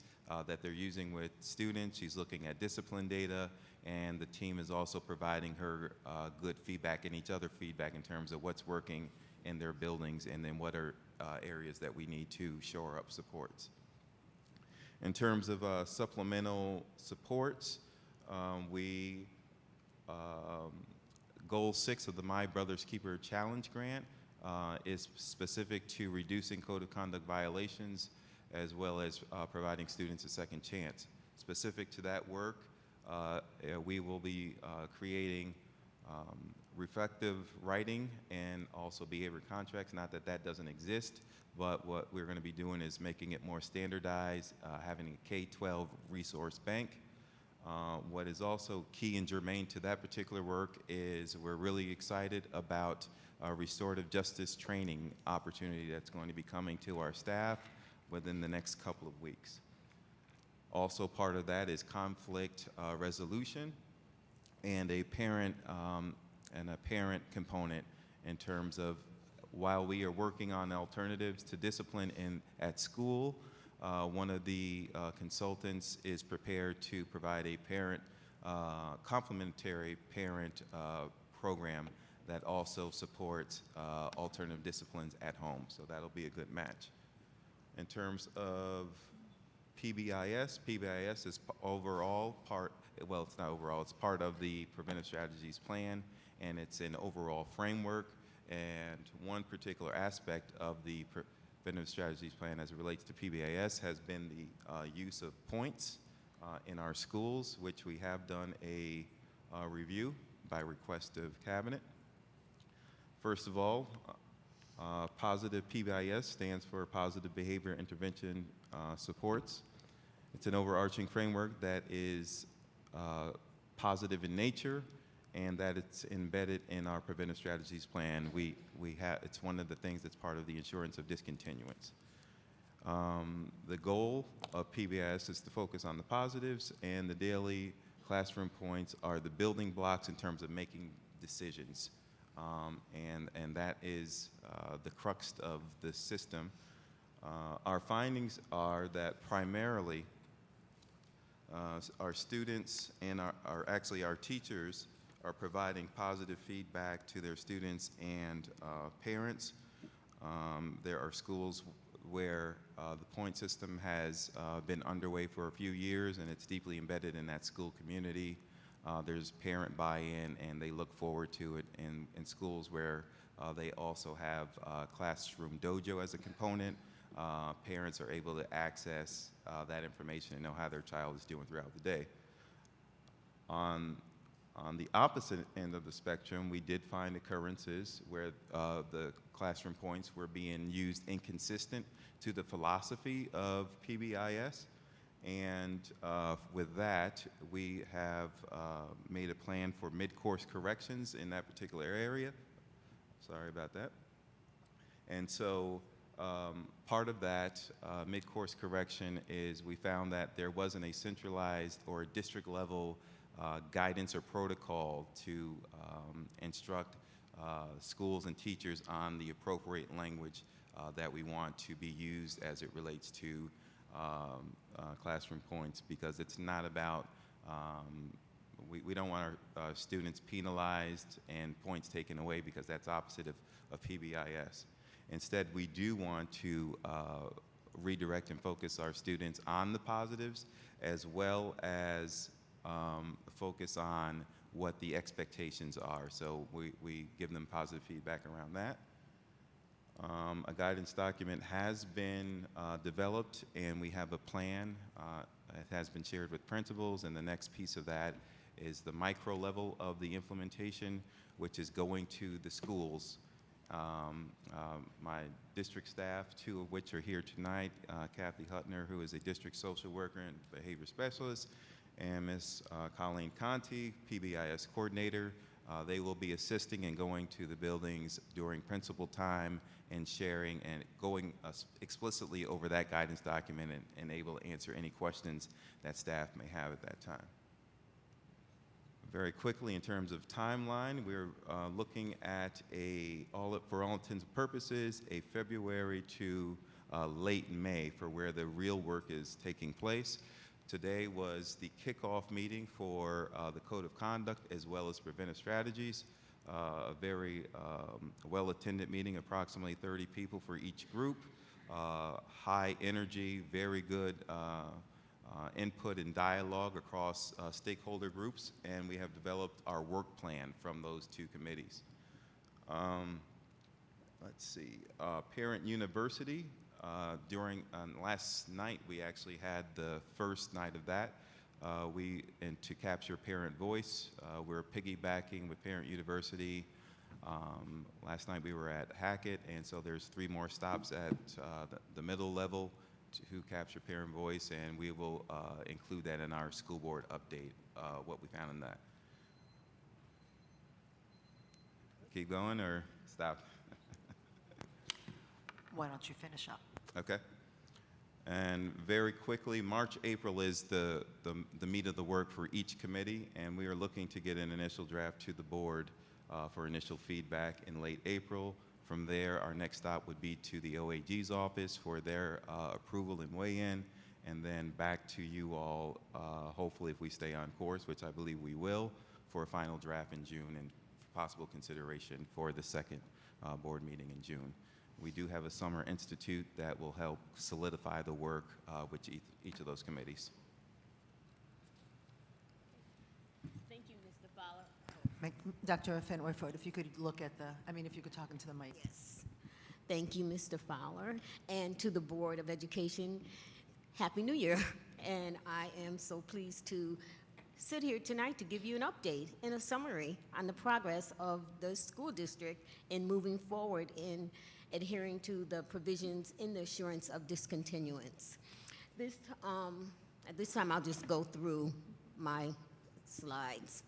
that they're using with students. She's looking at discipline data, and the team is also providing her good feedback and each other feedback in terms of what's working in their buildings and then what are areas that we need to shore up supports. In terms of supplemental supports, Goal 6 of the My Brother's Keeper Challenge Grant is specific to reducing code of conduct violations as well as providing students a second chance. Specific to that work, we will be creating reflective writing and also behavior contracts. Not that that doesn't exist, but what we're going to be doing is making it more standardized, having a K-12 resource bank. What is also key and germane to that particular work is we're really excited about a restorative justice training opportunity that's going to be coming to our staff within the next couple of weeks. Also part of that is conflict resolution and a parent component in terms of while we are working on alternatives to discipline at school, one of the consultants is prepared to provide a complementary parent program that also supports alternative disciplines at home. So that'll be a good match. In terms of PBIS is overall part, well, it's not overall, it's part of the Preventive Strategies Plan, and it's an overall framework. And one particular aspect of the Preventive Strategies Plan as it relates to PBIS has been the use of points in our schools, which we have done a review by request of Cabinet. First of all, positive PBIS stands for Positive Behavior Intervention Supports. It's an overarching framework that is positive in nature and that it's embedded in our Preventive Strategies Plan. It's one of the things that's part of the insurance of discontinuance. The goal of PBIS is to focus on the positives, and the daily classroom points are the building blocks in terms of making decisions. And that is the crux of the system. Our findings are that primarily Our students and actually our teachers are providing positive feedback to their students and parents. There are schools where the point system has been underway for a few years and it's deeply embedded in that school community. There's parent buy-in and they look forward to it in schools where they also have Classroom Dojo as a component. Parents are able to access that information and know how their child is doing throughout the day. On the opposite end of the spectrum, we did find occurrences where the classroom points were being used inconsistent to the philosophy of PBIS. And with that, we have made a plan for mid-course corrections in that particular area. Sorry about that. And so part of that mid-course correction is we found that there wasn't a centralized or district level guidance or protocol to instruct schools and teachers on the appropriate language that we want to be used as it relates to classroom points, because it's not about, we don't want our students penalized and points taken away, because that's opposite of PBIS. Instead, we do want to redirect and focus our students on the positives, as well as focus on what the expectations are. So we give them positive feedback around that. A guidance document has been developed, and we have a plan. It has been shared with principals, and the next piece of that is the micro level of the implementation, which is going to the schools. My district staff, two of which are here tonight, Kathy Hutner, who is a district social worker and behavior specialist, and Ms. Colleen Conti, PBIS coordinator. They will be assisting and going to the buildings during principal time and sharing and going explicitly over that guidance document and able to answer any questions that staff may have at that time. Very quickly, in terms of timeline, we're looking at for all intents and purposes, a February to late May for where the real work is taking place. Today was the kickoff meeting for the Code of Conduct as well as preventive strategies. A very well-attended meeting, approximately 30 people for each group. High energy, very good input and dialogue across stakeholder groups, and we have developed our work plan from those two committees. Let's see, Parent University. During last night, we actually had the first night of that. And to capture parent voice, we're piggybacking with Parent University. Last night we were at Hackett, and so there's 3 more stops at the middle level to capture parent voice, and we will include that in our school board update, what we found in that. Keep going or stop? Why don't you finish up? Okay. And very quickly, March, April is the meat of the work for each committee, and we are looking to get an initial draft to the board for initial feedback in late April. From there, our next stop would be to the OAG's office for their approval and weigh-in, and then back to you all, hopefully if we stay on course, which I believe we will, for a final draft in June and possible consideration for the second board meeting in June. We do have a summer institute that will help solidify the work with each of those committees. Thank you, Mr. Fowler. Dr. Fenway-Ford, if you could look at if you could talk into the mic. Yes. Thank you, Mr. Fowler, and to the Board of Education, Happy New Year. And I am so pleased to sit here tonight to give you an update and a summary on the progress of the school district in moving forward in adhering to the provisions in the assurance of discontinuance. At this time, I'll just go through my slides.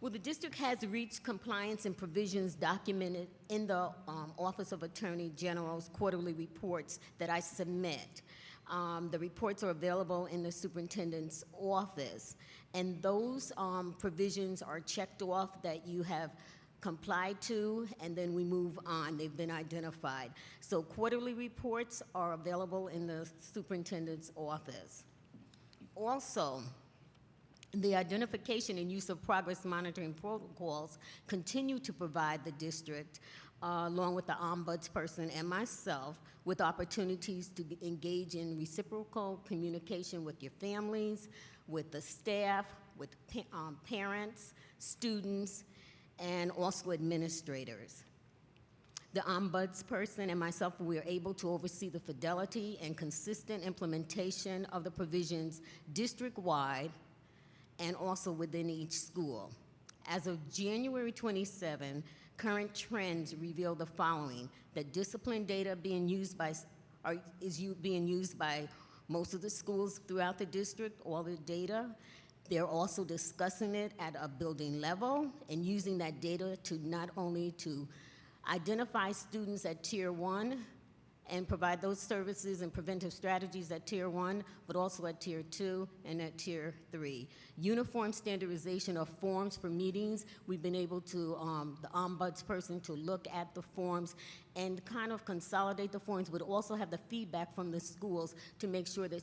Well, the district has reached compliance and provisions documented in the Office of Attorney General's quarterly reports that I submit. The reports are available in the superintendent's office, and those provisions are checked off that you have complied to, and then we move on. They've been identified. So quarterly reports are available in the superintendent's office. Also, the identification and use of progress monitoring protocols continue to provide the district, along with the ombudsperson and myself, with opportunities to engage in reciprocal communication with your families, with the staff, with parents, students, and also administrators. The ombudsperson and myself, we are able to oversee the fidelity and consistent implementation of the provisions district-wide and also within each school. As of January 27, current trends reveal the following: that discipline data being used by most of the schools throughout the district, all the data. They're also discussing it at a building level and using that data to not only to identify students at Tier 1 and provide those services and preventive strategies at Tier 1, but also at Tier 2 and at Tier 3. Uniform standardization of forms for meetings. We've been able to, the ombudsperson, to look at the forms and kind of consolidate the forms, but also have the feedback from the schools to make sure that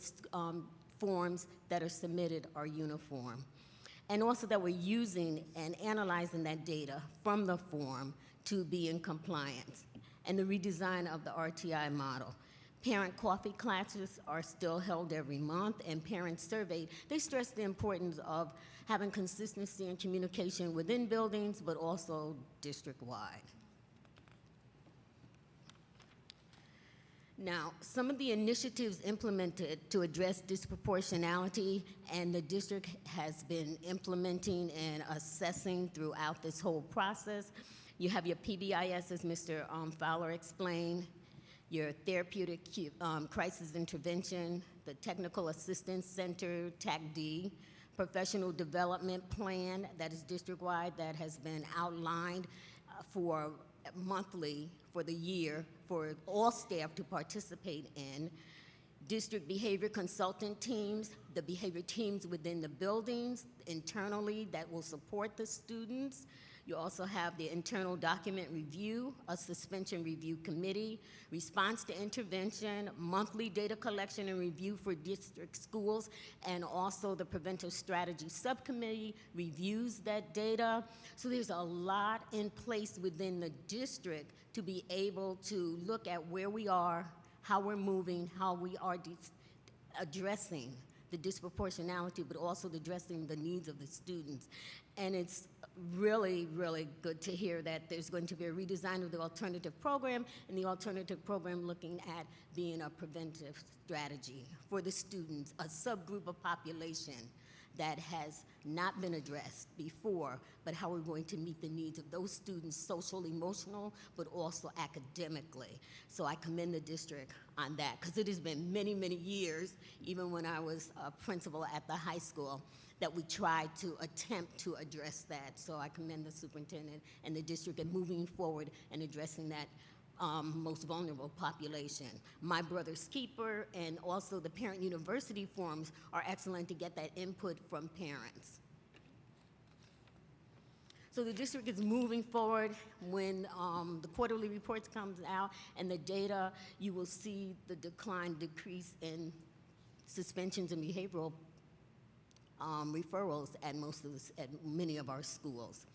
forms that are submitted are uniform. And also that we're using and analyzing that data from the form to be in compliance. And the redesign of the RTI model. Parent coffee classes are still held every month, and parents surveyed. They stress the importance of having consistency and communication within buildings, but also district-wide. Now, some of the initiatives implemented to address disproportionality, and the district has been implementing and assessing throughout this whole process. You have your PBIS, as Mr. Fowler explained, your therapeutic crisis intervention, the Technical Assistance Center, TACD, professional development plan that is district-wide that has been outlined for monthly for the year for all staff to participate in. District behavior consultant teams, the behavior teams within the buildings internally that will support the students. You also have the internal document review, a suspension review committee, response to intervention, monthly data collection and review for district schools, and also the preventive strategy subcommittee reviews that data. So there's a lot in place within the district to be able to look at where we are, how we're moving, how we are addressing the disproportionality, but also addressing the needs of the students. And it's really, really good to hear that there's going to be a redesign of the alternative program, and the alternative program looking at being a preventive strategy for the students, a subgroup of population that has not been addressed before, but how we're going to meet the needs of those students, social, emotional, but also academically. So I commend the district on that, because it has been many, many years, even when I was a principal at the high school, that we tried to attempt to address that. So I commend the superintendent and the district in moving forward and addressing that most vulnerable population. My Brother's Keeper and also the Parent University forums are excellent to get that input from parents. So the district is moving forward. When the quarterly reports comes out and the data, you will see the decrease in suspensions and behavioral referrals at many of our schools.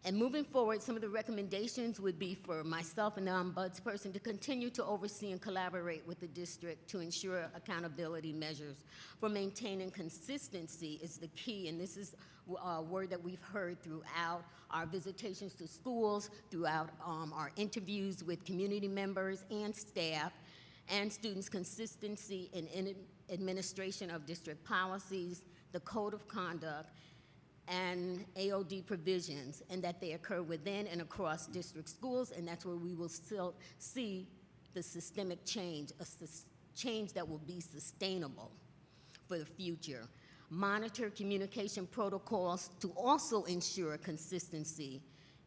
And moving forward, some of the recommendations would be for myself and the ombudsperson to continue to oversee and collaborate with the district to ensure accountability measures. For maintaining consistency is the key, and this is a word that we've heard throughout our visitations to schools, throughout our interviews with community members and staff, and students' consistency in administration of district policies, the code of conduct, and AOD provisions, and that they occur within and across district schools, and that's where we will still see the systemic change, change that will be sustainable for the future. Monitor communication protocols to also ensure consistency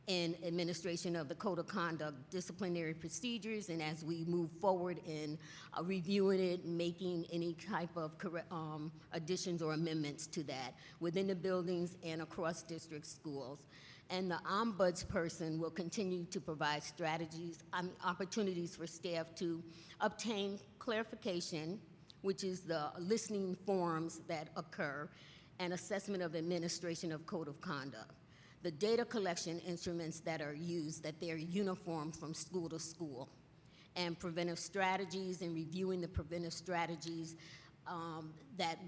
in administration of the code of conduct, disciplinary procedures, and as we move forward in reviewing it, making any type of additions or amendments to that within the buildings and across district schools. And the ombudsperson will continue to provide strategies, opportunities for staff to obtain clarification which is the listening forums that occur, and assessment of administration of code of conduct. The data collection instruments that are used, that they're uniform from school to school, and preventive strategies and reviewing the preventive strategies that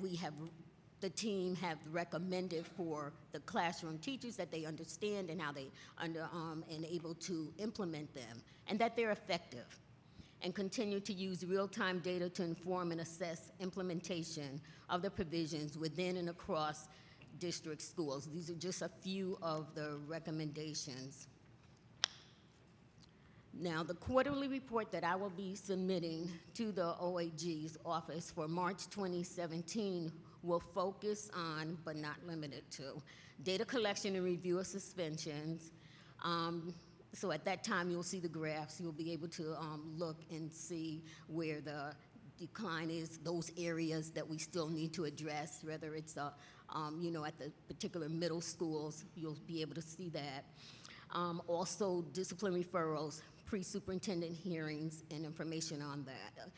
the team have recommended for the classroom teachers, that they understand and how they and able to implement them, and that they're effective. And continue to use real-time data to inform and assess implementation of the provisions within and across district schools. These are just a few of the recommendations. Now, the quarterly report that I will be submitting to the OAG's office for March 2017 will focus on, but not limited to, data collection and review of suspensions. So at that time, you'll see the graphs. You'll be able to look and see where the decline is, those areas that we still need to address, whether it's at the particular middle schools, you'll be able to see that. Also, discipline referrals, pre-superintendent hearings, and information on that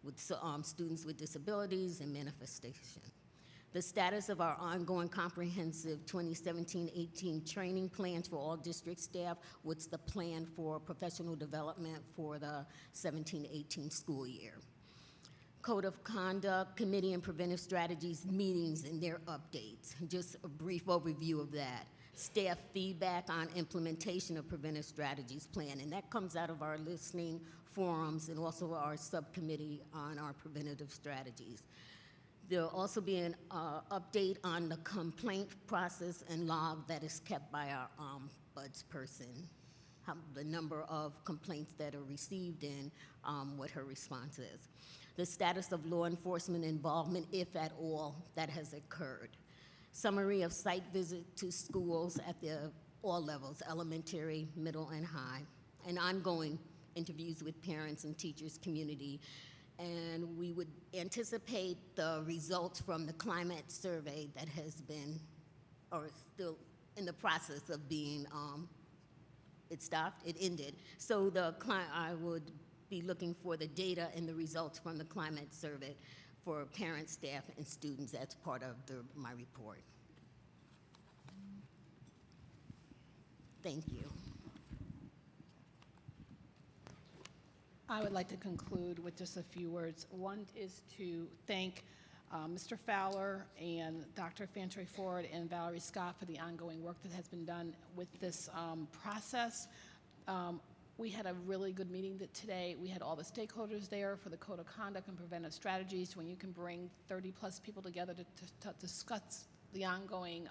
with students with disabilities and manifestation. The status of our ongoing comprehensive 2017-18 training plans for all district staff, what's the plan for professional development for the 17-18 school year. Code of Conduct, Committee and Preventive Strategies meetings and their updates. Just a brief overview of that. Staff feedback on implementation of Preventive Strategies plan, and that comes out of our listening forums and also our subcommittee on our preventative strategies. There'll also be an update on the complaint process and log that is kept by our BUDS person, the number of complaints that are received and what her response is. The status of law enforcement involvement, if at all, that has occurred. Summary of site visit to schools at all levels, elementary, middle, and high, and ongoing interviews with parents and teachers, community. And we would anticipate the results from the climate survey that has been, or still in the process of being, it stopped, it ended. So I would be looking for the data and the results from the climate survey for parents, staff, and students as part of my report. Thank you. I would like to conclude with just a few words. One is to thank Mr. Fowler and Dr. Fantroy Ford and Valerie Scott for the ongoing work that has been done with this process. We had a really good meeting today. We had all the stakeholders there for the Code of Conduct and Preventive Strategies. When you can bring 30-plus people together to discuss the ongoing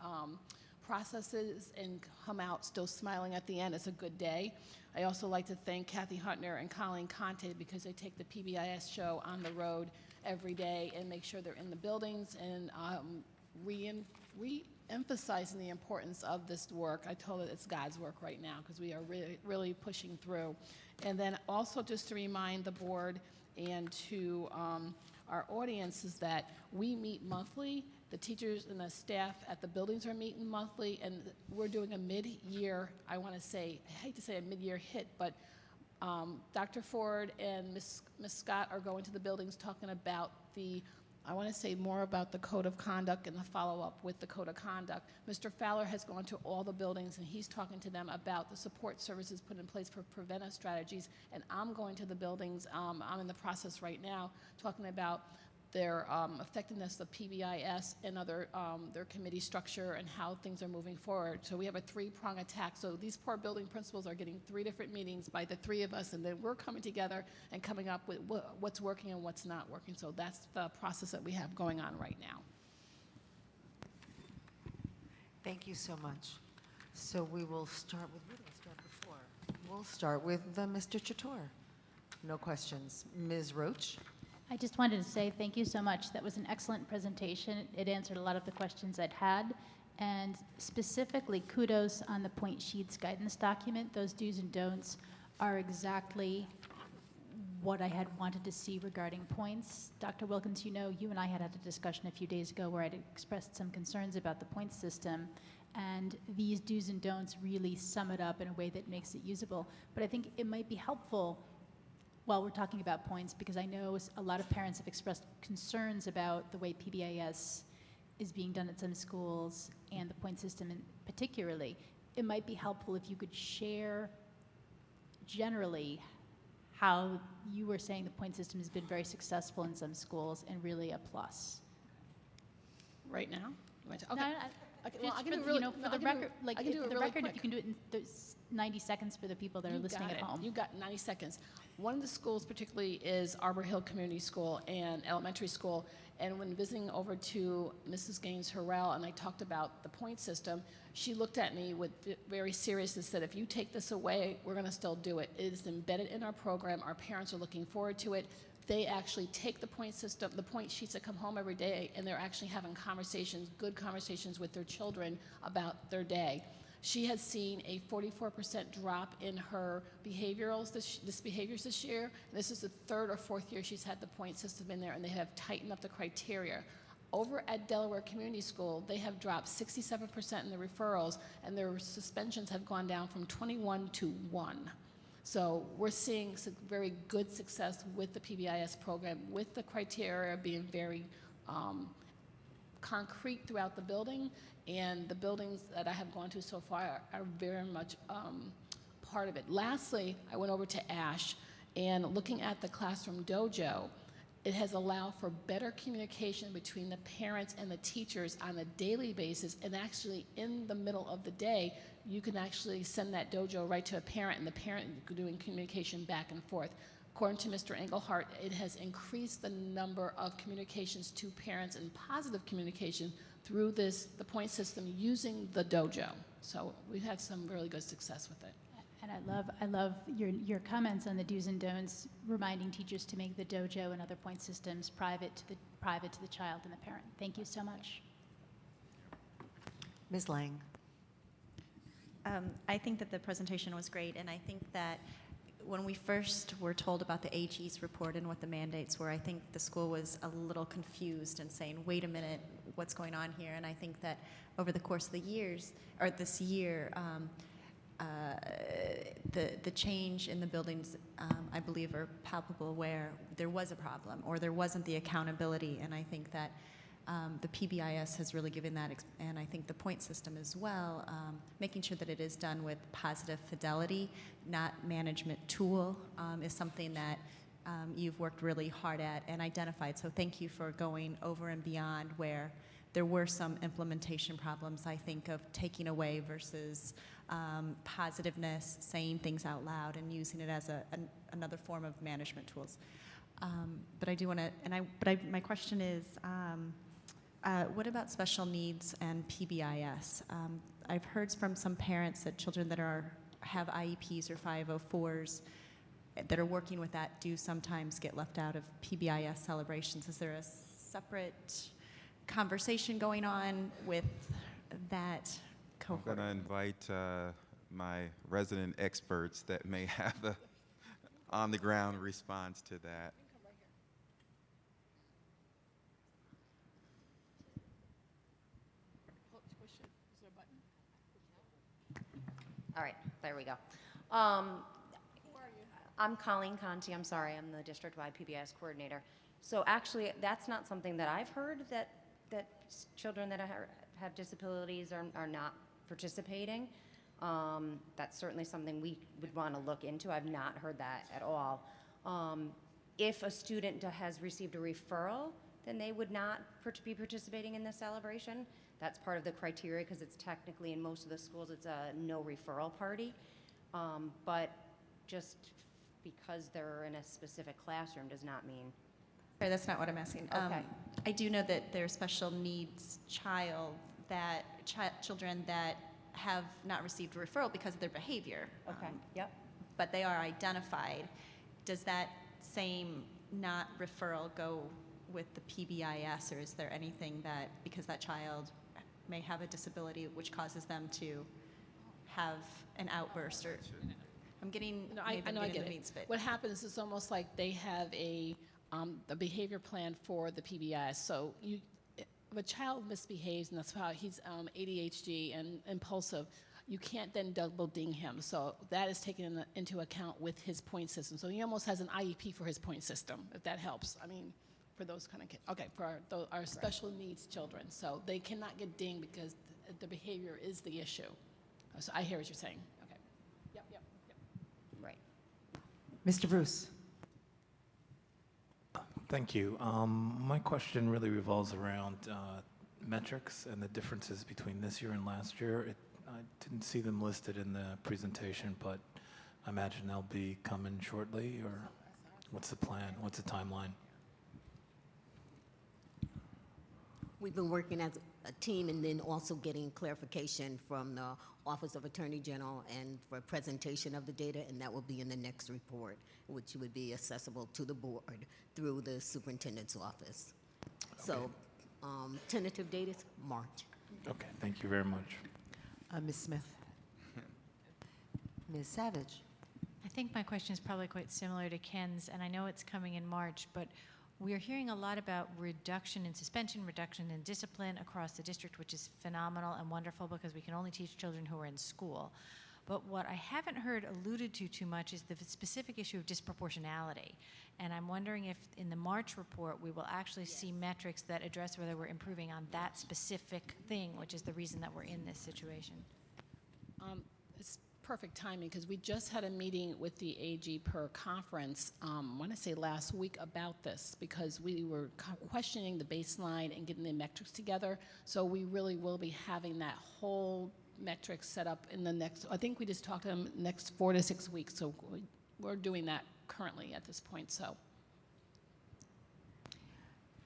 processes and come out still smiling at the end, it's a good day. I also like to thank Kathy Huntner and Colleen Conte because they take the PBIS show on the road every day and make sure they're in the buildings and re-emphasizing the importance of this work. I told it it's God's work right now because we are really pushing through. And then also just to remind the board and to our audience is that we meet monthly. The teachers and the staff at the buildings are meeting monthly, and we're doing a mid-year, I hate to say a mid-year hit, but Dr. Ford and Ms. Scott are going to the buildings talking about more about the Code of Conduct and the follow-up with the Code of Conduct. Mr. Fowler has gone to all the buildings, and he's talking to them about the support services put in place for preventive strategies, and I'm going to the buildings. I'm in the process right now talking about their effectiveness of PBIS and their committee structure and how things are moving forward. So we have a three-prong attack. So these poor building principals are getting 3 different meetings by the 3 of us, and then we're coming together and coming up with what's working and what's not working. So that's the process that we have going on right now. Thank you so much. So we will start with, where do we start before? We'll start with Mr. Chator. No questions. Ms. Roach? I just wanted to say thank you so much. That was an excellent presentation. It answered a lot of the questions I'd had. And specifically, kudos on the point sheets guidance document. Those do's and don'ts are exactly what I had wanted to see regarding points. Dr. Wilkins, you and I had a discussion a few days ago where I'd expressed some concerns about the point system. And these do's and don'ts really sum it up in a way that makes it usable. But I think it might be helpful while we're talking about points, because I know a lot of parents have expressed concerns about the way PBIS is being done at some schools and the point system particularly, it might be helpful if you could share generally how you were saying the point system has been very successful in some schools and really a plus. Right now? You want to- No, Okay. Okay, well, I can do it really, no, for I the can do it- record, like, I can do for it the really record, if quick. you can do it in 90 seconds for the people that are You listening got at it. home. You got 90 seconds. One of the schools particularly is Arbor Hill Community School and Elementary School. And when visiting over to Mrs. Gaines Harrell and I talked about the point system, she looked at me with very serious and said, if you take this away, we're going to still do it. It is embedded in our program. Our parents are looking forward to it. They actually take the point system, the point sheets that come home every day, and they're actually having conversations, good conversations with their children about their day. She has seen a 44% drop in her behaviors this year. This is the third or fourth year she's had the point system in there, and they have tightened up the criteria. Over at Delaware Community School, they have dropped 67% in the referrals, and their suspensions have gone down from 21 to 1. So we're seeing some very good success with the PBIS program, with the criteria being very concrete throughout the building, and the buildings that I have gone to so far are very much part of it. Lastly, I went over to ASH, and looking at the Classroom Dojo, it has allowed for better communication between the parents and the teachers on a daily basis, and actually in the middle of the day, you can actually send that dojo right to a parent, and the parent doing communication back and forth. According to Mr. Engelhardt, it has increased the number of communications to parents and positive communication through the point system using the dojo. So we've had some really good success with it. And I love your comments on the do's and don'ts, reminding teachers to make the dojo and other point systems private to the child and the parent. Thank you so much. Ms. Lang. I think that the presentation was great, and I think that when we first were told about the AG's report and what the mandates were, I think the school was a little confused and saying, wait a minute, what's going on here? And I think that over the course of the years, or this year, the change in the buildings, I believe, are palpable where there was a problem or there wasn't the accountability, and I think that the PBIS has really given that, and I think the point system as well, making sure that it is done with positive fidelity, not management tool, is something that you've worked really hard at and identified. So thank you for going over and beyond where there were some implementation problems, I think, of taking away versus positiveness, saying things out loud, and using it as another form of management tools. But I do want to, my question is, what about special needs and PBIS? I've heard from some parents that children that have IEPs or 504s that are working with that do sometimes get left out of PBIS celebrations. Is there a separate conversation going on with that cohort? I'm going to invite my resident experts that may have a on-the-ground response to that. All right, there we go. I'm Colleen Conti. I'm sorry, I'm the district-wide PBIS coordinator. So actually, that's not something that I've heard, that children that have disabilities are not participating. That's certainly something we would want to look into. I've not heard that at all. If a student has received a referral, then they would not be participating in the celebration. That's part of the criteria, because it's technically, in most of the schools, it's a no referral party. But just because they're in a specific classroom does not mean. Sorry, that's not what I'm asking. Okay. I do know that there are special needs children that have not received a referral because of their behavior. Okay, yep. But they are identified. Does that same not referral go with the PBIS, or is there anything that, because that child may have a disability which causes them to have an outburst, or I'm getting, No, maybe I know, I'm I getting get the it. weeds, but What happens is almost like they have a behavior plan for the PBIS. So if a child misbehaves, and that's how he's ADHD and impulsive, you can't then double ding him. So that is taken into account with his point system. So he almost has an IEP for his point system, if that helps. I mean, for those kind of kids. Okay, for our special needs children. So they cannot get dinged because the behavior is the issue. So I hear what you're saying. Okay. Yep. Right. Mr. Bruce. Thank you. My question really revolves around metrics and the differences between this year and last year. I didn't see them listed in the presentation, but I imagine they'll be coming shortly, or what's the plan? What's the timeline? We've been working as a team and then also getting clarification from the Office of Attorney General and for a presentation of the data, and that will be in the next report, which would be accessible to the board through the superintendent's office. So tentative date is March. Okay, thank you very much. Ms. Smith. Ms. Savage. I think my question is probably quite similar to Ken's, and I know it's coming in March, but we are hearing a lot about reduction in suspension, reduction in discipline across the district, which is phenomenal and wonderful because we can only teach children who are in school. But what I haven't heard alluded to too much is the specific issue of disproportionality. And I'm wondering if in the March report we will actually see metrics that address whether we're improving on that specific thing, which is the reason that we're in this situation. It's perfect timing because we just had a meeting with the AG per conference, I want to say last week, about this because we were questioning the baseline and getting the metrics together. So we really will be having that whole metrics set up in the next, I think we just talked to them next 4 to 6 weeks. So we're doing that currently at this point. So.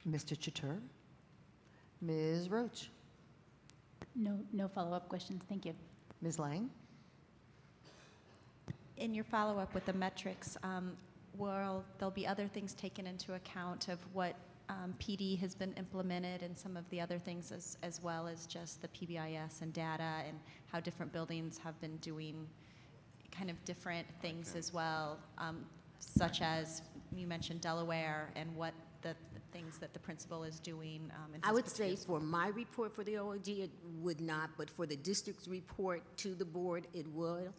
Mr. Chatur. Ms. Roach. No follow-up questions. Thank you. Ms. Lang. In your follow-up with the metrics, there'll be other things taken into account of what PD has been implemented and some of the other things as well as just the PBIS and data and how different buildings have been doing kind of different things as well, such as you mentioned Delaware and what the things that the principal is doing. I would say for my report for the OAG, it would not, but for the district's report to the board, it will.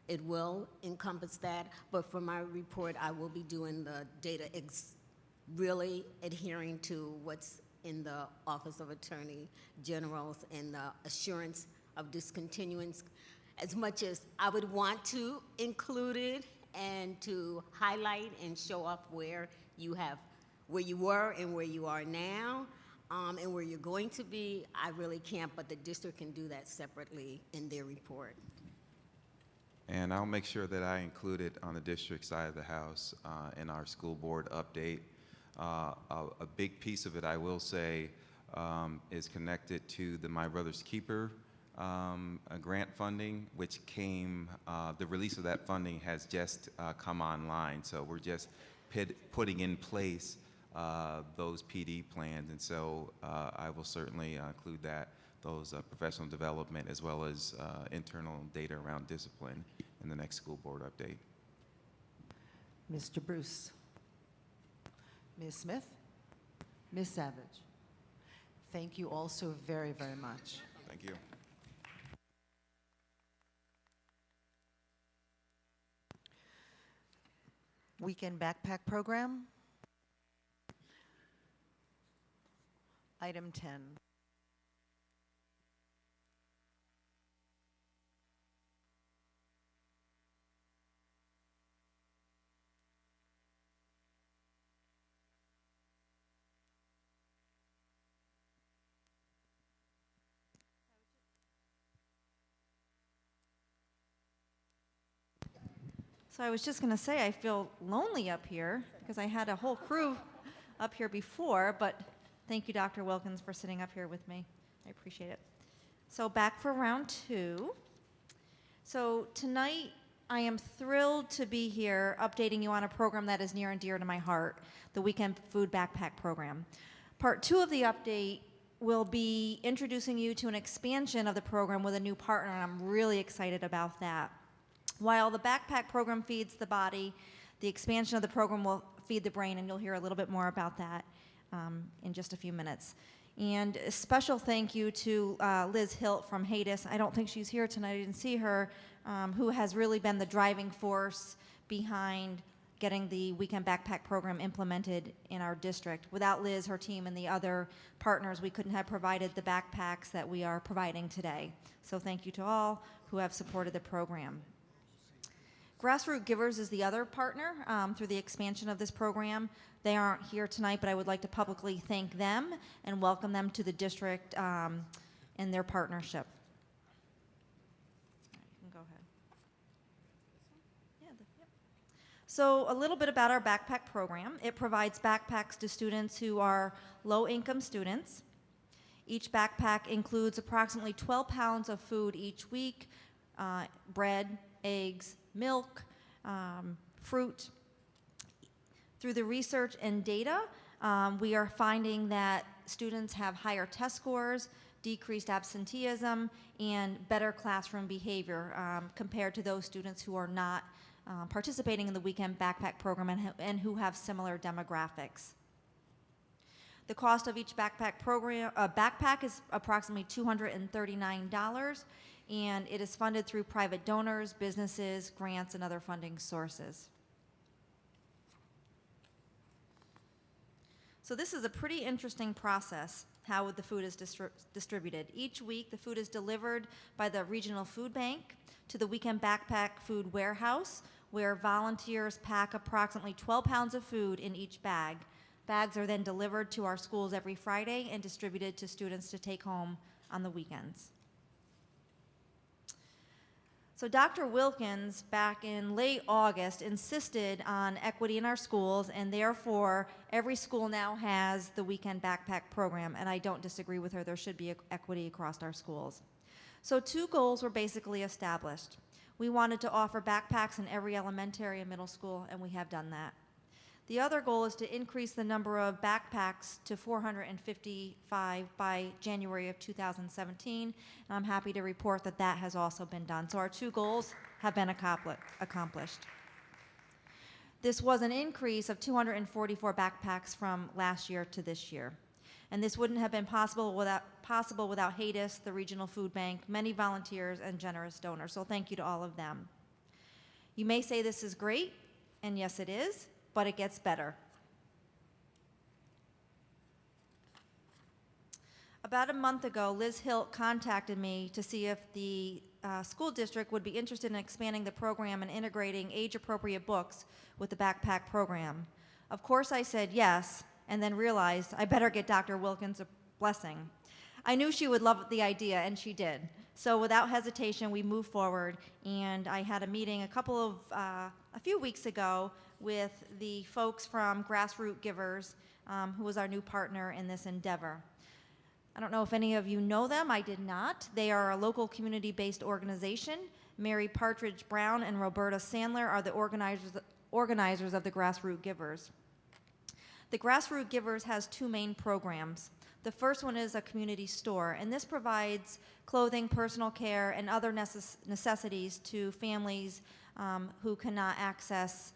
It will encompass that, but for my report, I will be doing the data really adhering to what's in the Office of Attorney General's and the assurance of discontinuance. As much as I would want to include it and to highlight and show off where you were and where you are now, and where you're going to be, I really can't, but the district can do that separately in their report. And I'll make sure that I include it on the district side of the house in our school board update. A big piece of it, I will say, is connected to the My Brother's Keeper grant funding, which came, the release of that funding has just come online. So we're just putting in place those PD plans. And so I will certainly include those professional development as well as internal data around discipline in the next school board update. Mr. Bruce. Ms. Smith. Ms. Savage. Thank you all so very, very much. Thank you. Weekend backpack program. Item 10. So I was just going to say I feel lonely up here because I had a whole crew up here before, but thank you, Dr. Wilkins, for sitting up here with me. I appreciate it. So back for round 2. So tonight I am thrilled to be here updating you on a program that is near and dear to my heart, the Weekend Food Backpack Program. Part 2 of the update will be introducing you to an expansion of the program with a new partner, and I'm really excited about that. While the backpack program feeds the body, the expansion of the program will feed the brain, and you'll hear a little bit more about that in just a few minutes. And a special thank you to Liz Hilt from Hadis. I don't think she's here tonight, I didn't see her, who has really been the driving force behind getting the Weekend Backpack Program implemented in our district. Without Liz, her team, and the other partners, we couldn't have provided the backpacks that we are providing today. So thank you to all who have supported the program. Grassroots Givers is the other partner through the expansion of this program. They aren't here tonight, but I would like to publicly thank them and welcome them to the district and their partnership. You can go ahead. So a little bit about our backpack program. It provides backpacks to students who are low-income students. Each backpack includes approximately 12 pounds of food each week, bread, eggs, milk, fruit. Through the research and data, we are finding that students have higher test scores, decreased absenteeism, and better classroom behavior compared to those students who are not participating in the Weekend Backpack Program and who have similar demographics. The cost of each backpack is approximately $239, and it is funded through private donors, businesses, grants, and other funding sources. So this is a pretty interesting process, how the food is distributed. Each week, the food is delivered by the regional food bank to the Weekend Backpack Food Warehouse, where volunteers pack approximately 12 pounds of food in each bag. Bags are then delivered to our schools every Friday and distributed to students to take home on the weekends. So Dr. Wilkins, back in late August, insisted on equity in our schools, and therefore every school now has the Weekend Backpack Program, and I don't disagree with her. There should be equity across our schools. So 2 goals were basically established. We wanted to offer backpacks in every elementary and middle school, and we have done that. The other goal is to increase the number of backpacks to 455 by January of 2017, and I'm happy to report that that has also been done. So our 2 goals have been accomplished. This was an increase of 244 backpacks from last year to this year. And this wouldn't have been possible without Hadis, the Regional Food Bank, many volunteers, and generous donors. So thank you to all of them. You may say this is great, and yes it is, but it gets better. About a month ago, Liz Hilt contacted me to see if the school district would be interested in expanding the program and integrating age-appropriate books with the backpack program. Of course I said yes, and then realized I better get Dr. Wilkins a blessing. I knew she would love the idea, and she did. So without hesitation, we moved forward, and I had a meeting a few weeks ago with the folks from Grassroots Givers, who was our new partner in this endeavor. I don't know if any of you know them. I did not. They are a local community-based organization. Mary Partridge Brown and Roberta Sandler are the organizers of the Grassroots Givers. The Grassroots Givers has 2 main programs. The first one is a community store, and this provides clothing, personal care, and other necessities to families who cannot access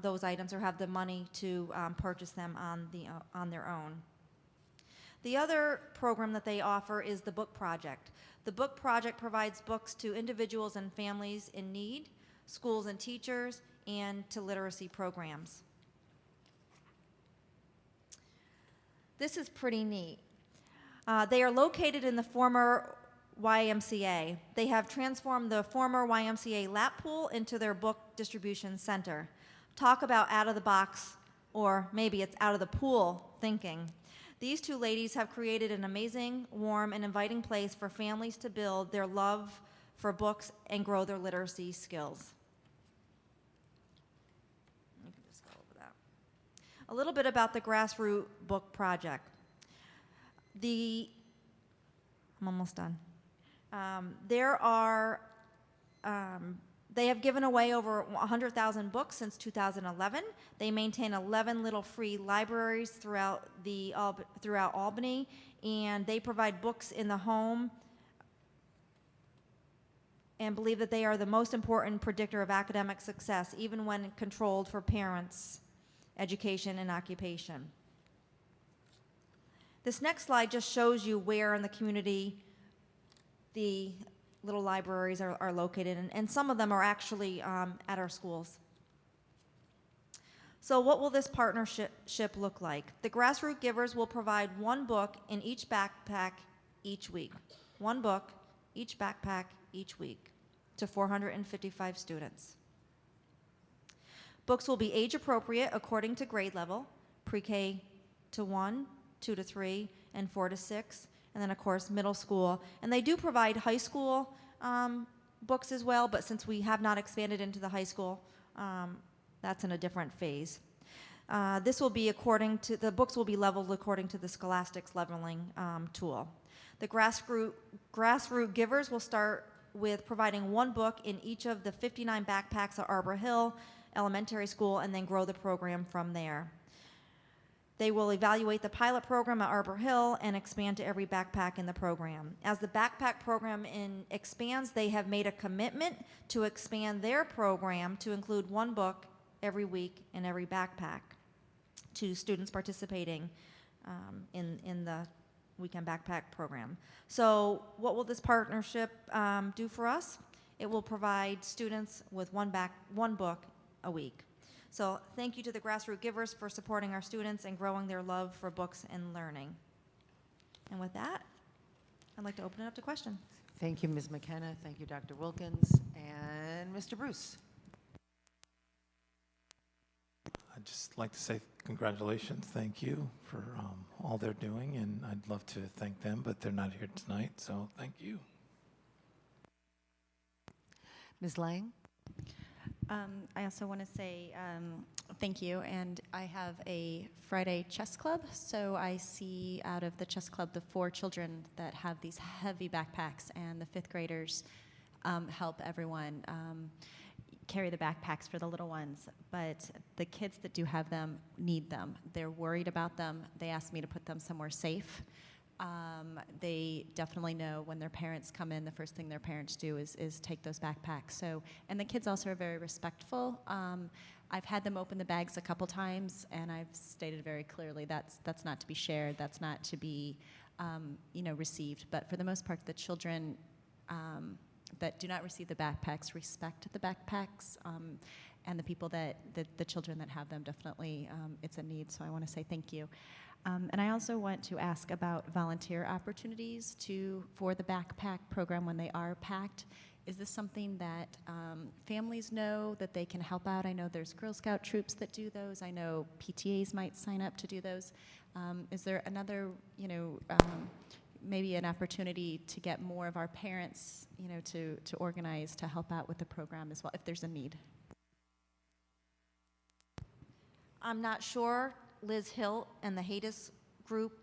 those items or have the money to purchase them on their own. The other program that they offer is the Book Project. The Book Project provides books to individuals and families in need, schools and teachers, and to literacy programs. This is pretty neat. They are located in the former YMCA. They have transformed the former YMCA lap pool into their book distribution center. Talk about out of the box, or maybe it's out of the pool thinking. These 2 ladies have created an amazing, warm, and inviting place for families to build their love for books and grow their literacy skills. You can just go over that. A little bit about the Grassroots Book Project. I'm almost done. They have given away over 100,000 books since 2011. They maintain 11 little free libraries throughout Albany, and they provide books in the home and believe that they are the most important predictor of academic success, even when controlled for parents' education and occupation. This next slide just shows you where in the community the little libraries are located, and some of them are actually at our schools. So what will this partnership look like? The Grassroots Givers will provide one book in each backpack each week. One book, each backpack each week to 455 students. Books will be age appropriate according to grade level, pre-K to 1, 2 to 3, and 4 to 6, and then of course middle school. And they do provide high school books as well, but since we have not expanded into the high school, that's in a different phase. This will be the books will be leveled according to the Scholastics leveling tool. The Grassroots Givers will start with providing one book in each of the 59 backpacks at Arbor Hill Elementary School and then grow the program from there. They will evaluate the pilot program at Arbor Hill and expand to every backpack in the program. As the backpack program expands, they have made a commitment to expand their program to include one book every week in every backpack to students participating in the weekend backpack program. So what will this partnership do for us? It will provide students with one book a week. So thank you to the Grassroots Givers for supporting our students and growing their love for books and learning. And with that, I'd like to open it up to questions. Thank you, Ms. McKenna. Thank you, Dr. Wilkins. And Mr. Bruce. I'd just like to say congratulations, thank you for all they're doing, and I'd love to thank them, but they're not here tonight, so thank you. Ms. Lang? I also want to say thank you, and I have a Friday chess club, so I see out of the chess club the 4 children that have these heavy backpacks, and the 5th graders help everyone carry the backpacks for the little ones, but the kids that do have them need them. They're worried about them. They ask me to put them somewhere safe. They definitely know when their parents come in, the first thing their parents do is take those backpacks. So, and the kids also are very respectful. I've had them open the bags a couple times, and I've stated very clearly that's not to be shared, that's not to be, received. But for the most part, the children that do not receive the backpacks respect the backpacks, and the people the children that have them definitely, it's a need. So I want to say thank you. And I also want to ask about volunteer opportunities for the backpack program when they are packed. Is this something that families know that they can help out? I know there's Girl Scout troops that do those. I know PTAs might sign up to do those. Is there another, maybe an opportunity to get more of our parents, to organize to help out with the program as well, if there's a need? I'm not sure. Liz Hill and the HADIS group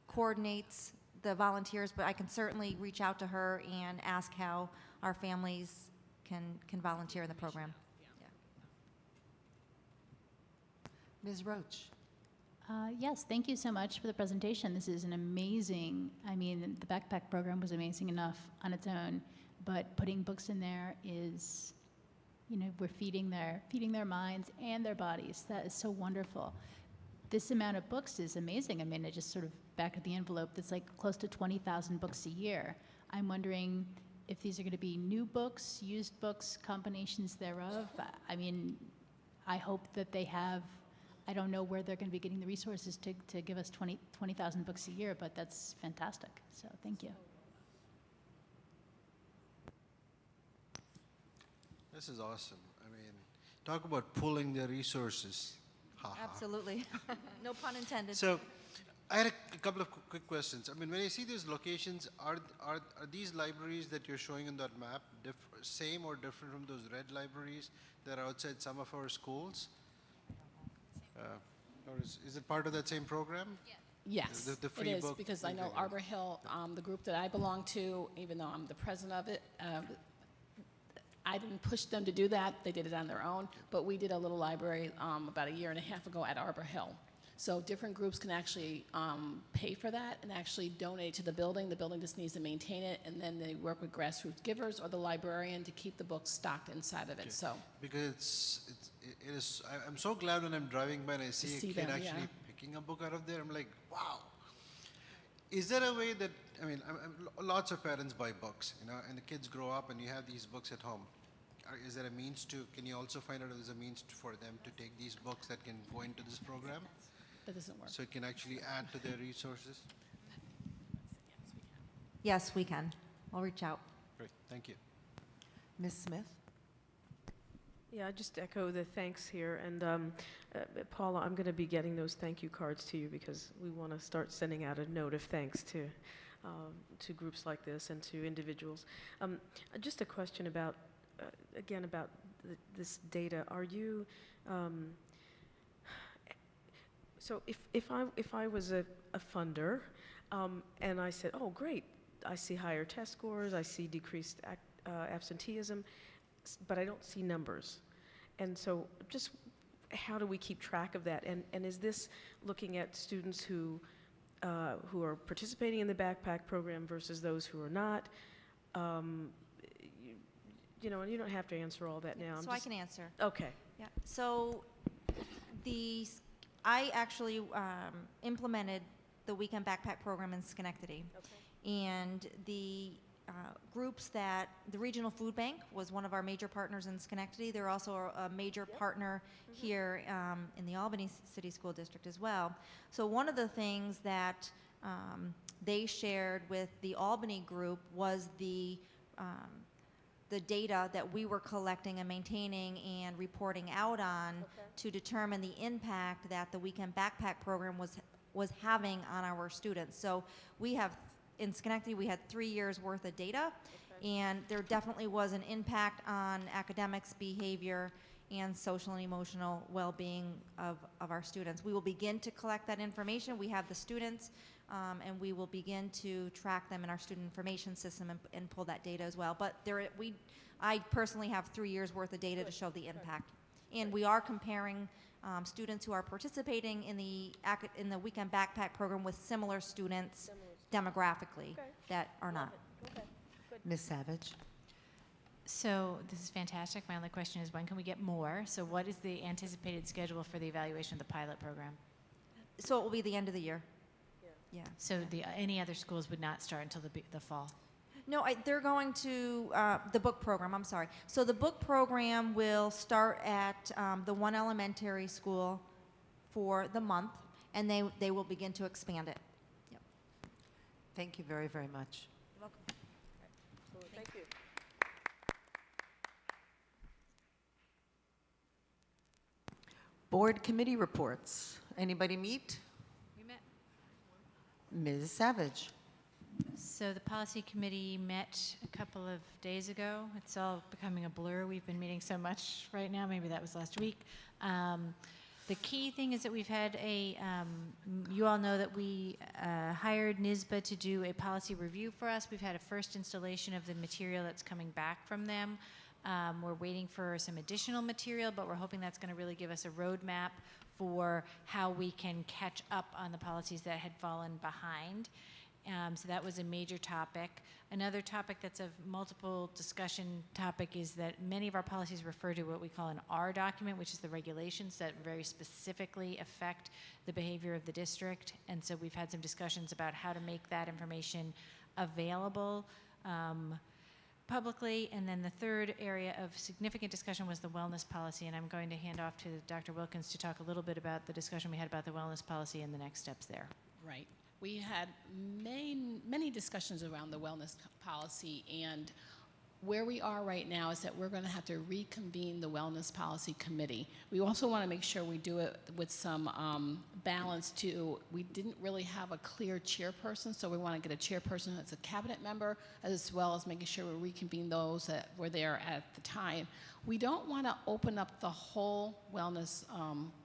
coordinates the volunteers, but I can certainly reach out to her and ask how our families can volunteer in the program. Ms. Roach. Yes, thank you so much for the presentation. This is an amazing, the backpack program was amazing enough on its own, but putting books in there is, we're feeding their minds and their bodies. That is so wonderful. This amount of books is amazing. I just sort of back of the envelope, that's like close to 20,000 books a year. I'm wondering if these are going to be new books, used books, combinations thereof. I hope that they have, I don't know where they're going to be getting the resources to give us 20,000 books a year, but that's fantastic. So thank you. This is awesome. Talk about pooling the resources. Absolutely. No pun intended. So, I had a couple of quick questions. When I see these locations, are these libraries that you're showing on that map same or different from those red libraries that are outside some of our schools? Or is it part of that same program? Yes, The free it is, book because I know thing. Arbor Hill, the group that I belong to, even though I'm the president of it, I didn't push them to do that. They did it on their own. But we did a little library about 1.5 years ago at Arbor Hill. So different groups can actually pay for that and actually donate to the building. The building just needs to maintain it, and then they work with Grassroots Givers or the librarian to keep the books stocked inside of it. So Because it is, I'm so glad when I'm driving by and I see a see kid them, actually yeah. picking a book out of there. I'm like, wow. Is there a way that, I mean, lots of parents buy books, and the kids grow up and you have these books at home. Is there a means to, can you also find out if there's a means for them to take these books that can go into this program? That doesn't work. So it can actually add to their resources? Yes, we can. I'll reach out. Great, thank you. Ms. Smith? Yeah, I just echo the thanks here. And Paula, I'm going to be getting those thank you cards to you because we want to start sending out a note of thanks to groups like this and to individuals. Just a question about, again, about this data. Are you, so if I was a funder and I said, oh, great, I see higher test scores, I see decreased absenteeism, but I don't see numbers. And so just how do we keep track of that? And is this looking at students who are participating in the backpack program versus those who are not? You know, and you don't have to answer all that now. I can answer. Okay. Yeah. So I actually implemented the weekend backpack program in Schenectady. Okay. And the groups that, the Regional Food Bank was one of our major partners in Schenectady. They're also a major partner here in the Albany City School District as well. So one of the things that they shared with the Albany group was the data that we were collecting and maintaining and reporting out on to determine the impact that the weekend backpack program was having on our students. So we have, in Schenectady, we had 3 years worth of data, and there definitely was an impact on academics, behavior, and social and emotional well-being of our students. We will begin to collect that information. We have the students, and we will begin to track them in our student information system and pull that data as well. But I personally have 3 years worth of data to show the impact. And we are comparing students who are participating in the weekend backpack program with similar students demographically that are not. Ms. Savage? So this is fantastic. My only question is, when can we get more? So what is the anticipated schedule for the evaluation of the pilot program? So it will be the end of the year. Yeah. So any other schools would not start until the fall? No, they're going to, the book program, I'm sorry. So the book program will start at the one elementary school for the month, and they will begin to expand it. Yep. Thank you very, very much. You're welcome. Thank you. Board committee reports. Anybody meet? We met. Ms. Savage? So the policy committee met a couple of days ago. It's all becoming a blur. We've been meeting so much right now. Maybe that was last week. The key thing is that we've had you all know that we hired NYSBA to do a policy review for us. We've had a first installation of the material that's coming back from them. We're waiting for some additional material, but we're hoping that's going to really give us a roadmap for how we can catch up on the policies that had fallen behind. So that was a major topic. Another topic that's a multiple discussion topic is that many of our policies refer to what we call an R document, which is the regulations that very specifically affect the behavior of the district. And so we've had some discussions about how to make that information available publicly. And then the third area of significant discussion was the wellness policy. And I'm going to hand off to Dr. Wilkins to talk a little bit about the discussion we had about the wellness policy and the next steps there. Right. We had many discussions around the wellness policy, and where we are right now is that we're going to have to reconvene the wellness policy committee. We also want to make sure we do it with some balance too. We didn't really have a clear chairperson, so we want to get a chairperson that's a cabinet member, as well as making sure we reconvene those that were there at the time. We don't want to open up the whole wellness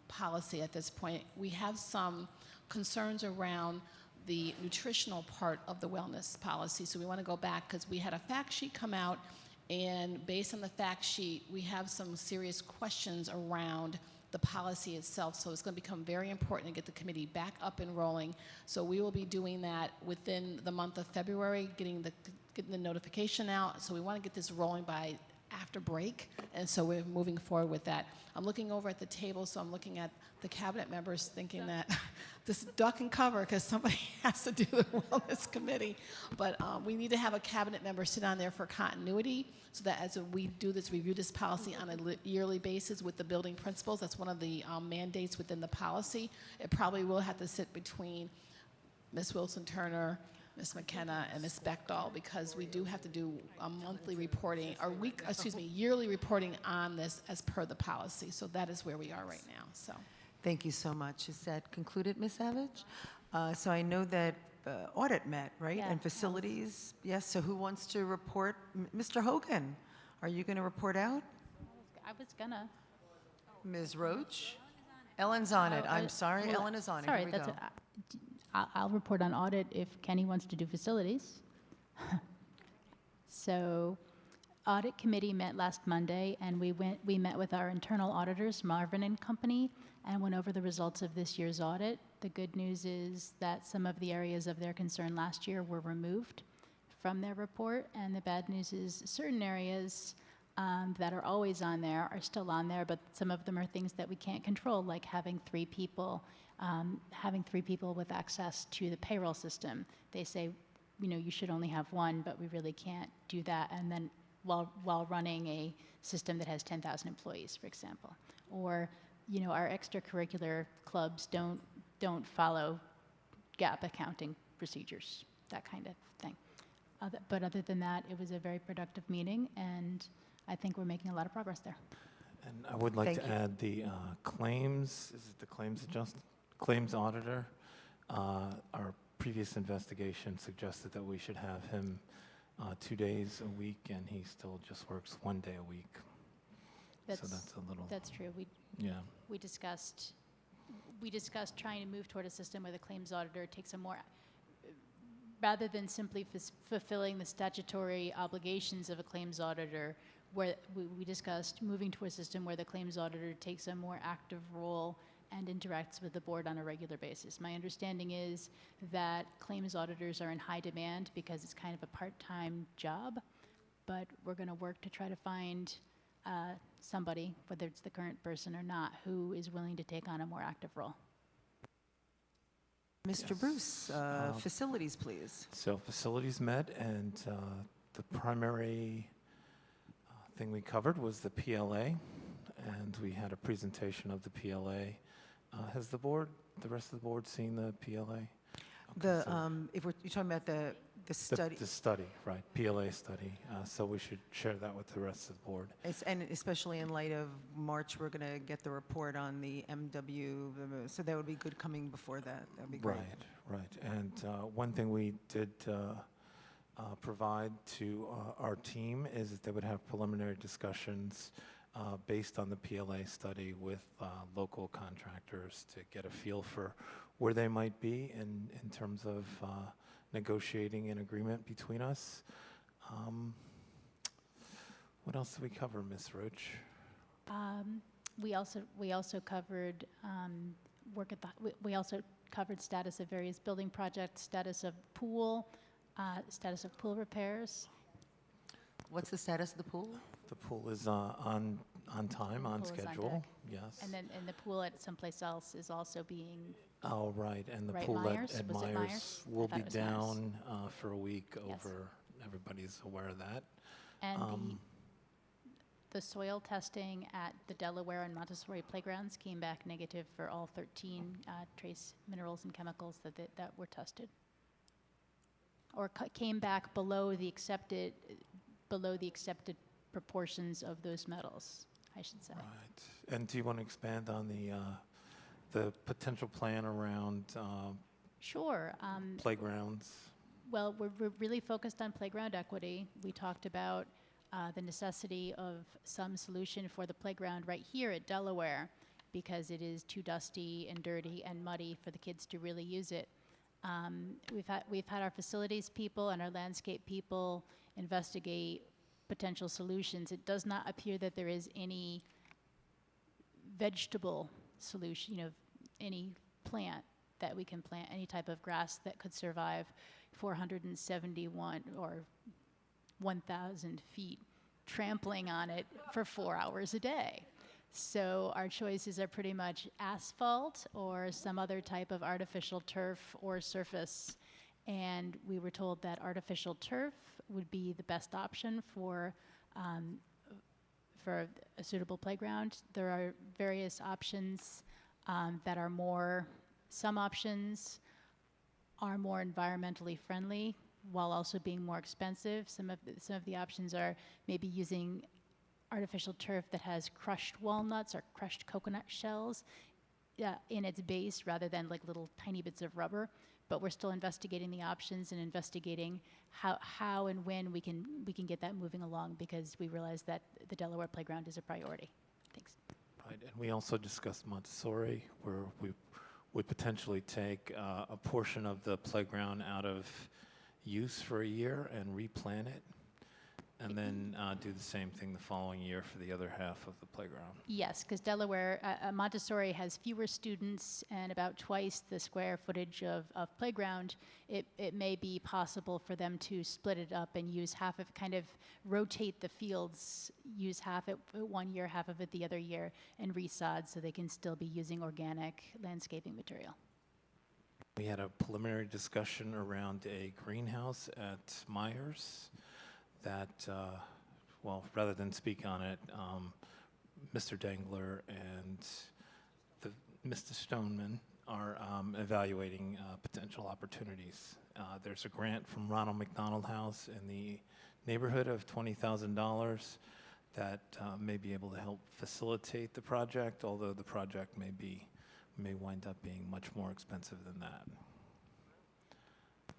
policy at this point. We have some concerns around the nutritional part of the wellness policy. So we want to go back because we had a fact sheet come out, and based on the fact sheet, we have some serious questions around the policy itself. So it's going to become very important to get the committee back up and rolling. So we will be doing that within the month of February, getting the notification out. So we want to get this rolling by after break, and so we're moving forward with that. I'm looking over at the table, so I'm looking at the cabinet members thinking that this duck and cover because somebody has to do the wellness committee. But we need to have a cabinet member sit on there for continuity so that as we do this, review this policy on a yearly basis with the building principals. That's one of the mandates within the policy. It probably will have to sit between Ms. Wilson-Turner, Ms. McKenna, and Ms. Bechdahl, because we do have to do a monthly reporting, or yearly reporting on this as per the policy. So that is where we are right now, so. Thank you so much. Is that concluded, Ms. Savage? So I know that audit met, right? Yeah. And facilities, yes. So who wants to report? Mr. Hogan, are you going to report out? I was gonna. Ms. Roach? Ellen's on it. I'm sorry, Well, Ellen is on it. Sorry, Here we go. I'll report on audit if Kenny wants to do facilities. So, audit committee met last Monday, and we met with our internal auditors, Marvin and Company, and went over the results of this year's audit. The good news is that some of the areas of their concern last year were removed from their report, and the bad news is certain areas that are always on there are still on there, but some of them are things that we can't control, like having three people with access to the payroll system. They say, you should only have one, but we really can't do that. And then while running a system that has 10,000 employees, for example, or our extracurricular clubs don't follow GAAP accounting procedures, that kind of thing. But other than that, it was a very productive meeting, and I think we're making a lot of progress there. And I would like Thank to you. add the claims, is it the claims auditor? Our previous investigation suggested that we should have him 2 days a week, and he still just works 1 day a week. So that's a little, That's true. yeah. We discussed trying to move toward a system where the claims auditor takes a more, rather than simply fulfilling the statutory obligations of a claims auditor, where we discussed moving to a system where the claims auditor takes a more active role and interacts with the board on a regular basis. My understanding is that claims auditors are in high demand because it's kind of a part-time job, but we're going to work to try to find somebody, whether it's the current person or not, who is willing to take on a more active role. Mr. Bruce, facilities, please. So facilities met, and the primary thing we covered was the PLA, and we had a presentation of the PLA. Has the rest of the board seen the PLA? The, so if you're talking about the study. The study, right, PLA study. So we should share that with the rest of the board. And especially in light of March, we're going to get the report on the MW, so that would be good coming before that. That would be great. Right. And one thing we did provide to our team is that they would have preliminary discussions based on the PLA study with local contractors to get a feel for where they might be in terms of negotiating an agreement between us. What else did we cover, Ms. Roach? We also covered we also covered status of various building projects, status of pool repairs. What's the status of the pool? The pool is on time, on Pool is on schedule. deck. Yes. And the pool at someplace else is also being. Oh, right, and the Right, pool Myers? at Was it Myers Myers? I will thought be it was Myers. down for a week Yes. over, everybody's aware of that. And the soil testing at the Delaware and Montessori playgrounds came back negative for all 13 trace minerals and chemicals that were tested, or came back below the accepted proportions of those metals, I should say. Right, and do you want to expand on the potential plan around Sure. playgrounds? Well, we're really focused on playground equity. We talked about the necessity of some solution for the playground right here at Delaware because it is too dusty and dirty and muddy for the kids to really use it. We've had our facilities people and our landscape people investigate potential solutions. It does not appear that there is any vegetable solution, any plant that we can plant, any type of grass that could survive 471 or 1,000 feet trampling on it for 4 hours a day. So our choices are pretty much asphalt or some other type of artificial turf or surface. And we were told that artificial turf would be the best option for a suitable playground. There are various options that are more, some options are more environmentally friendly while also being more expensive. Some of the options are maybe using artificial turf that has crushed walnuts or crushed coconut shells in its base rather than like little tiny bits of rubber. But we're still investigating the options and investigating how and when we can get that moving along, because we realize that the Delaware playground is a priority. Thanks. Right, and we also discussed Montessori, where we would potentially take a portion of the playground out of use for a year and replant it, and then do the same thing the following year for the other half of the playground. Yes, because Delaware, Montessori has fewer students and about twice the square footage of playground. It may be possible for them to split it up and use half of, kind of rotate the fields, use half it 1 year, half of it the other year, and resod so they can still be using organic landscaping material. We had a preliminary discussion around a greenhouse at Myers that, well, rather than speak on it, Mr. Dangler and Mr. Stoneman are evaluating potential opportunities. There's a grant from Ronald McDonald House in the neighborhood of $20,000 that may be able to help facilitate the project, although the project may wind up being much more expensive than that.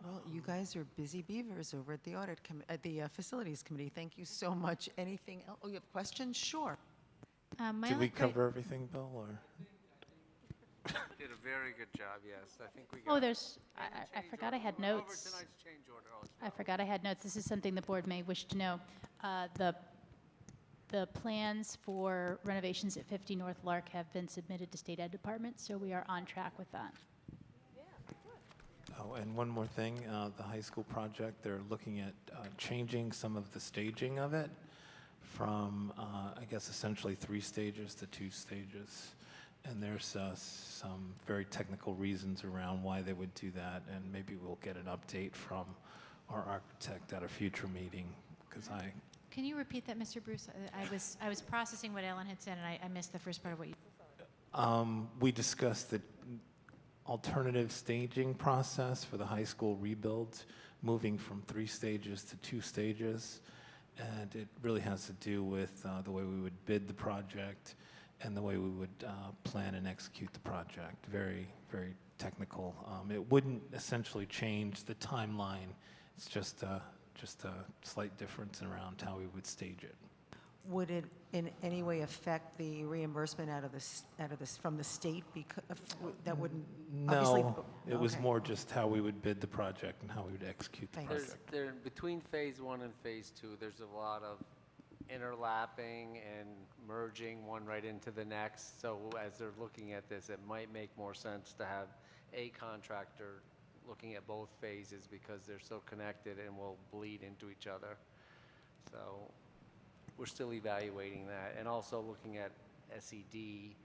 Well, you guys are busy beavers over at the the Facilities Committee. Thank you so much. Anything else? Oh, you have questions? Sure. Did we cover everything, Bill, or? Did a very good job, yes. I think we got. Oh, there's, I forgot I had notes. Over tonight's change order. Oh, it's I forgot I had notes. This is something the board may wish to know. The plans for renovations at 50 North Lark have been submitted to State Ed Department, so we are on track with that. Oh, and one more thing, the high school project, they're looking at changing some of the staging of it from, I guess, essentially 3 stages to 2 stages. And there's some very technical reasons around why they would do that, and maybe we'll get an update from our architect at a future meeting, because Can you repeat that, Mr. Bruce? I was processing what Ellen had said, and I missed the first part of what you. We discussed the alternative staging process for the high school rebuild, moving from 3 stages to 2 stages. And it really has to do with the way we would bid the project and the way we would plan and execute the project. Very, very technical. It wouldn't essentially change the timeline. It's just a slight difference around how we would stage it. Would it in any way affect the reimbursement from the state? Because that wouldn't. Obviously, No, it was okay. more just how we would bid the project and how we would execute the Thanks. project. Between phase 1 and phase 2, there's a lot of interlapping and merging one right into the next. So as they're looking at this, it might make more sense to have a contractor looking at both phases because they're so connected and will bleed into each other. So we're still evaluating that. And also looking at SED,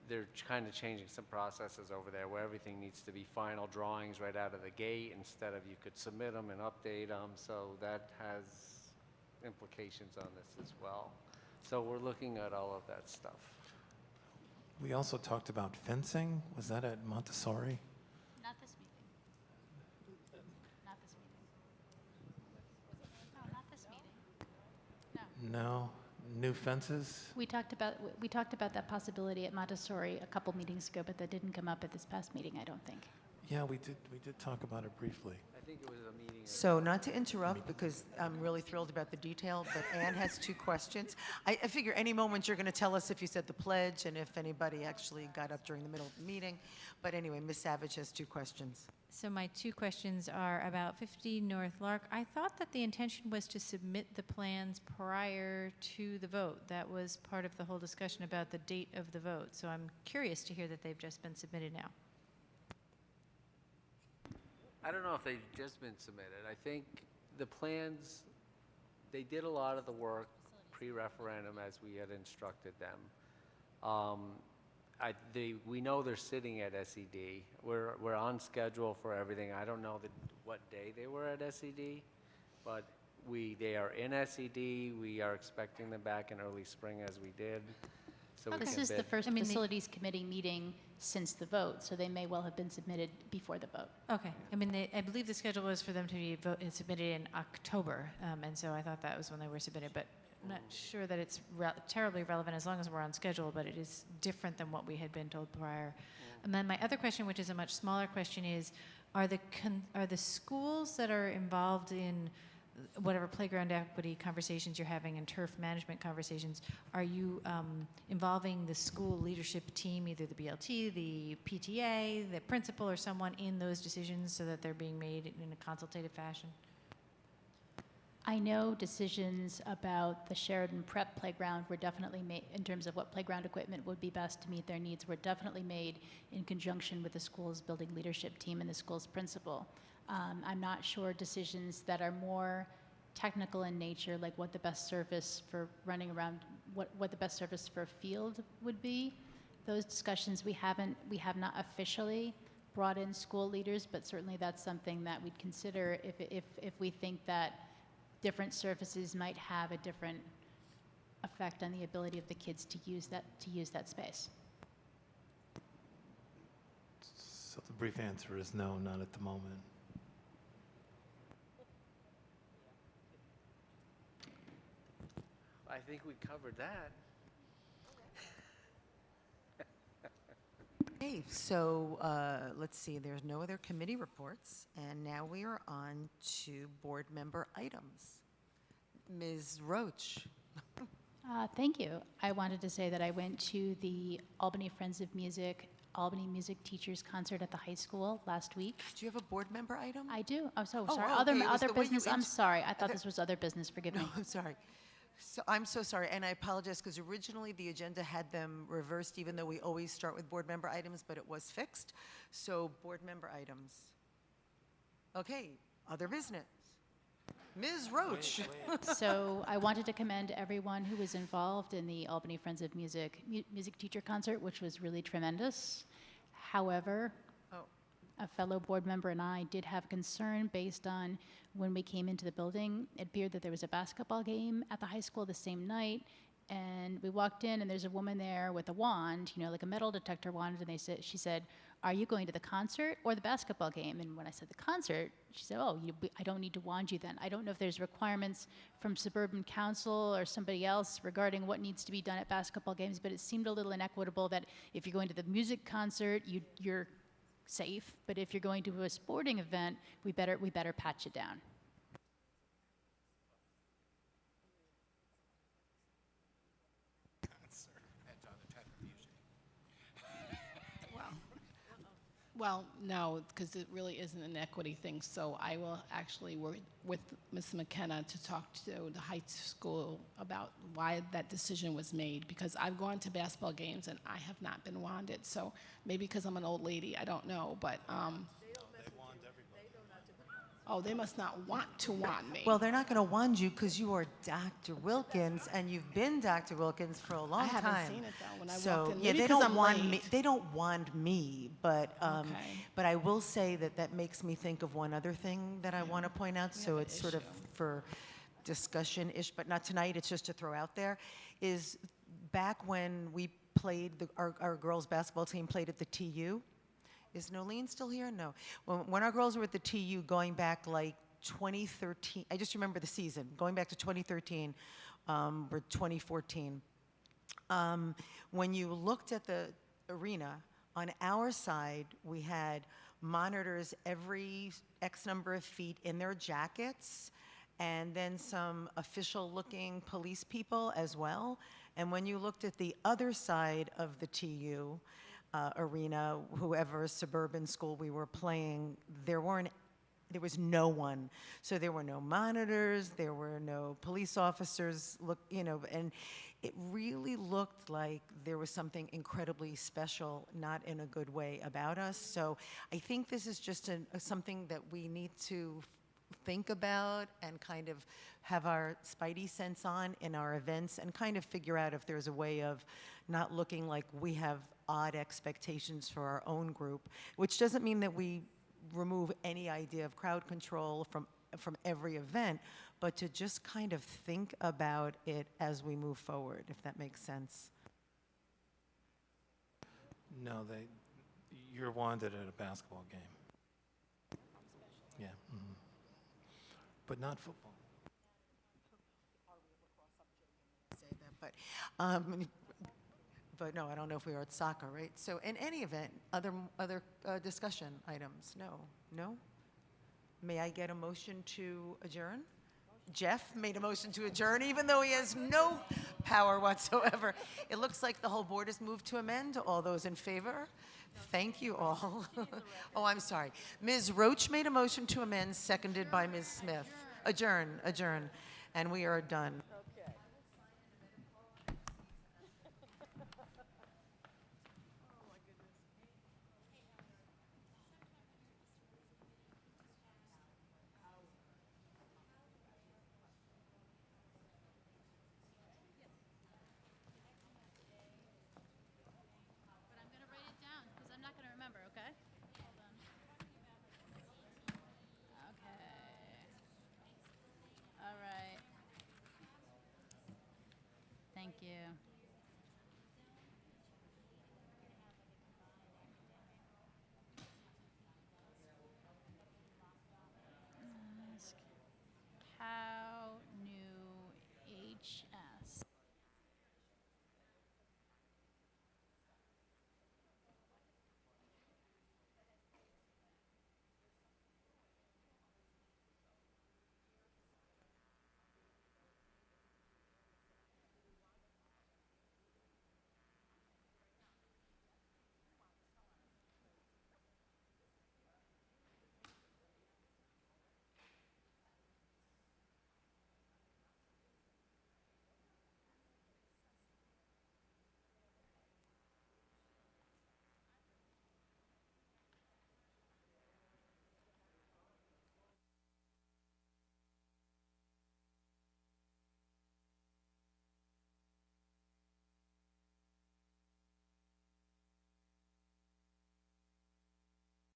they're kind of changing some processes over there where everything needs to be final drawings right out of the gate instead of you could submit them and update them. So that has implications on this as well. So we're looking at all of that stuff. We also talked about fencing. Was that at Montessori? Not this meeting. Not this meeting. No, not this meeting. No. No? New fences? We talked about that possibility at Montessori a couple meetings ago, but that didn't come up at this past meeting, I don't think. Yeah, we did talk about it briefly. I think it was a meeting. So not to interrupt, because I'm really thrilled about the detail, but Ann has 2 questions. I figure any moment you're going to tell us if you said the pledge and if anybody actually got up during the middle of the meeting. But anyway, Ms. Savage has 2 questions. So my 2 questions are about 50 North Lark. I thought that the intention was to submit the plans prior to the vote. That was part of the whole discussion about the date of the vote. So I'm curious to hear that they've just been submitted now. I don't know if they've just been submitted. I think the plans, they did a lot of the work pre-referendum as we had instructed them. We know they're sitting at SED. We're on schedule for everything. I don't know what day they were at SED, but they are in SED. We are expecting them back in early spring as we did. So we This can is the bid. first facilities committee meeting since the vote, so they may well have been submitted before the vote. Okay. I mean, I believe the schedule was for them to be submitted in October, and so I thought that was when they were submitted, but I'm not sure that it's terribly relevant as long as we're on schedule, but it is different than what we had been told prior. And then my other question, which is a much smaller question, is are the schools that are involved in whatever playground equity conversations you're having and turf management conversations, are you involving the school leadership team, either the BLT, the PTA, the principal, or someone in those decisions so that they're being made in a consultative fashion? I know decisions about the Sheridan Prep playground were definitely made, in terms of what playground equipment would be best to meet their needs, were definitely made in conjunction with the school's building leadership team and the school's principal. I'm not sure decisions that are more technical in nature, like what the best surface for running around, what the best surface for a field would be. Those discussions we have not officially brought in school leaders, but certainly that's something that we'd consider if we think that different surfaces might have a different effect on the ability of the kids to use that space. So the brief answer is no, not at the moment. I think we covered that. Okay, so let's see, there's no other committee reports, and now we are on to board member items. Ms. Roach. Thank you. I wanted to say that I went to the Albany Friends of Music, Albany Music Teachers Concert at the high school last week. Do you have a board member item? I do. I'm so Oh, sorry. oh, okay, it was Other the way you business. I'm int- sorry. I thought Okay. this was other business. Forgive No, me. I'm sorry. So I'm so sorry, and I apologize because originally the agenda had them reversed, even though we always start with board member items, but it was fixed. So board member items. Okay, other business. Ms. Roach. So I wanted to commend everyone who was involved in the Albany Friends of Music music teacher concert, which was really tremendous. However, a fellow board member and I did have concern based on when we came into the building. It appeared that there was a basketball game at the high school the same night, and we walked in and there's a woman there with a wand, like a metal detector wand, and she said, "Are you going to the concert or the basketball game?" And when I said the concert, she said, "Oh, I don't need to wand you then." I don't know if there's requirements from Suburban Council or somebody else regarding what needs to be done at basketball games, but it seemed a little inequitable that if you're going to the music concert, you're safe, but if you're going to a sporting event, we better patch it down. Well, no, because it really isn't an equity thing, so I will actually work with Ms. McKenna to talk to the high school about why that decision was made, because I've gone to basketball games and I have not been wanded, so maybe because I'm an old lady, I don't know, but, oh, they must not want to wand me. Well, they're not going to wand you because you are Dr. Wilkins, and you've been Dr. Wilkins for a long time. I haven't seen it, though, when I So, walked in. yeah, Maybe they 'cause don't I'm wand me. late. They don't wand me, but Okay. but I will say that makes me think of one other thing that I want to point out. So it's sort of for discussion-ish, but not tonight. It's just to throw out there. Is back when we played, our girls' basketball team played at the TU. Is Nolene still here? No. When our girls were at the TU, going back like 2013, I just remember the season, going back to 2013 or 2014. When you looked at the arena, on our side, we had monitors every X number of feet in their jackets, and then some official-looking police people as well. And when you looked at the other side of the TU arena, whoever suburban school we were playing, there was no one. So there were no monitors, there were no police officers, and it really looked like there was something incredibly special, not in a good way, about us. So I think this is just something that we need to think about and kind of have our spidey sense on in our events and kind of figure out if there's a way of not looking like we have odd expectations for our own group, which doesn't mean that we remove any idea of crowd control from every event, but to just kind of think about it as we move forward, if that makes sense. No, you're wanted at a basketball game. Yeah. But not football. Say that, but no, I don't know if we are at soccer, right? So in any event, other discussion items? No? May I get a motion to adjourn? Jeff made a motion to adjourn, even though he has no power whatsoever. It looks like the whole board has moved to amend. All those in favor? Thank you all. Oh, I'm sorry. Ms. Roach made a motion to amend, seconded by Ms. Smith. Adjourn. And we are done. But I'm going to write it down because I'm not going to remember, okay? Hold on. Okay. All right. Thank you.